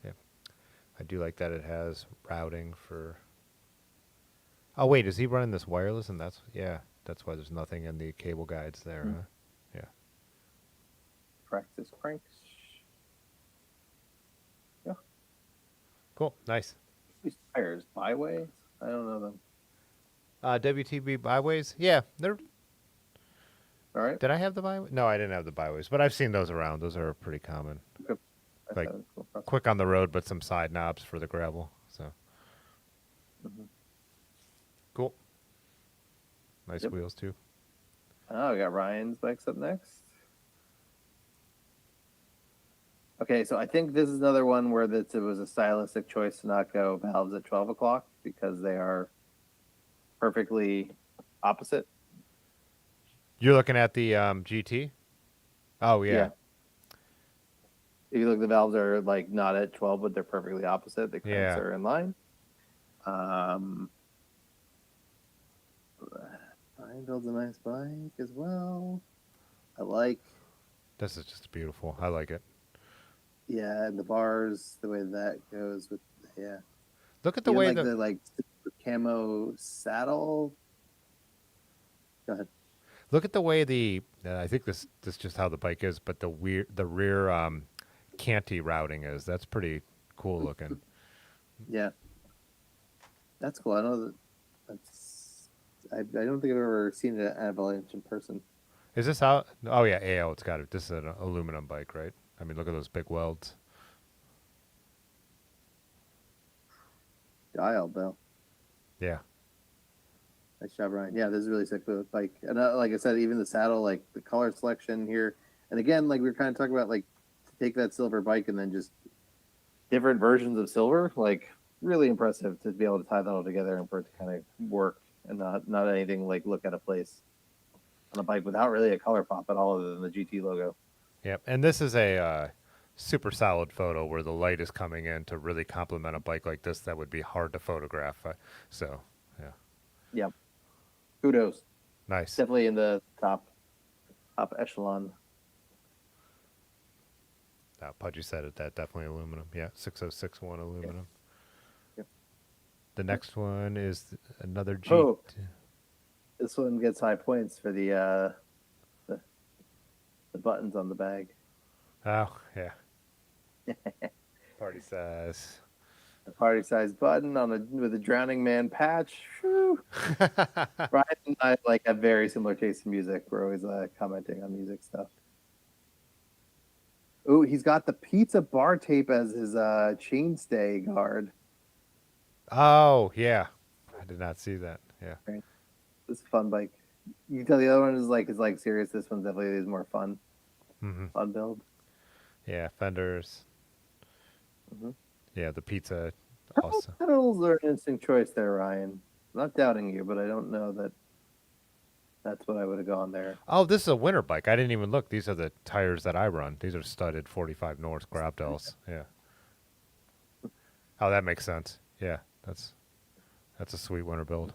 S1: I do like that it has routing for. Oh wait, is he running this wireless? And that's that's why there's nothing in the cable guides there, huh? Yeah.
S2: Practice cranks. Yeah.
S1: Cool. Nice.
S2: These tires, byways. I don't know them.
S1: WTB byways. Yeah, they're.
S2: All right.
S1: Did I have the byways? No, I didn't have the byways, but I've seen those around. Those are pretty common.
S2: Good. That's
S1: Like
S2: cool process.
S1: quick on the road, but some side knobs for the gravel. So
S2: Mhm.
S1: cool. Nice
S2: Yep.
S1: wheels too.
S2: Oh, we got Ryan's bikes up next. Okay, so I think this is another one where it was a stylistic choice to not go valves at 12 o'clock because they are perfectly opposite.
S1: You're looking at the GT. Oh yeah.
S2: If you look, the valves are like not at 12, but they're perfectly opposite. The cranks
S1: Yeah.
S2: are in line. Ryan builds a nice bike as well. I like,
S1: This is just beautiful. I like it.
S2: yeah, and the bars, the way that goes with, yeah.
S1: Look at the
S2: Even
S1: way
S2: like
S1: the
S2: the like camo saddle. Go ahead.
S1: look at the way the I think this is just how the bike is, but the rear canty routing is. That's pretty cool looking.
S2: Yeah, that's cool. I know that. I don't think I've ever seen an Avalanche in person.
S1: Is this how? Oh yeah, AO. It's got it. This is an aluminum bike, right? I mean, look at those big welds.
S2: Dialed though.
S1: Yeah.
S2: Nice job, Ryan. Yeah, this is really sick bike. And like I said, even the saddle, like the color selection here, and again, like we were kind of talking about, like to take that silver bike and then just different versions of silver, like really impressive to be able to tie that all together and for it to kind of work and not anything like look out of place on a bike without really a color pop at all other than the GT logo.
S1: Yep. And this is a super solid photo where the light is coming in to really complement a bike like this that would be hard to photograph. So, yeah.
S2: Yeah, kudos.
S1: Nice.
S2: Definitely in the top echelon.
S1: Pudgy said it. That definitely aluminum. Yeah, 6061 aluminum.
S2: Yep.
S1: The next one is another G.
S2: Oh. This one gets high points for the buttons on the bag.
S1: Oh yeah. Party size.
S2: A party size button with a drowning man patch. Whew. Brian and I like have very similar taste in music. We're always commenting on music stuff. Ooh, he's got the pizza bar tape as his chainstay guard.
S1: Oh yeah. I did not see that. Yeah.
S2: This is a fun bike. You can tell the other one is like serious. This one definitely is more fun.
S1: Mm-hmm.
S2: Fun build.
S1: Yeah. Fenders.
S2: Mm-hmm.
S1: Yeah. The pizza.
S2: Purple
S1: Also.
S2: pedals are an interesting choice there, Ryan. I'm not doubting you, but I don't know that that's what I would have gone there.
S1: Oh, this is a winter bike. I didn't even look. These are the tires that I run. These are studded 45 North Grabdels. Yeah. Oh, that makes sense. Yeah. That's a sweet winter build.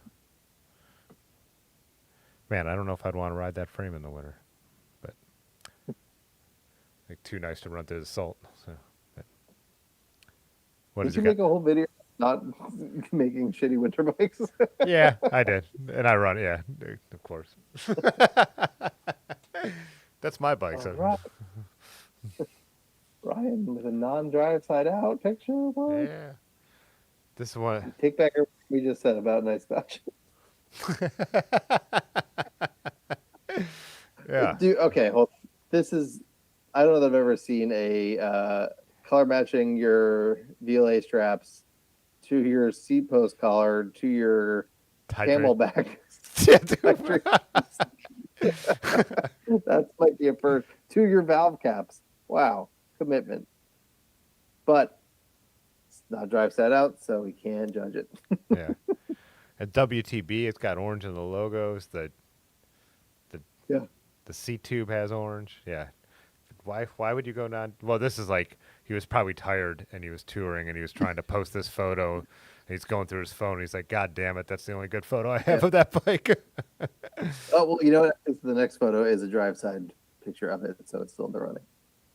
S1: Man, I don't know if I'd want to ride that frame in the winter, but like too nice to run through the salt. So, but what
S2: Did
S1: does
S2: you
S1: it
S2: make
S1: got?
S2: a whole video not making shitty winter bikes?
S1: Yeah, I did, and I run. Yeah, of course. That's my bike. So.
S2: Right. Ryan with a non-drive side out picture. What?
S1: Yeah, this is one.
S2: Take back everything we just said about nice fashion.
S1: Yeah.
S2: Okay, hold on. This is, I don't know that I've ever seen a color matching your VLA straps to your seat post collar to your camelback.
S1: Yeah, dude.
S2: That might be a first. To your valve caps. Wow, commitment. But it's not drive set out, so we can't judge it.
S1: Yeah. At WTB, it's got orange in the logos. The C tube has orange. Yeah. Why would you go non? Well, this is like he was probably tired and he was touring and he was trying to post this photo. And he's going through his phone. And he's like, God damn it, that's the only good photo I have of that bike.
S2: Oh well, you know what? The next photo is a drive side picture of it, so it's still in the running.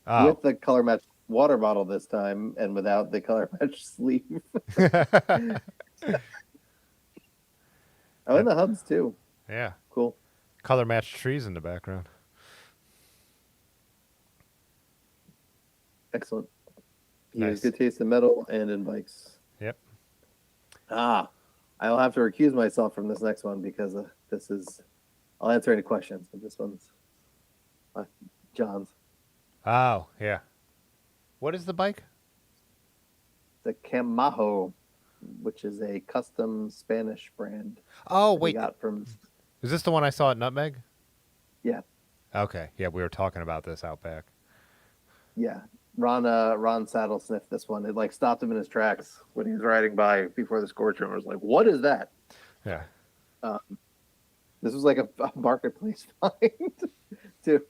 S1: Oh.
S2: With the color match water bottle this time, and without the color match sleeve. Oh, and the hubs too.
S1: Yeah.
S2: Cool.
S1: Color matched trees in the background.
S2: Excellent. He
S1: Nice.
S2: has good taste in metal and in bikes.
S1: Yep.
S2: I I'll have to recuse myself from this next one because this is. I'll answer any questions, but this one's John's.
S1: Oh, yeah. What is the bike?
S2: The Camajo, which is a custom Spanish brand.
S1: Oh,
S2: that we
S1: wait.
S2: got from.
S1: Is this the one I saw at Nutmeg?
S2: Yeah,
S1: Okay. Yeah, we were talking about this out back.
S2: yeah. Ron saddle sniffed this one. It like stopped him in his tracks when he was riding by before the scorch room. I was like, "What is that?"
S1: Yeah.
S2: This was like a marketplace find too.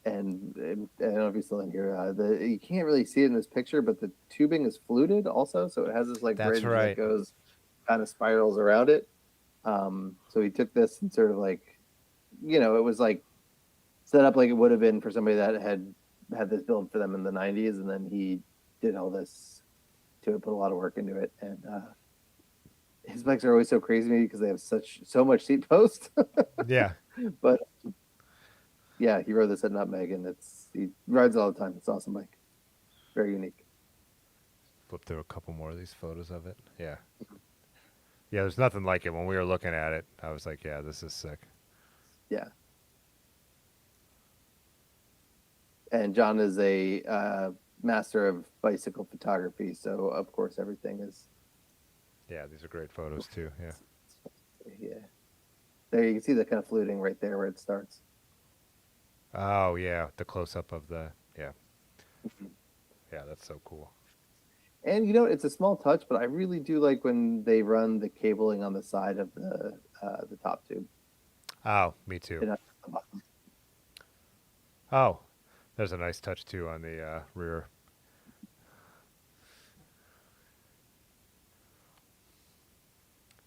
S2: And I don't know if he's still in here. You can't really see it in this picture, but the tubing is fluted also, so it has this like
S1: That's
S2: bridge
S1: right.
S2: that goes kind of spirals around it. So he took this and sort of like, it was like set up like it would have been for somebody that had this build for them in the 90s, and then he did all this to it, put a lot of work into it, and his bikes are always so crazy to me because they have so much seat post.
S1: Yeah.
S2: But yeah, he rode this at Nutmeg, and he rides it all the time. It's an awesome bike, very unique.
S1: Flip through a couple more of these photos of it. Yeah. Yeah, there's nothing like it. When we were looking at it, I was like, yeah, this is sick.
S2: Yeah. And John is a master of bicycle photography, so of course everything is.
S1: Yeah, these are great photos too. Yeah.
S2: Yeah. There you can see the kind of fluting right there where it starts.
S1: Oh, yeah, the close-up of the, yeah. Yeah, that's so cool.
S2: And it's a small touch, but I really do like when they run the cabling on the side of the top tube.
S1: Oh, me too. Oh, there's a nice touch too on the rear.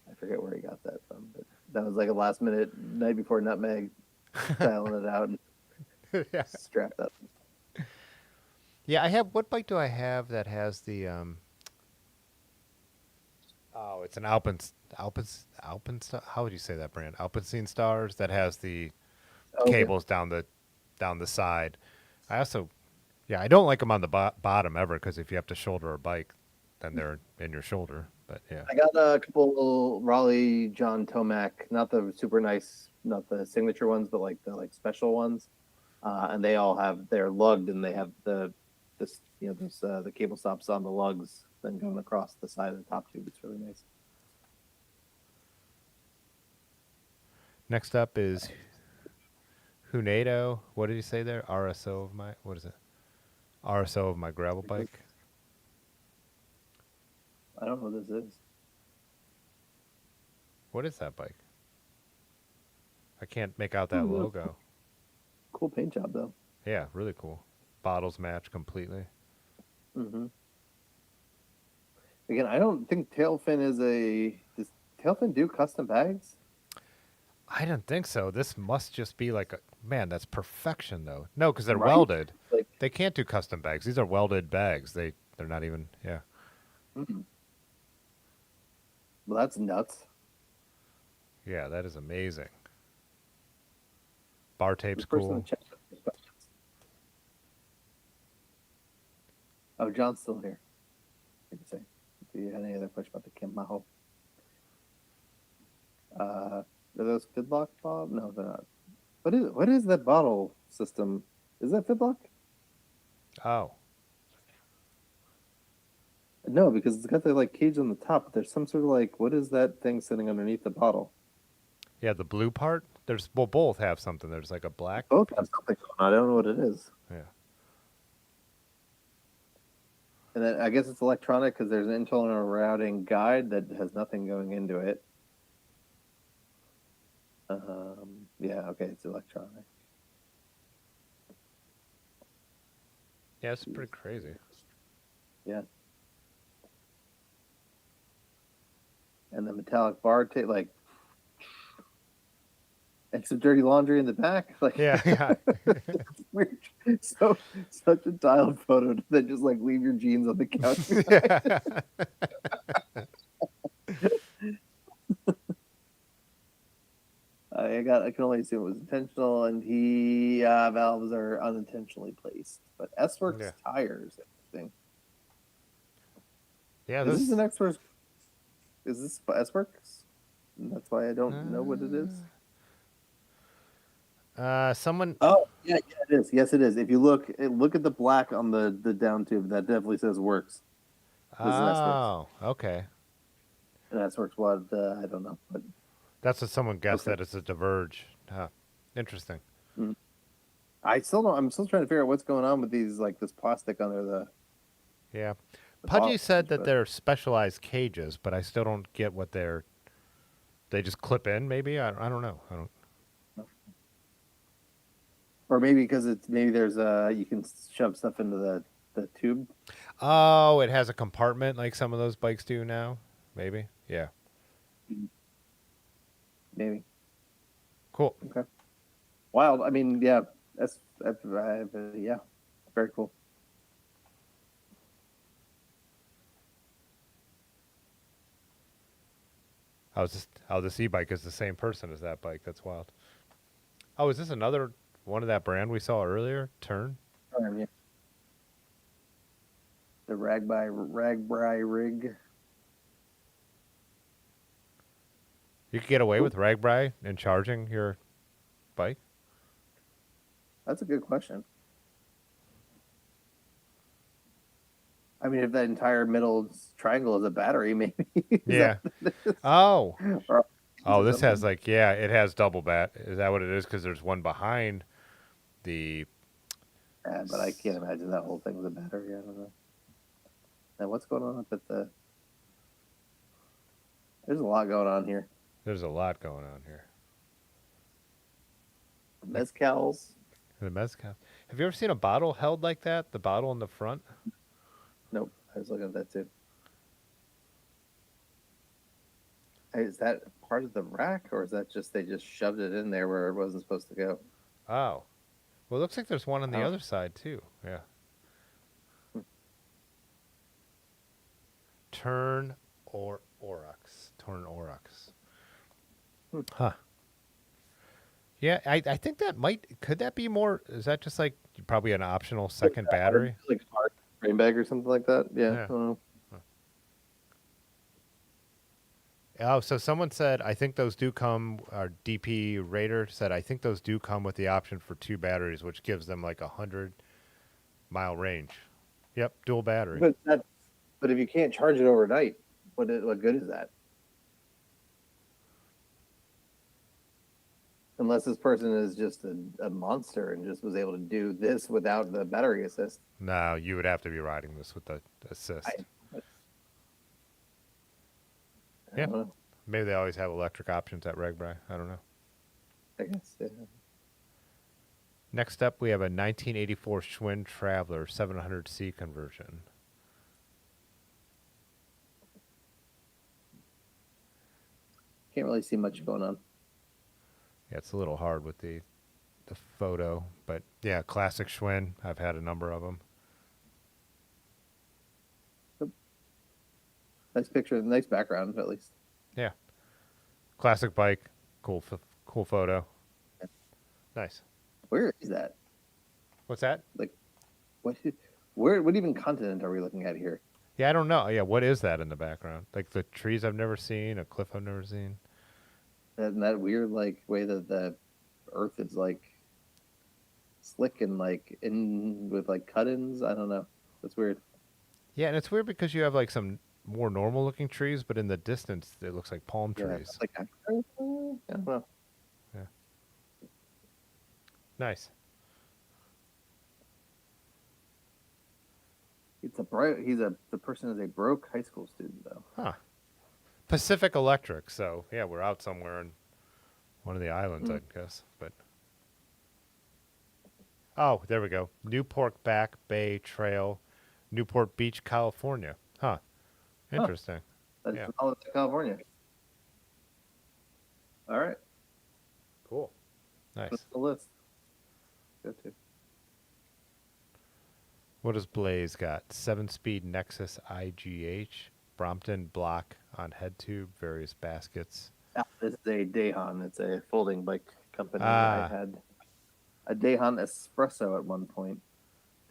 S2: I forget where he got that from, but that was like a last minute night before Nutmeg, styling it out and
S1: Yeah.
S2: strapped up.
S1: Yeah, what bike do I have that has the oh, it's an Alpen how would you say that brand? Alpecin Stars that has the
S2: Okay.
S1: cables down the side. I also I don't like them on the bottom ever because if you have to shoulder a bike, then they're in your shoulder. But yeah.
S2: I got a couple Raleigh John Tomac, not the super nice, not the signature ones, but like the special ones. And they're lugged, and they have the cable stops on the lugs, then going across the side of the top tube. It's really nice.
S1: Next up is Hunado. What did he say there? RSO of my RSO of my gravel bike.
S2: I don't know what this is.
S1: What is that bike? I can't make out that logo.
S2: Cool paint job though.
S1: Yeah, really cool. Bottles match completely.
S2: Mm-hmm. Again, I don't think Tailfin does Tailfin do custom bags?
S1: I don't think so. This must just be like that's perfection though. No, because they're
S2: Right?
S1: welded.
S2: Like,
S1: They can't do custom bags. These are welded bags. They're not even
S2: well, that's nuts.
S1: Yeah, that is amazing. Bar tape's
S2: This person in
S1: cool.
S2: the chat has questions. Oh, John's still here. I can say. Do you have any other question about the Camajo? Are those Fidlock Bob? No, they're not. What is that bottle system? Is that Fidlock?
S1: Oh.
S2: No, because it's got the like cage on the top. But there's some sort of like, what is that thing sitting underneath the bottle?
S1: Yeah, the blue part. Both have something. There's like a black.
S2: Both have something going on. I don't know what it is.
S1: Yeah.
S2: And then I guess it's electronic because there's an internal routing guide that has nothing going into it. Yeah, okay, it's electronic.
S1: Yeah, it's pretty crazy.
S2: Yeah. And the metallic bar tape, like, and some dirty laundry in the back. Like,
S1: Yeah.
S2: it's weird. So, such a dialed photo to then just like leave your jeans on the couch. I can only assume it was intentional, and valves are unintentionally placed. But S-Works tires, interesting.
S1: Yeah,
S2: Is this an S-Works Is this S Works? And that's why I don't know what it is.
S1: Someone.
S2: Oh, yeah, it is. Yes, it is. If you look at the black on the down tube, that definitely says Works. This is S Works.
S1: Oh, okay.
S2: And S Works what? I don't know, but
S1: That's what someone guessed
S2: okay.
S1: that it's a Diverge. Huh. Interesting.
S2: Mm. I still don't. I'm still trying to figure out what's going on with these, like this plastic under
S1: Yeah.
S2: the
S1: Pudgy
S2: bottles,
S1: said that
S2: but
S1: they're specialized cages, but I still don't get what they're. They just clip in, maybe? I don't know. I don't.
S2: or maybe because maybe there's you can shove stuff into the tube.
S1: Oh, it has a compartment like some of those bikes do now? Maybe? Yeah.
S2: Maybe.
S1: Cool.
S2: Okay. Wild. I mean, yeah. Yeah. Very cool.
S1: This e-bike is the same person as that bike. That's wild. Oh, is this another one of that brand we saw earlier? Turn?
S2: Yeah. The Ragbri rig.
S1: You could get away with Ragbri and charging your bike?
S2: That's a good question. I mean, if that entire middle triangle is a battery, maybe.
S1: Yeah. Oh.
S2: Or,
S1: Oh, this has
S2: something.
S1: it has double bat. Is that what it is? Because there's one behind the.
S2: Yeah, but I can't imagine that whole thing was a battery. I don't know. Now, what's going on up at the? There's a lot going on here.
S1: There's a lot going on here.
S2: Mezcals.
S1: The mezcal. Have you ever seen a bottle held like that? The bottle in the front?
S2: Nope, I was looking at that too. Hey, is that part of the rack, or is that just they just shoved it in there where it wasn't supposed to go?
S1: Oh. Well, it looks like there's one on the
S2: Oh.
S1: other side, too. Yeah. Turn or Aurochs. Turn Aurochs. Huh. Yeah, I think that could that be more, is that just like probably an optional second battery?
S2: Like a hard rain bag or something like that. Yeah.
S1: Yeah.
S2: I don't know.
S1: Oh, so someone said, I think those do come, our DP Raider said, I think those do come with the option for 2 batteries, which gives them like 100-mile range. Yep, dual battery.
S2: But if you can't charge it overnight, what good is that? Unless this person is just a monster and just was able to do this without the battery assist.
S1: No, you would have to be riding this with the assist.
S2: I don't know.
S1: Maybe they always have electric options at Ragbri. I don't know.
S2: I guess. Yeah.
S1: Next up, we have a 1984 Schwinn Traveler 700C conversion.
S2: Can't really see much going on.
S1: Yeah, it's a little hard with the photo, but yeah, classic Schwinn. I've had a number of them.
S2: Nice picture, nice background at least.
S1: Yeah, classic bike. Cool photo. Nice.
S2: Where is that?
S1: What's that?
S2: Like, what even continent are we looking at here?
S1: Yeah, I don't know. Yeah, what is that in the background? Like the trees I've never seen, a cliff I've never seen.
S2: That weird like way that the Earth is like slick and like in with like cut-ins. I don't know. That's weird.
S1: Yeah, and it's weird because you have like some more normal looking trees, but in the distance it looks like palm trees.
S2: Like I don't know.
S1: Yeah. Nice.
S2: The person is a broke high school student though.
S1: Huh. Pacific Electric. So yeah, we're out somewhere in one of the islands, I guess. But oh, there we go. Newport Back Bay Trail, Newport Beach, California. Huh. Interesting.
S2: That's
S1: Yeah.
S2: all of California. All right.
S1: Cool. Nice.
S2: That's the list. Go to.
S1: What does Blaze got? 7-speed Nexus IGH, Brompton block on head tube, various baskets.
S2: This is a Dayhan. It's a folding bike company.
S1: Ah.
S2: I had a Dayhan Espresso at one point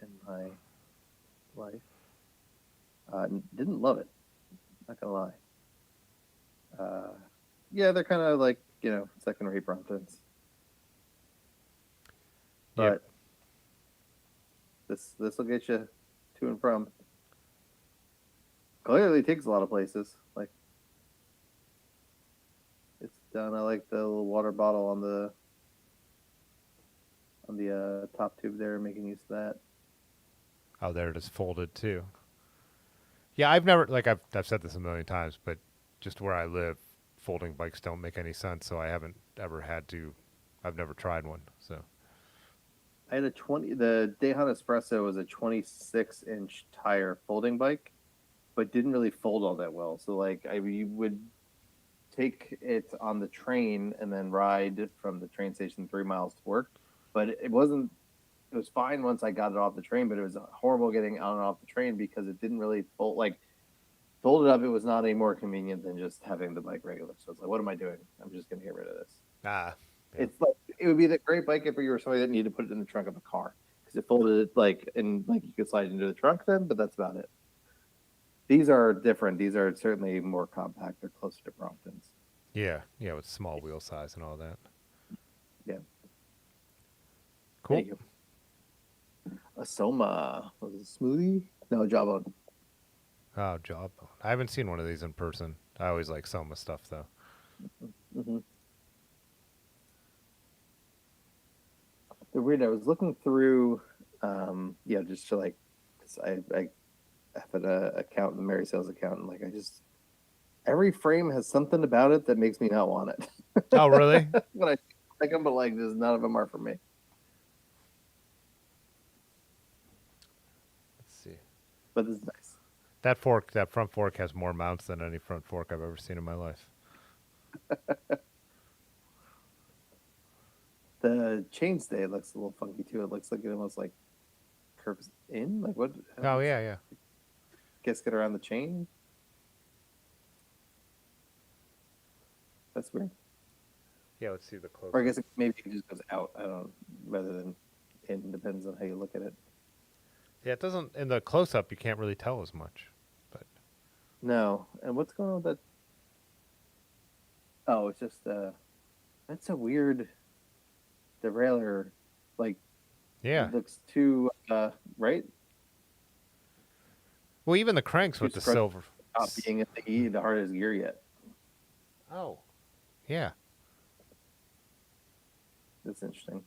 S2: in my life. Didn't love it. Not gonna lie. Yeah, they're kind of like, second-rate Bromptons.
S1: Yep.
S2: But this will get you to and from. Clearly takes a lot of places. Like, it's done. I like the little water bottle on the top tube there, making use of that.
S1: Oh, there it is folded too. Yeah, I've never I've said this a million times, but just where I live, folding bikes don't make any sense, so I haven't ever had to. I've never tried one. So
S2: I had the Dayhan Espresso was a 26-inch tire folding bike, but didn't really fold all that well. So like you would take it on the train and then ride from the train station 3 miles to work, but it wasn't. It was fine once I got it off the train, but it was horrible getting on and off the train because it didn't really fold. Like folded up, it was not any more convenient than just having the bike regular. So it's like, what am I doing? I'm just going to get rid of this.
S1: yeah.
S2: It's like it would be the great bike if you were somebody that needed to put it in the trunk of a car because it folded and you could slide it into the trunk then, but that's about it. These are different. These are certainly more compact. They're closer to Bromptons.
S1: Yeah, with small wheel size and all that.
S2: Yeah.
S1: Cool.
S2: Thank you. A Soma. Was it a smoothie? No, Jawbone.
S1: Oh, Jawbone. I haven't seen one of these in person. I always like Soma stuff though.
S2: Mm-hmm. They're weird. I was looking through, just to like, cause I have an account, the Mary Sales account, and like every frame has something about it that makes me not want it.
S1: Oh, really?
S2: When I like them, but like, just none of them are for me.
S1: Let's see.
S2: But this is nice.
S1: That front fork has more mounts than any front fork I've ever seen in my life.
S2: The chainstay looks a little funky too. It looks like it almost like curves in. Like what?
S1: Oh, yeah.
S2: Gasket around the chain. That's weird.
S1: Yeah, let's see the close.
S2: Or I guess maybe it just goes out. I don't know. Rather than in, depends on how you look at it.
S1: Yeah, it doesn't. In the close up, you can't really tell as much. But
S2: No. And what's going on with that? Oh, it's just that's a weird derailleur. Like,
S1: yeah.
S2: it looks too right.
S1: Well, even the cranks with the
S2: scrunch-
S1: silver.
S2: Not being at the hardest gear yet.
S1: Oh. Yeah.
S2: That's interesting.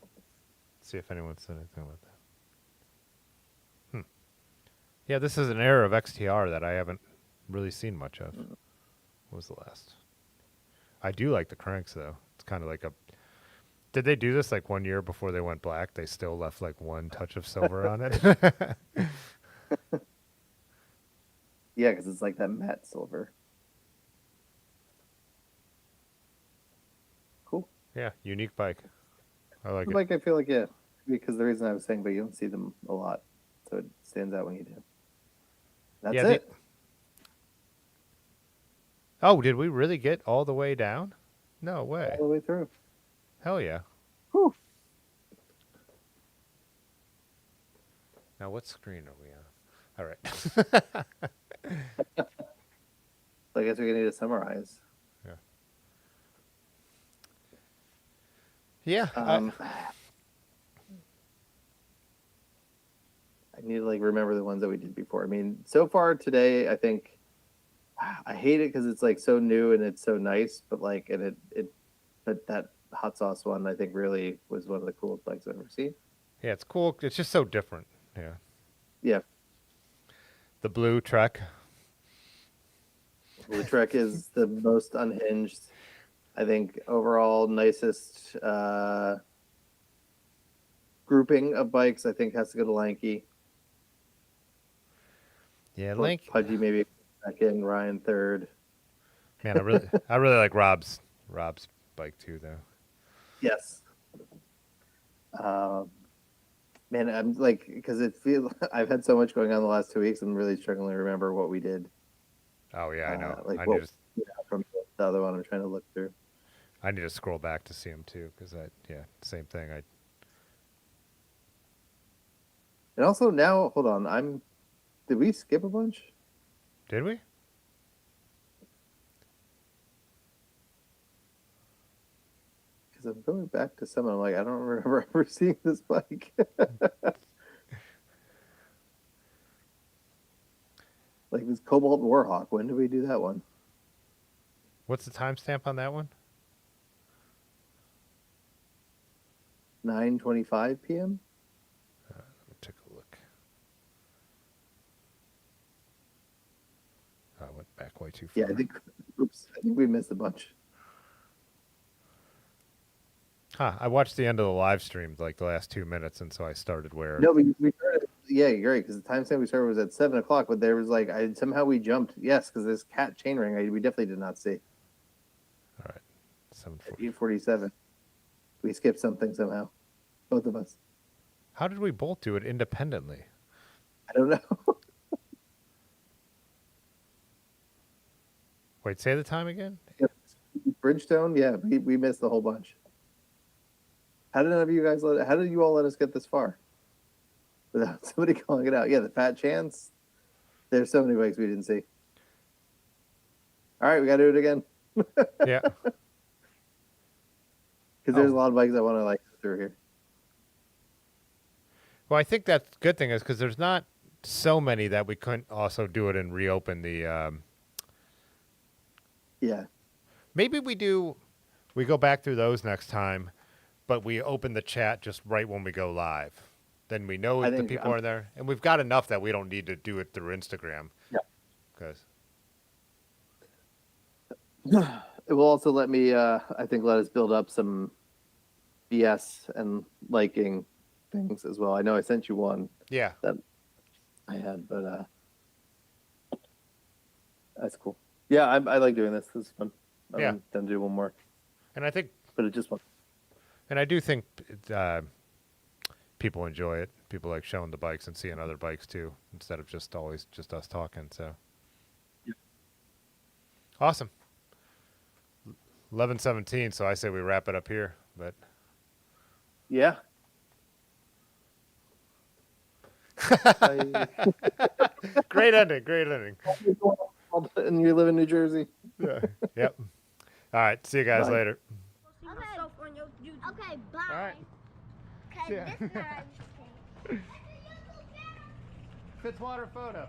S1: Let's see if anyone said anything about that. Yeah, this is an era of XTR that I haven't really seen much of. What was the last? I do like the cranks though. It's kind of like a. Did they do this like 1 year before they went black? They still left like one touch of silver on it.
S2: Yeah, because it's like that matte silver. Cool.
S1: Yeah, unique bike. I like it.
S2: Like I feel like because the reason I was saying, but you don't see them a lot, so it stands out when you do. That's
S1: Yeah,
S2: it.
S1: Oh, did we really get all the way down? No way.
S2: All the way through.
S1: Hell yeah.
S2: Whew.
S1: Now, what screen are we on? All right.
S2: So I guess we're gonna need to summarize.
S1: Yeah.
S2: I need to like remember the ones that we did before. I mean, so far today, I think I hate it because it's like so new and it's so nice, but like, and but that hot sauce one I think really was one of the coolest bikes I've ever seen.
S1: Yeah, it's cool. It's just so different. Yeah.
S2: Yeah,
S1: The blue Trek.
S2: the Trek is the most unhinged. I think overall nicest grouping of bikes. I think has to go to Lanky.
S1: Yeah,
S2: Or
S1: Link.
S2: Pudgy maybe second, Ryan third.
S1: Man, I really like Rob's bike too, though.
S2: Yes. Man, I'm like, because it feels I've had so much going on the last 2 weeks. I'm really struggling to remember what we did.
S1: Oh yeah, I know.
S2: Like
S1: I
S2: what,
S1: need to,
S2: from the other one I'm trying to look through.
S1: I need to scroll back to see him too, because same thing.
S2: And also now, hold on, did we skip a bunch?
S1: Did we?
S2: because I'm going back to some. I'm like, I don't remember ever seeing this bike. Like this Cobalt Warhawk. When did we do that one?
S1: What's the timestamp on that one?
S2: 9:25 p.m.
S1: Let me take a look. I went back way too far.
S2: Yeah, I think we missed a bunch.
S1: Huh, I watched the end of the live stream, like the last 2 minutes, and so I started where...
S2: No, we started. Yeah, you're right. Because the timestamp we started was at 7 o'clock, but there was like somehow we jumped. Yes, because this cat chain ring we definitely did not see.
S1: All right, 7:40.
S2: 8:47. We skipped something somehow, both of us.
S1: How did we both do it independently?
S2: I don't know.
S1: Wait, say the time again?
S2: Bridgestone, yeah, we missed a whole bunch. How did none of you guys how did you all let us get this far without somebody calling it out? Yeah, the Fat Chance. There's so many bikes we didn't see. All right, we got to do it again.
S1: Yeah.
S2: Because there's a lot of bikes I want to like go through here.
S1: Well, I think that's good thing is because there's not so many that we couldn't also do it and reopen the...
S2: Yeah.
S1: Maybe we go back through those next time, but we open the chat just right when we go live. Then we know if the people are there. And we've got enough that we don't need to do it through Instagram.
S2: Yeah.
S1: Because...
S2: It will also let me, I think, let us build up some BS and liking things as well. I know I sent you one.
S1: Yeah.
S2: That I had, but that's cool. Yeah, I like doing this. This is fun. I'm
S1: Yeah.
S2: going to do one more.
S1: And I think...
S2: But it just won't.
S1: And I do think people enjoy it. People like showing the bikes and seeing other bikes too, instead of just always just us talking. So,
S2: Yeah.
S1: Awesome. 11:17. So I say we wrap it up here. But
S2: Yeah.
S1: great ending. Great ending.
S2: And you live in New Jersey.
S1: Yeah. Yep. All right. See you guys
S2: Bye.
S1: later.
S5: Okay, bye.
S1: All right.
S5: Cause
S1: Yeah.
S5: this time
S1: Fitzwater photo.